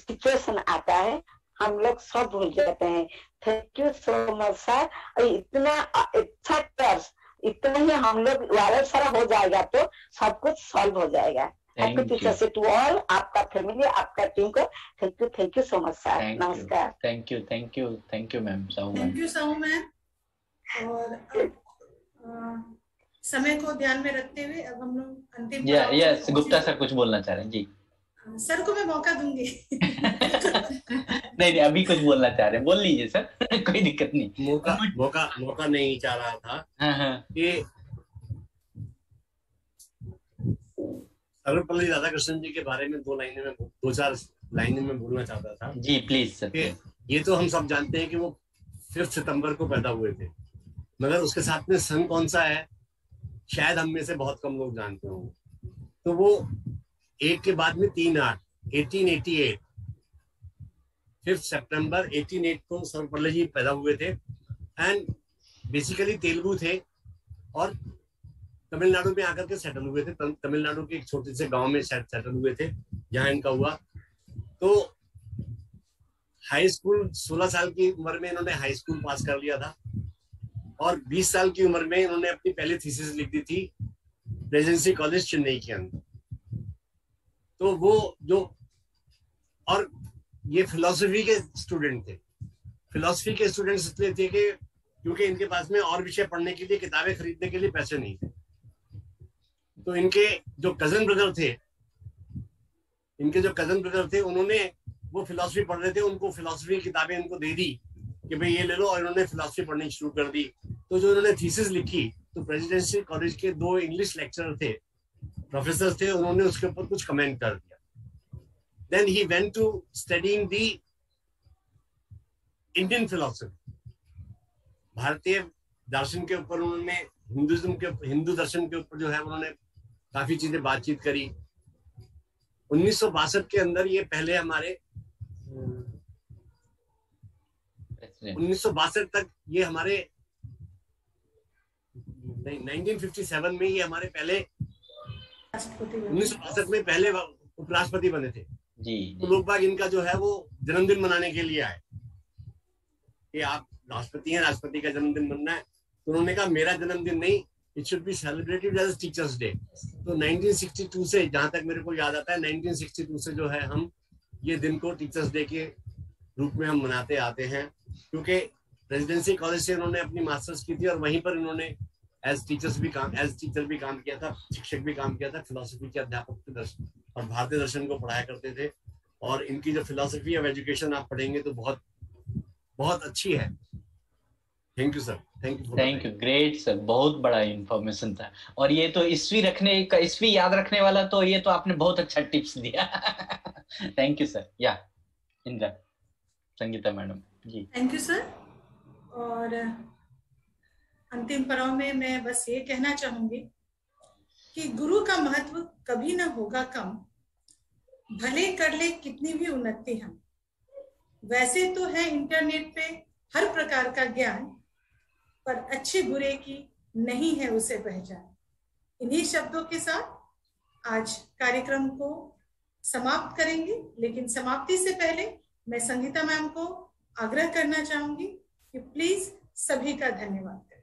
S: सिचुएशन आता है हम लोग सब भूल जाते हैं। Thank you so much sir. इतना अच्छा कोर्स, इतना ही हम लोग वायरल सारा हो जाएगा तो सब कुछ सॉल्व हो जाएगा। Happy teachers day to all. आपका फैमिली, आपका टीम को thank you so much sir. नमस्कार।
B: Thank you ma'am.
A: Thank you Sahu ma'am. और समय को ध्यान में रखते हुए अब हम लोग अंतिम
B: यस गुप्ता सर कुछ बोलना चाह रहे हैं जी।
A: सर को मैं मौका दूंगी।
B: नहीं अभी कुछ बोलना चाह रहे हैं, बोल लीजिए सर। कोई दिक्कत नहीं।
C: मौका नहीं चाह रहा था कि सर्वपल्ली राधाकृष्णन जी के बारे में दो चार लाइनें में बोलना चाहता था।
B: जी प्लीज सर।
C: ये तो हम सब जानते हैं कि वो 5 सितंबर को पैदा हुए थे, मगर उसके साथ में सन कौन सा है शायद हम में से बहुत कम लोग जानते होंगे। तो वो 8 के बाद में 3-8 1888 5 सितंबर 1888 को सर्वपल्ली जी पैदा हुए थे। एंड बेसिकली तेलुगु थे और तमिलनाडु में आकर के सेटल हुए थे। तमिलनाडु के एक छोटे से गांव में सेटल हुए थे जहां इनका हुआ। तो हाई स्कूल 16 साल की उम्र में इन्होंने हाई स्कूल पास कर लिया था और 20 साल की उम्र में इन्होंने अपनी पहली थीसिस लिख दी थी प्रेसिडेंसी कॉलेज चेन्नई के अंदर। तो वो जो, और ये फिलॉसफी के स्टूडेंट थे। फिलॉसफी के स्टूडेंट्स इसलिए थे कि क्योंकि इनके पास में और विषय पढ़ने के लिए, किताबें खरीदने के लिए पैसे नहीं थे। तो इनके जो कजन ब्रदर थे, उन्होंने, वो फिलॉसफी पढ़ रहे थे, उनको फिलॉसफी की किताबें इनको दे दी कि भाई ये ले लो, और इन्होंने फिलॉसफी पढ़नी शुरू कर दी। तो जो इन्होंने थीसिस लिखी, तो प्रेसिडेंसी कॉलेज के 2 इंग्लिश लेक्चरर थे, प्रोफेसर थे, उन्होंने उसके ऊपर कुछ कमेंट कर दिया। Then he went to studying the Indian philosophy, भारतीय दर्शन के ऊपर उन्होंने, हिंदू दर्शन के ऊपर जो है उन्होंने काफी चीजें बातचीत करी। 1962 के अंदर ये पहले हमारे 1962 तक ये हमारे 1957 में ये हमारे पहले 1962 में पहले उपराष्ट्रपति बने थे
B: जी।
C: तो लोग बाग इनका जो है वो जन्मदिन मनाने के लिए आए कि आप राष्ट्रपति हैं, राष्ट्रपति का जन्मदिन मनाना है। तो उन्होंने कहा मेरा जन्मदिन नहीं, it should be celebrated as teachers day. तो 1962 से, जहां तक मेरे को याद आता है, 1962 से जो है हम ये दिन को टीचर्स डे के रूप में हम मनाते आते हैं, क्योंकि रेजिडेंसी कॉलेज से उन्होंने अपनी मास्टर्स की थी और वहीं पर इन्होंने एज टीचर भी काम किया था, शिक्षक भी काम किया था, फिलोसफी के अध्यापक थे और भारतीय दर्शन को पढ़ाया करते थे। और इनकी जो फिलोसफी ऑफ एजुकेशन आप पढ़ेंगे तो बहुत बहुत अच्छी है। Thank you sir,
B: thank you, great sir, बहुत बड़ा इंफॉर्मेशन था। और ये तो ईस्वी याद रखने वाला, तो ये तो आपने बहुत अच्छा टिप्स दिया। Thank you sir. Yeah Indra, Sangeeta madam जी।
A: Thank you sir. और अंतिम पड़ाव में मैं बस ये कहना चाहूंगी कि गुरु का महत्व कभी ना होगा कम, भले कर ले कितनी भी उन्नति हम। वैसे तो है इंटरनेट पे हर प्रकार का ज्ञान, पर अच्छे बुरे की नहीं है उसे पहचान। इन्हीं शब्दों के साथ आज कार्यक्रम को समाप्त करेंगे, लेकिन समाप्ति से पहले मैं संगीता मैम को आग्रह करना चाहूंगी कि प्लीज सभी का धन्यवाद करें।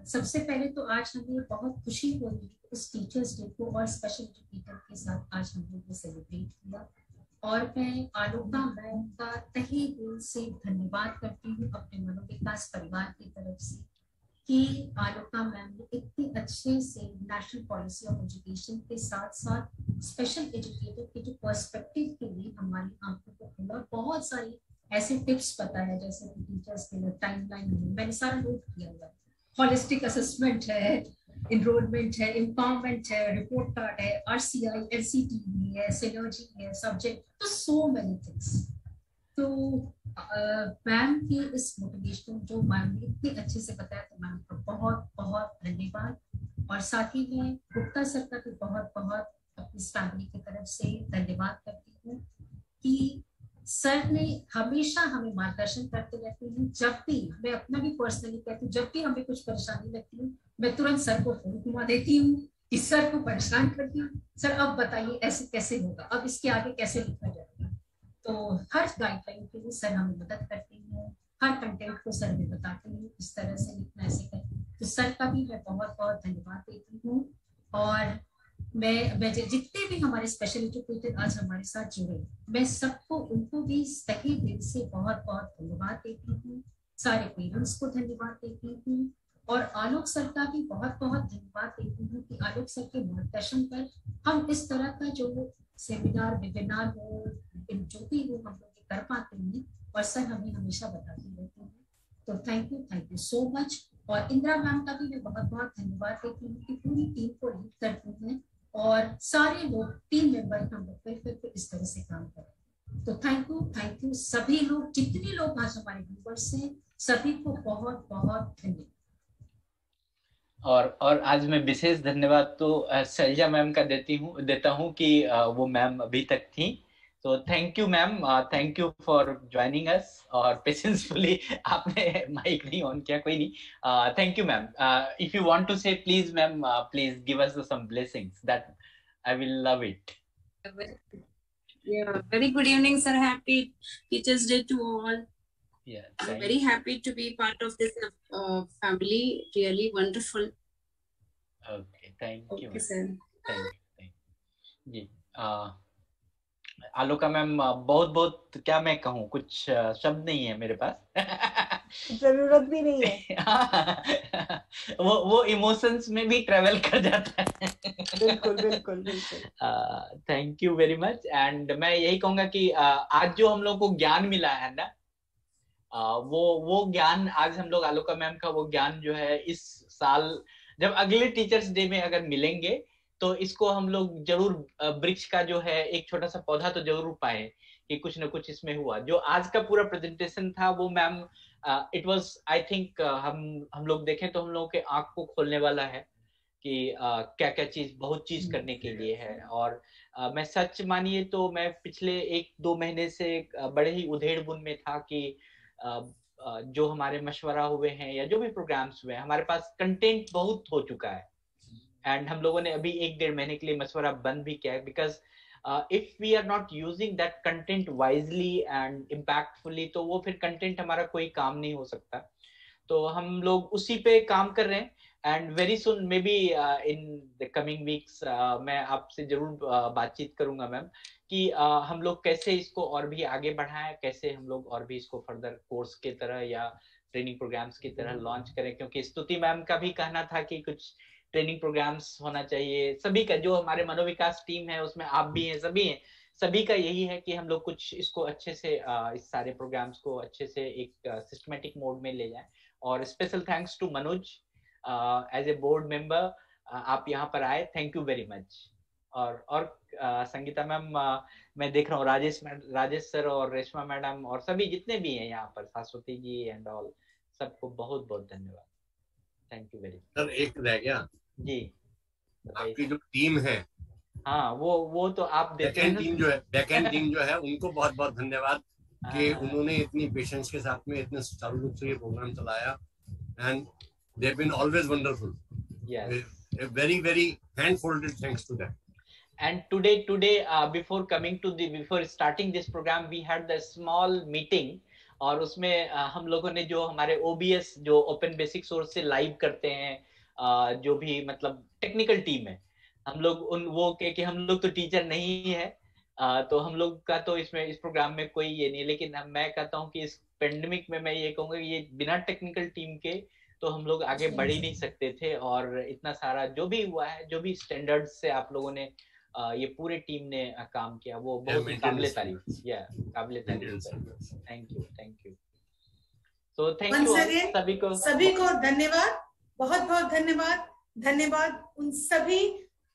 E: सबसे पहले तो आज हमें बहुत खुशी हो रही है उस टीचर्स डे को और स्पेशल एजुकेटर के साथ आज हम लोग ने सेलिब्रेट किया। और मैं आलोका मैम का तहे दिल से धन्यवाद करती हूँ अपने मनोविकास परिवार की तरफ से कि आलोका मैम ने इतने अच्छे से नेशनल पॉलिसी ऑफ एजुकेशन के साथ साथ स्पेशल एजुकेटर के जो पर्सपेक्टिव के लिए हमारी आंखों को खोला। बहुत सारी ऐसे टिप्स बताया, जैसे कि टीचर्स के लिए टाइमलाइन है, मैंने सारा नोट किया हुआ है, हॉलिस्टिक असेसमेंट है, इनरोलमेंट है, एम्पावरमेंट है, रिपोर्ट कार्ड है, RCI, LCTV है, सिनर्जी है, सब्जेक्ट, तो सो मेनी थिंग्स। तो मैम की इस मोटिवेशन जो मैम ने इतने अच्छे से बताया, तो मैम को बहुत बहुत धन्यवाद। और साथ ही मैं गुप्ता सर का भी बहुत बहुत अपनी फैमिली की तरफ से धन्यवाद करती हूँ कि सर ने हमेशा हमें मार्गदर्शन करते रहते हैं। जब भी, मैं अपना भी पर्सनली कहती हूँ, जब भी हमें कुछ परेशानी लगती है मैं तुरंत सर को फोन घुमा देती हूँ, इस सर को परेशान करती हूँ, सर अब बताइए ऐसे कैसे होगा, अब इसके आगे कैसे लिखा जाएगा। तो हर गाइडलाइन के लिए सर हमें मदद करते हैं, हर कंटेंट को सर हमें बताते हैं इस तरह से लिखना, ऐसे करना। तो सर का भी मैं बहुत बहुत धन्यवाद देती हूँ। और मैं जितने भी हमारे स्पेशल एजुकेटर आज हमारे साथ जुड़े, मैं सबको, उनको भी तहे दिल से बहुत बहुत धन्यवाद देती हूँ। सारे पेरेंट्स को धन्यवाद देती हूँ और आलोक सर का भी बहुत बहुत धन्यवाद देती हूँ कि आलोक सर के मार्गदर्शन पर हम इस तरह का जो सेमिनार, वेबिनार हो, जो भी हो, हम लोग कर पाते हैं और सर हमें हमेशा बताते रहते हैं। तो थैंक यू सो मच। और इंदिरा मैम का भी मैं बहुत बहुत धन्यवाद देती हूँ कि पूरी टीम को लीड करती हैं और सारे लोग, टीम मेंबर हम लोग फिर इस तरह से काम करें। तो थैंक यू सभी लोग, जितने लोग आज हमारे व्यूअर्स हैं, सभी को बहुत बहुत धन्यवाद।
B: और आज मैं विशेष धन्यवाद तो शैलजा मैम का देता हूँ कि वो मैम अभी तक थी। तो thank you ma'am, thank you for joining us. और पेशेंसफुली आपने माइक नहीं ऑन किया, कोई नहीं। Thank you ma'am. If you want to say please ma'am, please give us some blessings, that I will love it.
T: Yeah, very good evening sir, happy Teachers Day to all. I'm very happy to be part of this family. Really wonderful.
B: Okay, thank you.
T: Okay, sir.
B: Thank you. जी, Aloka ma'am, बहुत बहुत क्या मैं कहूँ, कुछ शब्द नहीं है मेरे पास।
D: जरूरत भी नहीं है।
B: वो इमोशंस में भी ट्रेवल कर जाता है।
D: बिल्कुल बिल्कुल बिल्कुल।
B: Thank you very much. And मैं यही कहूंगा कि आज जो हम लोग को ज्ञान मिला है ना, वो ज्ञान आज हम लोग आलोका मैम का वो ज्ञान जो है इस साल जब अगले टीचर्स डे में अगर मिलेंगे तो इसको हम लोग जरूर वृक्ष का जो है एक छोटा सा पौधा तो जरूर पाए कि कुछ न कुछ इसमें हुआ। जो आज का पूरा प्रेजेंटेशन था वो ma'am it was I think हम लोग देखें तो हम लोगों के आंख को खोलने वाला है कि क्या क्या चीज, बहुत चीज करने के लिए है। और मैं सच मानिए तो मैं पिछले 1-2 महीने से बड़े ही उधेड़ बुन में था कि जो हमारे मशवरा हुए हैं या जो भी प्रोग्राम्स हुए हैं, हमारे पास कंटेंट बहुत हो चुका है एंड हम लोगों ने अभी 1-1.5 महीने के लिए मशवरा बंद भी किया है। Because if we are not using that content wisely and impactfully तो वो फिर कंटेंट हमारा कोई काम नहीं हो सकता। तो हम लोग उसी पे काम कर रहे हैं and very soon may be in the coming weeks मैं आपसे जरूर बातचीत करूंगा मैम कि हम लोग कैसे इसको और भी आगे बढ़ाएं, कैसे हम लोग और भी इसको फर्दर कोर्स के तरह या ट्रेनिंग प्रोग्राम्स की तरह लॉन्च करें। क्योंकि स्तुति मैम का भी कहना था कि कुछ ट्रेनिंग प्रोग्राम्स होना चाहिए। सभी का, जो हमारे मनोविकास टीम है उसमें आप भी हैं, सभी हैं, सभी का यही है कि हम लोग कुछ इसको अच्छे से इस सारे प्रोग्राम्स को अच्छे से एक सिस्टमेटिक मोड में ले जाएं। और special thanks to Manoj as a board member, आप यहाँ पर आए, थैंक यू वेरी मच। और संगीता मैम, मैं देख रहा हूँ राजेश सर और रेशमा मैडम और सभी जितने भी हैं यहाँ पर, शाश्वती जी एंड ऑल, सबको बहुत बहुत धन्यवाद। Thank you very much.
C: Sir एक रह गया
B: जी,
C: आपकी जो टीम है,
B: हाँ वो तो आप
C: बैकएंड टीम जो है उनको बहुत बहुत धन्यवाद कि उन्होंने इतनी पेशेंस के साथ में इतने सुचारू रूप से ये प्रोग्राम चलाया and they have been always wonderful. A very hand folded thanks to them.
B: And today before starting this program we had the small meeting और उसमें हम लोगों ने जो हमारे OBS जो ओपन बेसिक सोर्स से लाइव करते हैं जो भी मतलब टेक्निकल टीम है, हम लोग वो कि हम लोग तो टीचर नहीं है तो हम लोग का तो इसमें इस प्रोग्राम में कोई ये नहीं, लेकिन मैं कहता हूँ कि इस पेंडेमिक में मैं ये कहूँगा कि ये बिना टेक्निकल टीम के तो हम लोग आगे बढ़ ही नहीं सकते थे। और इतना सारा जो भी हुआ है, जो भी स्टैंडर्ड से आप लोगों ने ये पूरे टीम ने काम किया, वो बहुत काबिले तारीफ। Thank you. So thank you
A: सभी को धन्यवाद, बहुत बहुत धन्यवाद उन सभी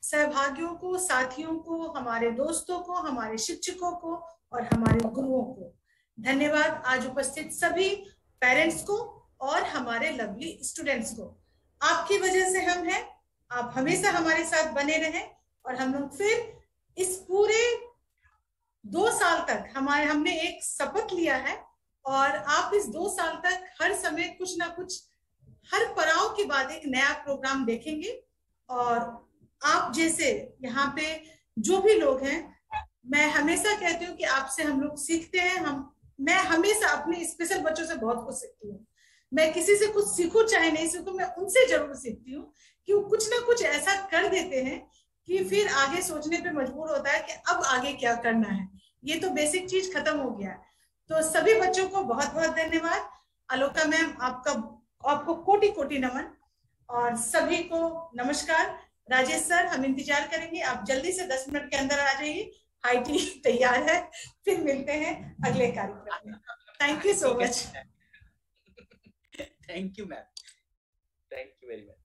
A: सहभागियों को, साथियों को, हमारे दोस्तों को, हमारे शिक्षकों को और हमारे गुरुओं को धन्यवाद। आज उपस्थित सभी पेरेंट्स को और हमारे लवली स्टूडेंट्स को, आपकी वजह से हम हैं। आप हमेशा हमारे साथ बने रहें और हम लोग फिर इस पूरे 2 साल तक हमने एक शपथ लिया है और आप इस 2 साल तक हर समय कुछ ना कुछ, हर पड़ाव के बाद एक नया प्रोग्राम देखेंगे। और आप जैसे यहाँ पे जो भी लोग हैं, मैं हमेशा कहती हूँ कि आपसे हम लोग सीखते हैं। मैं हमेशा अपने स्पेशल बच्चों से बहुत कुछ सीखती हूँ। मैं किसी से कुछ सीखूं चाहे नहीं सीखूं, मैं उनसे जरूर सीखती हूँ कि वो कुछ ना कुछ ऐसा कर देते हैं कि फिर आगे सोचने पे मजबूर होता है कि अब आगे क्या करना है। ये तो बेसिक चीज खत्म हो गया है। तो सभी बच्चों को बहुत बहुत धन्यवाद। आलोका मैम, आपको कोटि नमन और सभी को नमस्कार। राजेश सर, हम इंतजार करेंगे, आप जल्दी से 10 मिनट के अंदर आ जाइए। हाई टी तैयार है, फिर मिलते हैं अगले कार्यक्रम में। Thank you so much.
B: Thank you, ma'am. Thank you very much.